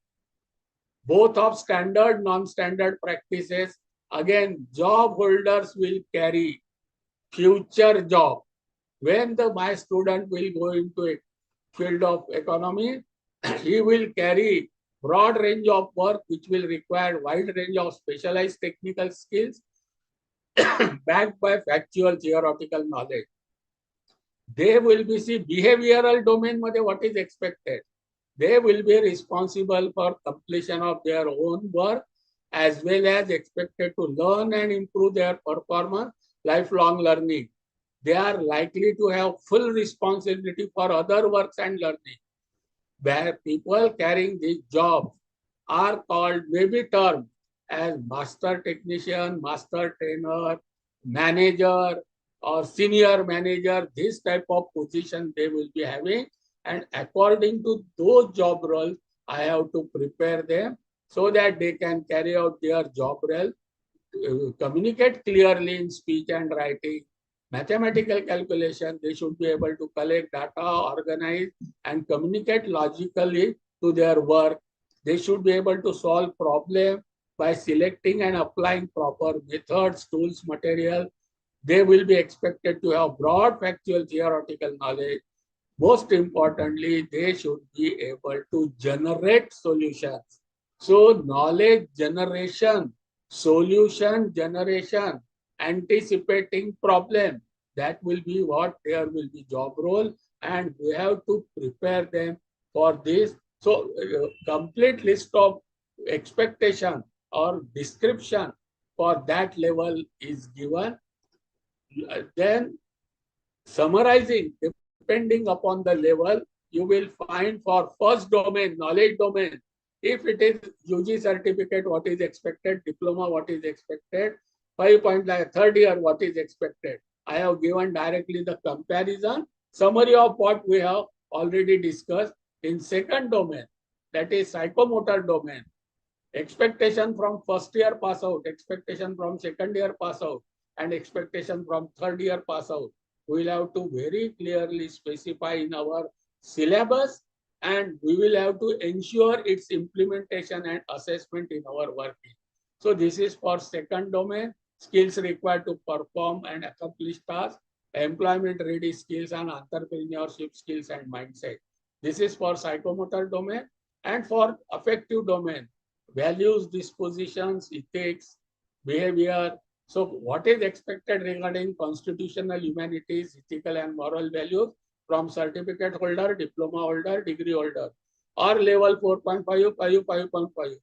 both of standard, non-standard practices. Again, job holders will carry future job. When my student will go into a field of economy, he will carry broad range of work which will require wide range of specialized technical skills backed by factual theoretical knowledge. They will be behavioral domain what is expected. They will be responsible for completion of their own work as well as expected to learn and improve their performance, lifelong learning. They are likely to have full responsibility for other works and learning. Where people carrying these jobs are called, maybe termed as master technician, master trainer, manager, or senior manager, this type of position they will be having. And according to those job roles, I have to prepare them so that they can carry out their job role, communicate clearly in speech and writing, mathematical calculation. They should be able to collect data, organize, and communicate logically to their work. They should be able to solve problems by selecting and applying proper methods, tools, material. They will be expected to have broad factual theoretical knowledge. Most importantly, they should be able to generate solutions. So knowledge generation, solution generation, anticipating problem, that will be what there will be job role, and we have to prepare them for this. So complete list of expectation or description for that level is given. Then summarizing, depending upon the level, you will find for first domain, knowledge domain, if it is UG certificate, what is expected, diploma, what is expected, 5.9, third year, what is expected. I have given directly the comparison, summary of what we have already discussed. In second domain, that is psychomotor domain, expectation from first year pass out, expectation from second year pass out, and expectation from third year pass out. We will have to very clearly specify in our syllabus, and we will have to ensure its implementation and assessment in our working. So this is for second domain, skills required to perform and accomplish tasks, employment ready skills and entrepreneurship skills and mindset. This is for psychomotor domain. And for affective domain, values, dispositions, ethics, behavior. So what is expected regarding constitutional humanities, ethical and moral values from certificate holder, diploma holder, degree holder, or level 4.5, 5.5,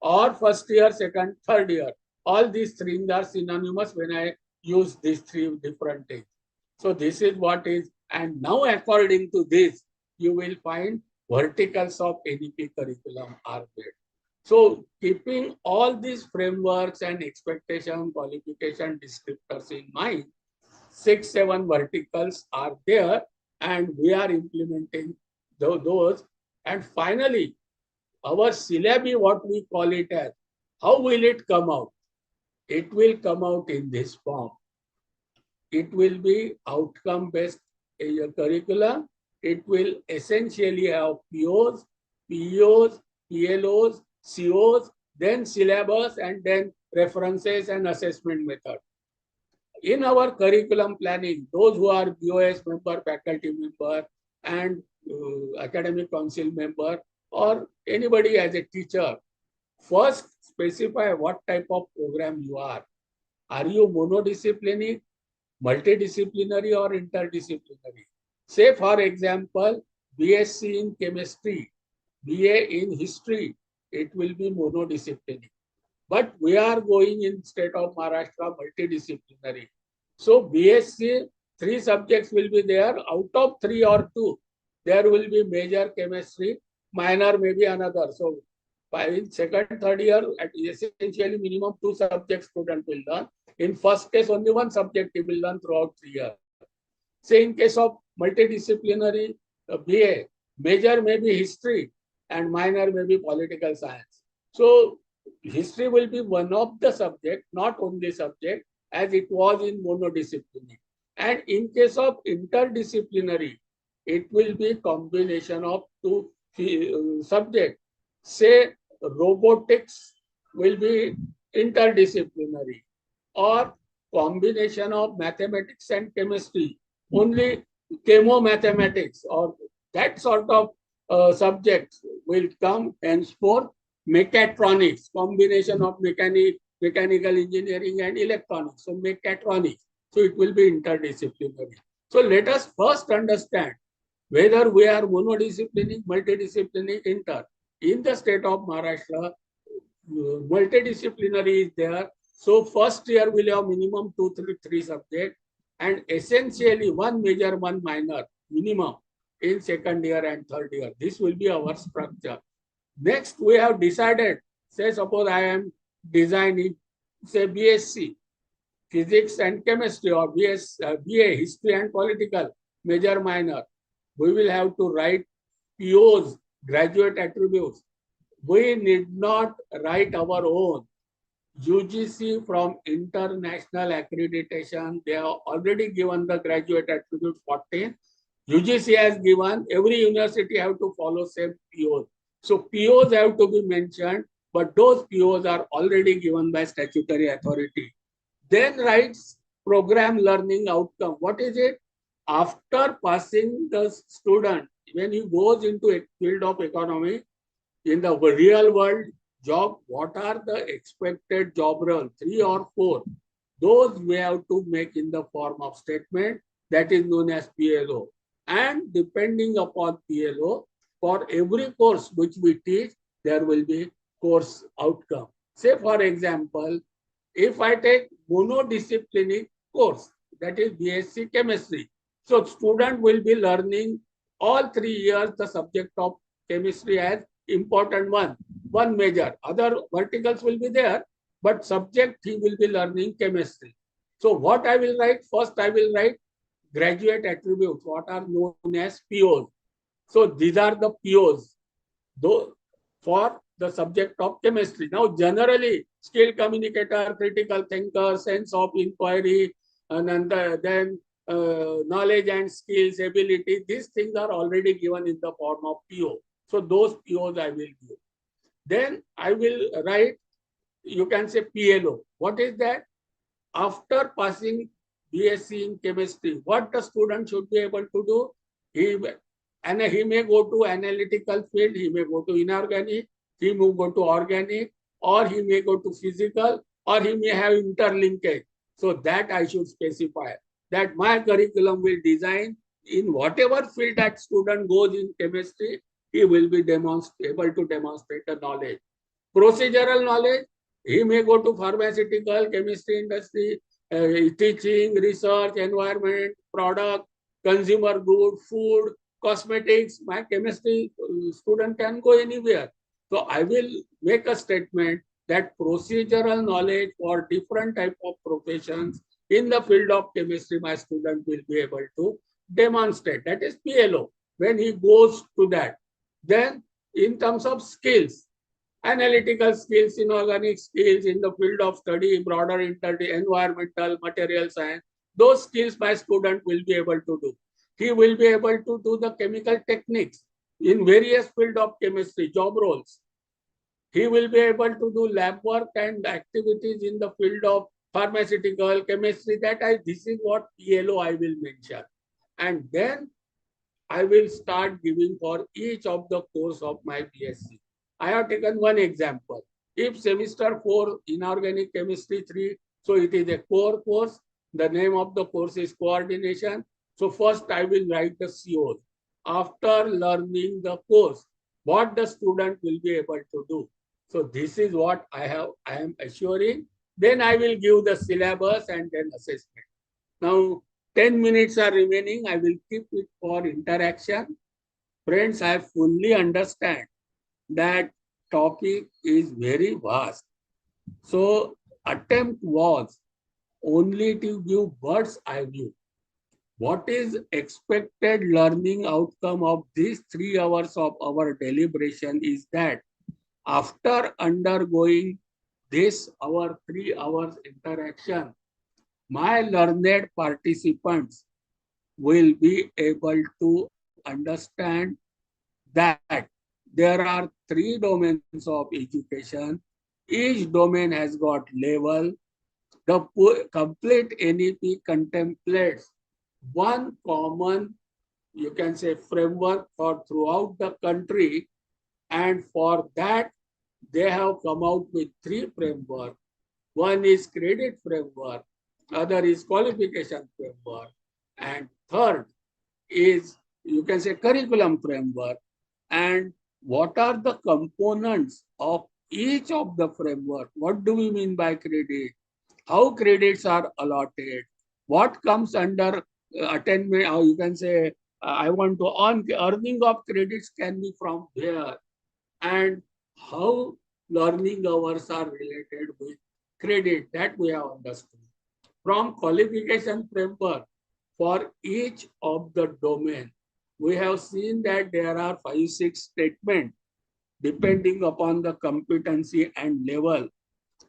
or first year, second, third year. All these things are synonymous when I use these three different things. So this is what is, and now according to this, you will find verticals of NEP curriculum are made. So keeping all these frameworks and expectation, qualification descriptors in mind, 6-7 verticals are there, and we are implementing those. And finally, our syllabi, what we call it as, how will it come out? It will come out in this form. It will be outcome-based curriculum. It will essentially have POs, PEOs, PLOs, COs, then syllabus, and then references and assessment method. In our curriculum planning, those who are BOS member, faculty member, and academic council member, or anybody as a teacher, first specify what type of program you are. Are you monodisciplinary, multidisciplinary, or interdisciplinary? Say, for example, BSc in chemistry, BA in history, it will be monodisciplinary. But we are going in state of Maharashtra multidisciplinary. So BSc, 3 subjects will be there. Out of 3 or 2, there will be major chemistry, minor maybe another. So by second, third year, essentially minimum 2 subjects student will learn. In first case, only 1 subject he will learn throughout 3 years. Say in case of multidisciplinary BA, major may be history and minor may be political science. So history will be one of the subject, not only subject, as it was in monodisciplinary. And in case of interdisciplinary, it will be combination of 2 subjects. Say robotics will be interdisciplinary, or combination of mathematics and chemistry, only chemomathematics, or that sort of subjects will come henceforth. Mechatronics, combination of mechanical engineering and electronics, so mechatronics. So it will be interdisciplinary. So let us first understand whether we are monodisciplinary, multidisciplinary, inter. In the state of Maharashtra, multidisciplinary is there. So first year will have minimum 2, 3 subjects, and essentially 1 major, 1 minor minimum in second year and third year. This will be our structure. Next, we have decided, say suppose I am designing, say BSc. physics and chemistry, or BA history and political, major minor, we will have to write POs, graduate attributes. We need not write our own. UGC from international accreditation, they have already given the graduate attribute 14. UGC has given, every university have to follow same POs. So POs have to be mentioned, but those POs are already given by statutory authority. Then writes program learning outcome. What is it? After passing the student, when he goes into a field of economy, in the real world job, what are the expected job roles, 3 or 4? Those we have to make in the form of statement, that is known as PLO. And depending upon PLO, for every course which we teach, there will be course outcome. Say for example, if I take monodisciplinary course, that is BSc chemistry, so student will be learning all 3 years the subject of chemistry as important one major. Other verticals will be there, but subject he will be learning chemistry. So what I will write? First I will write graduate attributes, what are known as POs. So these are the POs though for the subject of chemistry. Now generally, skilled communicator, critical thinker, sense of inquiry, and then knowledge and skills, ability, these things are already given in the form of PO. So those POs I will give. Then I will write, you can say PLO. What is that? After passing BSc in chemistry, what the student should be able to do? He may go to analytical field, he may go to inorganic, he may go to organic, or he may go to physical, or he may have interlinkage. So that I should specify, that my curriculum will design in whatever field that student goes in chemistry, he will be able to demonstrate the knowledge. Procedural knowledge, he may go to pharmaceutical, chemistry industry, teaching, research, environment, product, consumer good, food, cosmetics. My chemistry student can go anywhere. So I will make a statement that procedural knowledge for different type of professions in the field of chemistry, my student will be able to demonstrate. That is PLO. When he goes to that, then in terms of skills, analytical skills, inorganic skills in the field of study, broader environmental, material science, those skills my student will be able to do. He will be able to do the chemical techniques in various fields of chemistry, job roles. He will be able to do lab work and activities in the field of pharmaceutical, chemistry. This is what PLO I will mention. And then I will start giving for each of the course of my BSc. I have taken one example. If semester 4 inorganic chemistry 3, so it is a core course. The name of the course is coordination. So first I will write the COs. After learning the course, what the student will be able to do. So this is what I am assuring. Then I will give the syllabus and then assessment. Now 10 minutes are remaining. I will keep it for interaction. Friends, I fully understand that topic is very vast. So attempt was only to give bird's eye view. What is expected learning outcome of these 3 hours of our deliberation is that after undergoing this our 3 hours interaction, my learned participants will be able to understand that there are 3 domains of education. Each domain has got level. The complete NEP contemplates one common, you can say, framework for throughout the country. And for that, they have come out with 3 frameworks. One is credit framework, other is qualification framework, and third is, you can say, curriculum framework. And what are the components of each of the framework? What do we mean by credit? How credits are allotted? What comes under attainment? Or you can say, I want to earn, earning of credits can be from where? And how learning hours are related with credit, that we have understood. from qualification framework for each of the domain, we have seen that there are 5-6 statements depending upon the competency and level.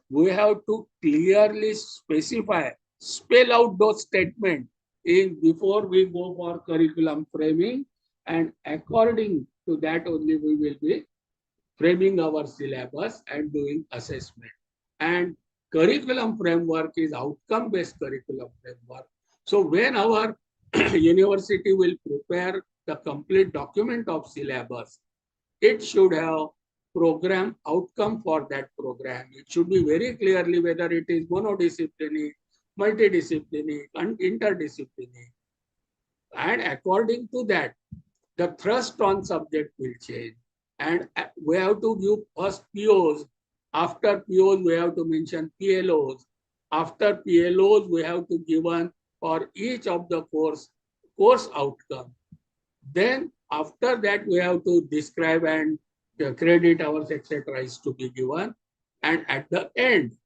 We have to clearly specify, spell out those statements before we go for curriculum framing, and according to that only we will be framing our syllabus and doing assessment. And curriculum framework is outcome-based curriculum framework. So when our university will prepare the complete document of syllabus, it should have program outcome for that program. It should be very clearly whether it is monodisciplinary, multidisciplinary, and interdisciplinary. And according to that, the thrust on subject will change. And we have to give first POs. After POs, we have to mention PLOs. After PLOs, we have to give one for each of the course outcome. Then after that, we have to describe and credit hours, etc. is to be given. And at the end,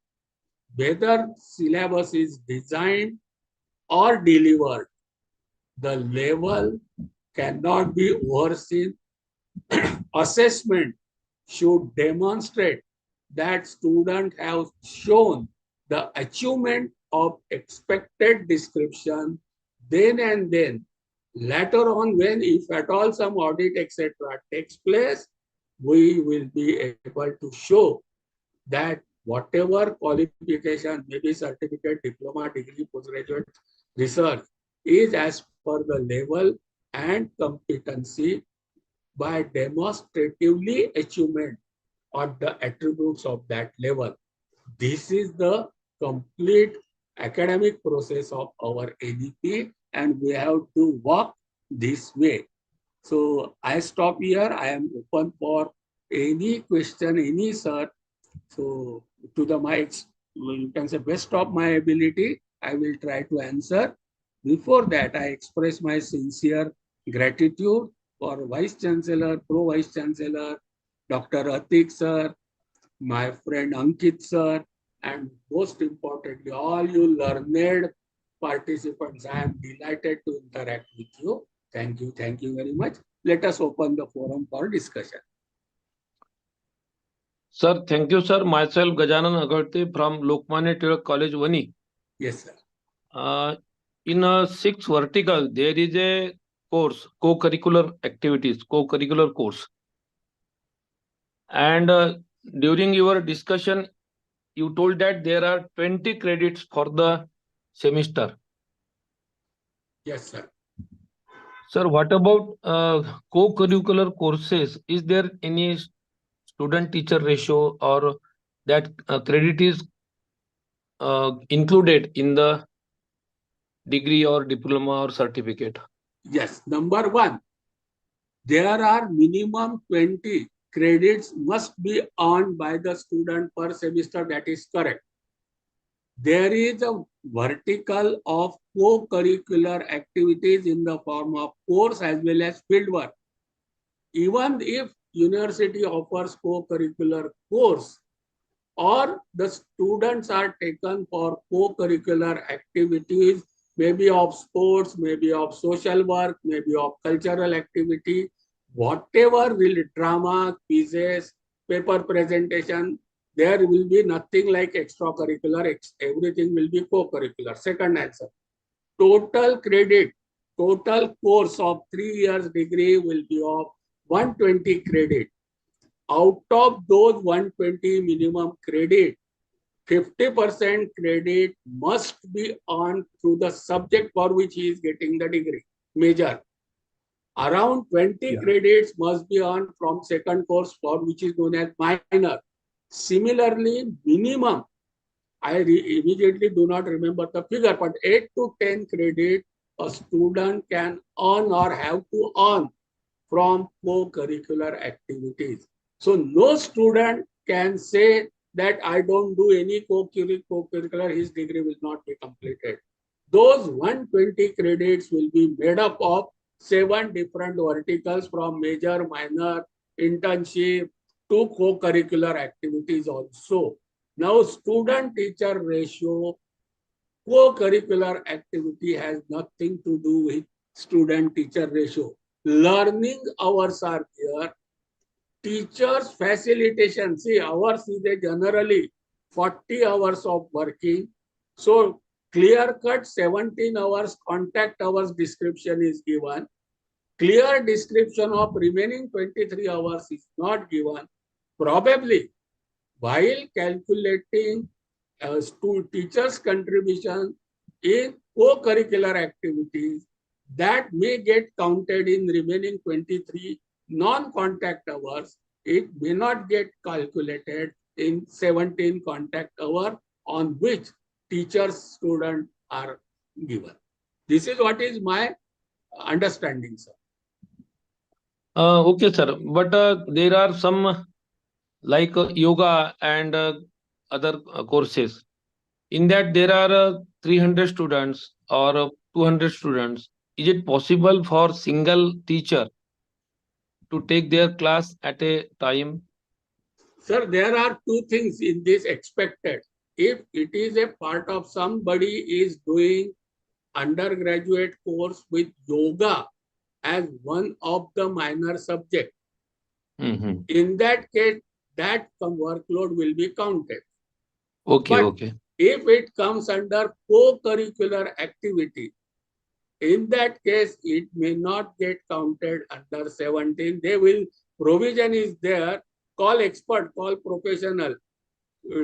whether syllabus is designed or delivered, the level cannot be overseen. Assessment should demonstrate that students have shown the achievement of expected description. Then and then, later on, when if at all some audit, etc. takes place, we will be able to show that whatever qualification, maybe certificate, diploma, degree, postgraduate, research, is as per the level and competency by demonstratively achievement of the attributes of that level. This is the complete academic process of our NEP, and we have to walk this way. So I stop here. I am open for any question, any sir. So to the mics, you can say best of my ability, I will try to answer. Before that, I express my sincere gratitude for Vice Chancellor, Pro Vice Chancellor, Dr. Atik sir, my friend Ankit sir, and most importantly, all you learned participants. I am delighted to interact with you. Thank you very much. Let us open the forum for discussion. Sir, thank you, sir. Myself, Gajanan Agarte from Lokmanya Tilak College, Vani. Yes, sir. In a 6 vertical, there is a course, co-curricular activities, co-curricular course. And during your discussion, you told that there are 20 credits for the semester. Yes, sir. Sir, what about co-curricular courses? Is there any student-teacher ratio or that credit is included in the degree or diploma or certificate? Yes. Number one, there are minimum 20 credits must be earned by the student per semester. That is correct. There is a vertical of co-curricular activities in the form of course as well as fieldwork. Even if university offers co-curricular course, or the students are taken for co-curricular activities, maybe of sports, maybe of social work, maybe of cultural activity, whatever will drama, quizzes, paper presentation, there will be nothing like extracurricular, everything will be co-curricular. Second answer, total credit, total course of 3 years degree will be of 120 credit. Out of those 120 minimum credit, 50% credit must be earned through the subject for which he is getting the degree, major. Around 20 credits must be earned from second course for which is known as minor. Similarly, minimum, I immediately do not remember the figure, but 8 to 10 credit a student can earn or have to earn from co-curricular activities. So no student can say that I don't do any co-curricular, his degree will not be completed. Those 120 credits will be made up of 7 different verticals from major, minor, internship to co-curricular activities also. Now student-teacher ratio Co-curricular activity has nothing to do with student-teacher ratio. Learning hours are there. Teachers facilitation, see, hours is generally 40 hours of working. So clear cut 17 hours contact hours description is given. Clear description of remaining 23 hours is not given. Probably while calculating to teachers' contribution in co-curricular activities, that may get counted in remaining 23 non-contact hours. It may not get calculated in 17 contact hours on which teachers, students are given. This is what is my understanding, sir. Okay, sir. But there are some like yoga and other courses. In that, there are 300 students or 200 students. Is it possible for single teacher to take their class at a time? Sir, there are two things in this expected. If it is a part of somebody is doing undergraduate course with yoga as one of the minor subject, in that case, that workload will be counted. Okay, But okay. if it comes under co-curricular activity, in that case, it may not get counted under 17. They will, provision is there, call expert, call professional,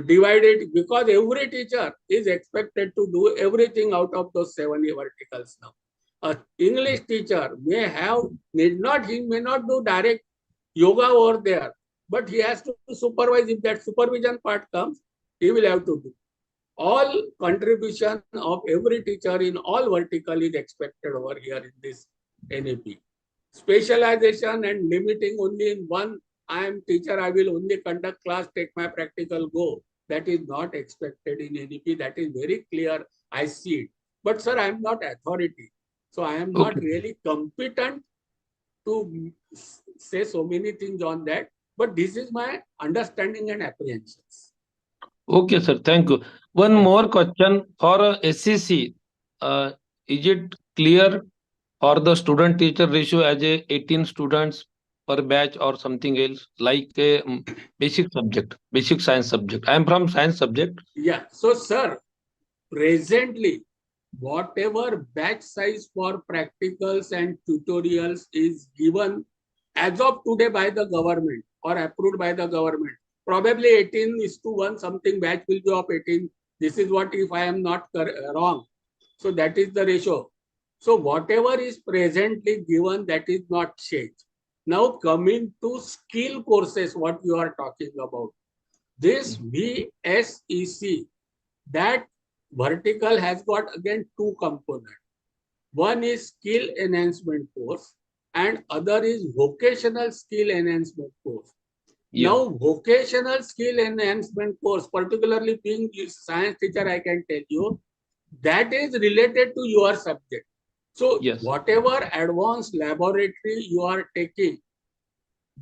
divide it, because every teacher is expected to do everything out of those 7 verticals now. An English teacher may have, he may not do direct yoga over there, but he has to supervise. If that supervision part comes, he will have to do. All contribution of every teacher in all vertical is expected over here in this NEP. Specialization and limiting only in one, I am teacher, I will only conduct class, take my practical, go. That is not expected in NEP. That is very clear. I see it. But sir, I am not authority. So I am not really competent to say so many things on that. But this is my understanding and apprehensions. Okay, sir. Thank you. One more question for SCC. Uh, is it clear for the student teacher ratio as a 18 students per batch or something else like a basic subject, basic science subject? I am from science subject. Yeah. So sir, presently, whatever batch size for practicals and tutorials is given as of today by the government or approved by the government, probably 18:1 something batch will be of 18. This is what, if I am not wrong. So that is the ratio. So whatever is presently given, that is not changed. Now coming to skill courses, what you are talking about. This VSEC, that vertical has got again two components. One is skill enhancement course and other is vocational skill enhancement course. Yeah. Now, vocational skill enhancement course, particularly being a science teacher, I can tell you, that is related to your subject. So, Yes. whatever advanced laboratory you are taking,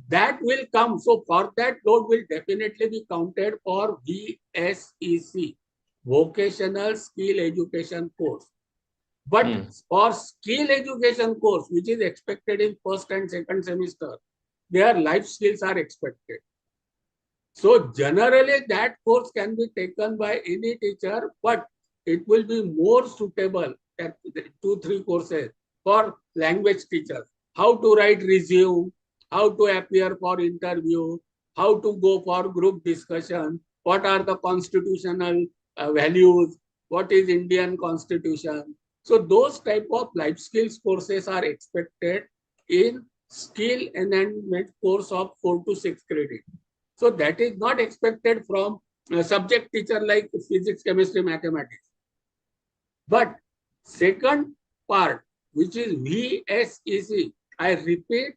that will come. So, for that load will definitely be counted for VSEC, vocational skill education course. But for skill education course, which is expected in first and second semester, their life skills are expected. So generally that course can be taken by any teacher, but it will be more suitable at 2-3 courses for language teachers. How to write resume, how to appear for interview, how to go for group discussion, what are the constitutional values, what is Indian constitution. So those type of life skills courses are expected in skill enhancement course of 4 to 6 credit. So that is not expected from a subject teacher like physics, chemistry, mathematics. But second part, which is VSEC, I repeat,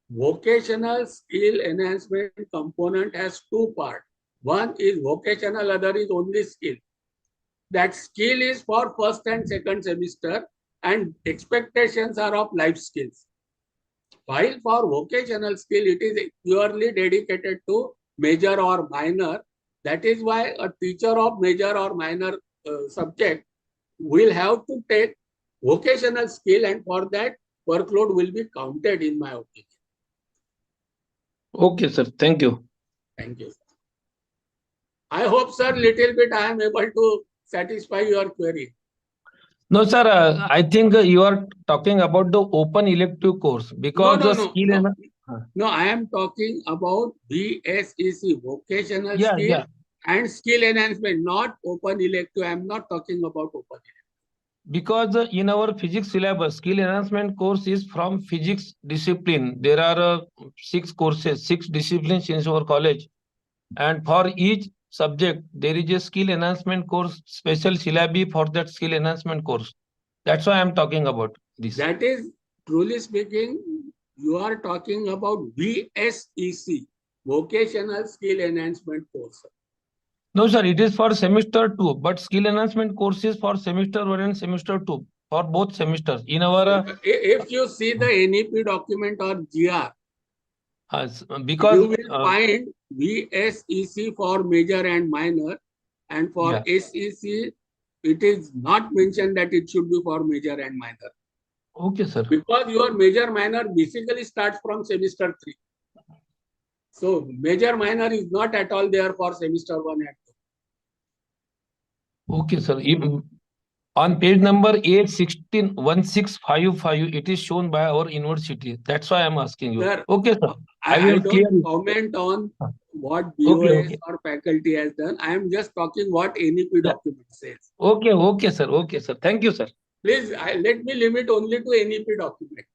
vocational skill enhancement component has two parts. One is vocational, other is only skill. That skill is for first and second semester and expectations are of life skills. While for vocational skill, it is purely dedicated to major or minor. That is why a teacher of major or minor subject will have to take vocational skill, and for that workload will be counted, in my opinion. Okay, sir. Thank you. Thank you. I hope, sir, little bit I am able to satisfy your query. No, sir. I think you are talking about the open elective course because the skill and No, I am talking about VSEC, vocational yeah, skill yeah. and skill enhancement, not open elective. I am not talking about open elective. Because in our physics syllabus, skill enhancement course is from physics discipline. There are 6 courses, 6 disciplines in our college, and for each subject there is a skill enhancement course, special syllabi for that skill enhancement course. That's why I am talking about this. That is, truly speaking, you are talking about VSEC, vocational skill enhancement course. No, sir, it is for semester 2, but skill enhancement course is for semester 1 and semester 2, for both semesters. In our If you see the NEP document or GR, because you will find VSEC for major and minor, and for SEC, it is not mentioned that it should be for major and minor. Okay, sir. Because your major minor basically starts from semester 3. So major minor is not at all there for semester 1 and 2. Okay, sir. On page number A161655, it is shown by our university. That's why I'm asking you. Sir, Okay, sir. I don't comment on what BOS or faculty has done. I am just talking what NEP document says. Okay, okay, sir. Okay, sir. Thank you, sir. Please, let me limit only to NEP document.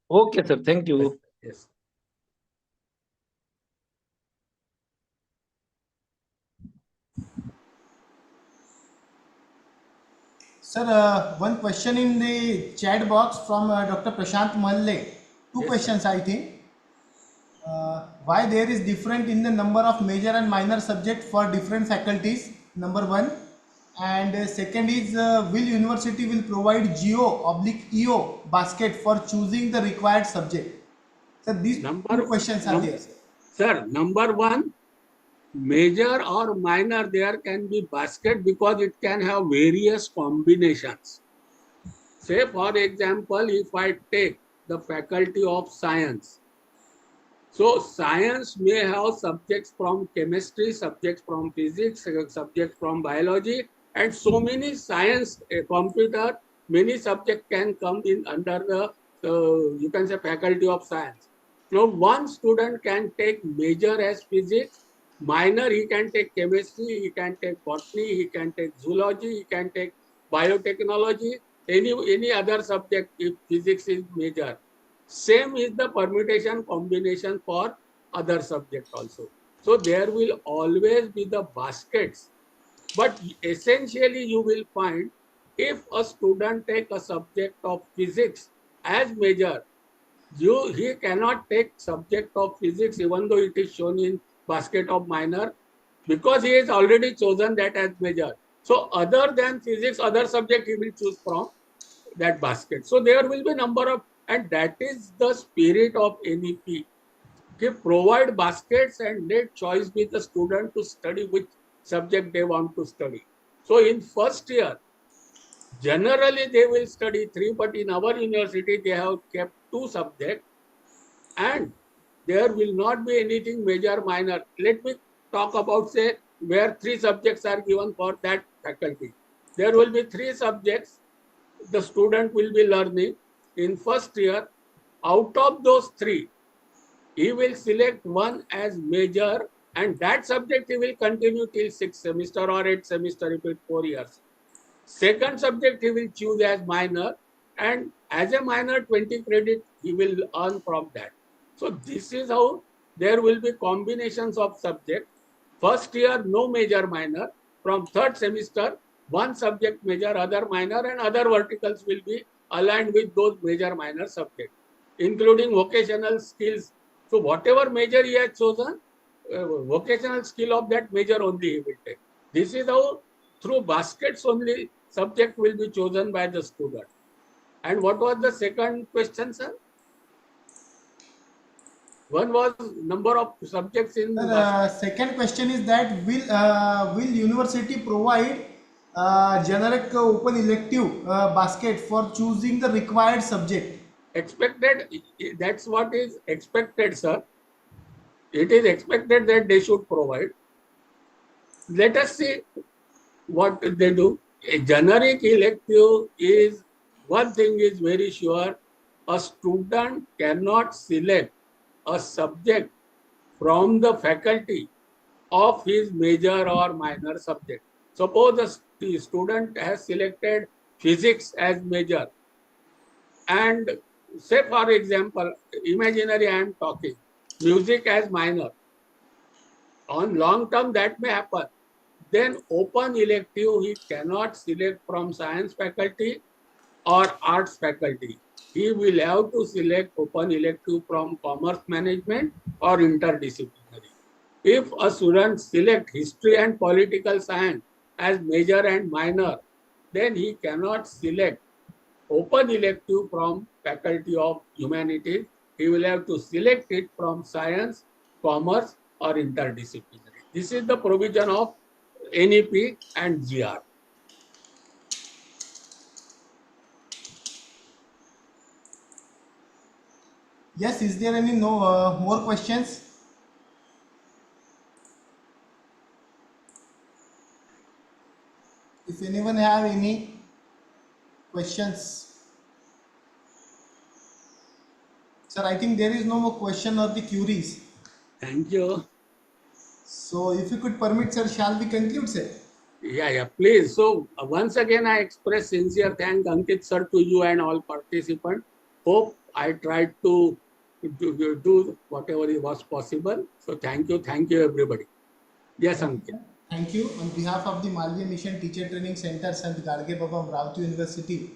Okay, sir. Thank you. Yes. Sir, one question in the chat box from Dr. Prashant Malle. Two questions, I think. Why there is different in the number of major and minor subjects for different faculties? Number one. And second is, will university will provide GO/EO basket for choosing the required subject? So these two questions are there. Sir, number one, major or minor, there can be basket because it can have various combinations. Say, for example, if I take the faculty of science, so science may have subjects from chemistry, subjects from physics, subjects from biology, and so many science, computer, many subjects can come in under the, you can say, faculty of science. Now, one student can take major as physics, minor he can take chemistry, he can take botany, he can take zoology, he can take biotechnology, any other subject if physics is major. Same is the permutation combination for other subjects also. So there will always be the baskets. But essentially you will find if a student take a subject of physics as major, he cannot take subject of physics even though it is shown in basket of minor, because he has already chosen that as major. So other than physics, other subject he will choose from that basket. So there will be number of, and that is the spirit of NEP. Provide baskets and let choice be the student to study which subject they want to study. So in first year, generally they will study 3, but in our university they have kept 2 subjects, and there will not be anything major minor. Let me talk about, say, where 3 subjects are given for that faculty. There will be 3 subjects the student will be learning in first year. Out of those 3, he will select one as major, and that subject he will continue till 6th semester or 8th semester if it's 4 years. Second subject he will choose as minor, and as a minor 20 credit he will earn from that. So this is how there will be combinations of subjects. First year no major minor. From 3rd semester, one subject major, other minor, and other verticals will be aligned with those major minor subjects, including vocational skills. So whatever major he has chosen, vocational skill of that major only he will take. This is how through baskets only subject will be chosen by the student. And what was the second question, sir? One was number of subjects in. Second question is that will university provide generate open elective basket for choosing the required subject. Expected, that's what is expected, sir. It is expected that they should provide. Let us see what they do. A generic elective is, one thing is very sure, a student cannot select a subject from the faculty of his major or minor subject. Suppose the student has selected physics as major, and say for example, imaginary I am talking, music as minor. On long term that may happen. Then open elective he cannot select from science faculty or arts faculty. He will have to select open elective from commerce management or interdisciplinary. If a student select history and political science as major and minor, then he cannot select open elective from faculty of humanities. He will have to select it from science, commerce or interdisciplinary. This is the provision of NEP and GR. Yes, is there any more questions? If anyone have any questions, sir, I think there is no more question or the queries. Thank you. So if you could permit, sir, shall we conclude, sir? Yeah, please. So once again, I express sincere thanks, Ankit sir, to you and all participants. Hope I tried to do whatever it was possible. So thank you, everybody. Yes, Ankit. Thank you. On behalf of the Malviya Mission Teacher Training Center, Sant Garge Baba, Amravati University,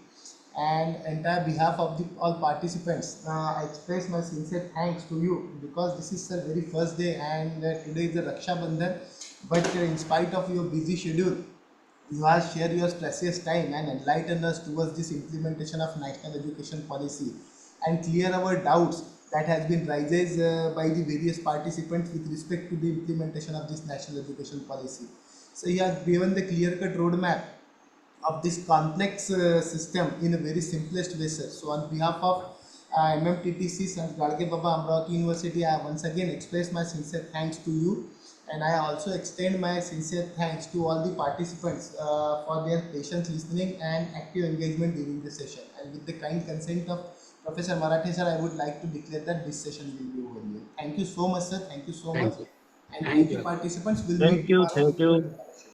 and entire behalf of the all participants, I express my sincere thanks to you, because this is the very first day, and today is the Raksha Bandhan. But in spite of your busy schedule, you have shared your precious time and enlightened us towards this implementation of national education policy, and clear our doubts that has been raised by the various participants with respect to the implementation of this national education policy. So you have given the clear-cut roadmap of this complex system in a very simplest way, sir. So on behalf of MMTTC Sant Garge Baba, Amravati University, I once again express my sincere thanks to you, and I also extend my sincere thanks to all the participants for their patience listening and active engagement during the session. And with the kind consent of Professor Marathe sir, I would like to declare that this session will be over here. Thank you so much, sir. Thank you so much. Thank you. And Thank thank you, you. participants. We'll meet Thank you. tomorrow Thank with you. the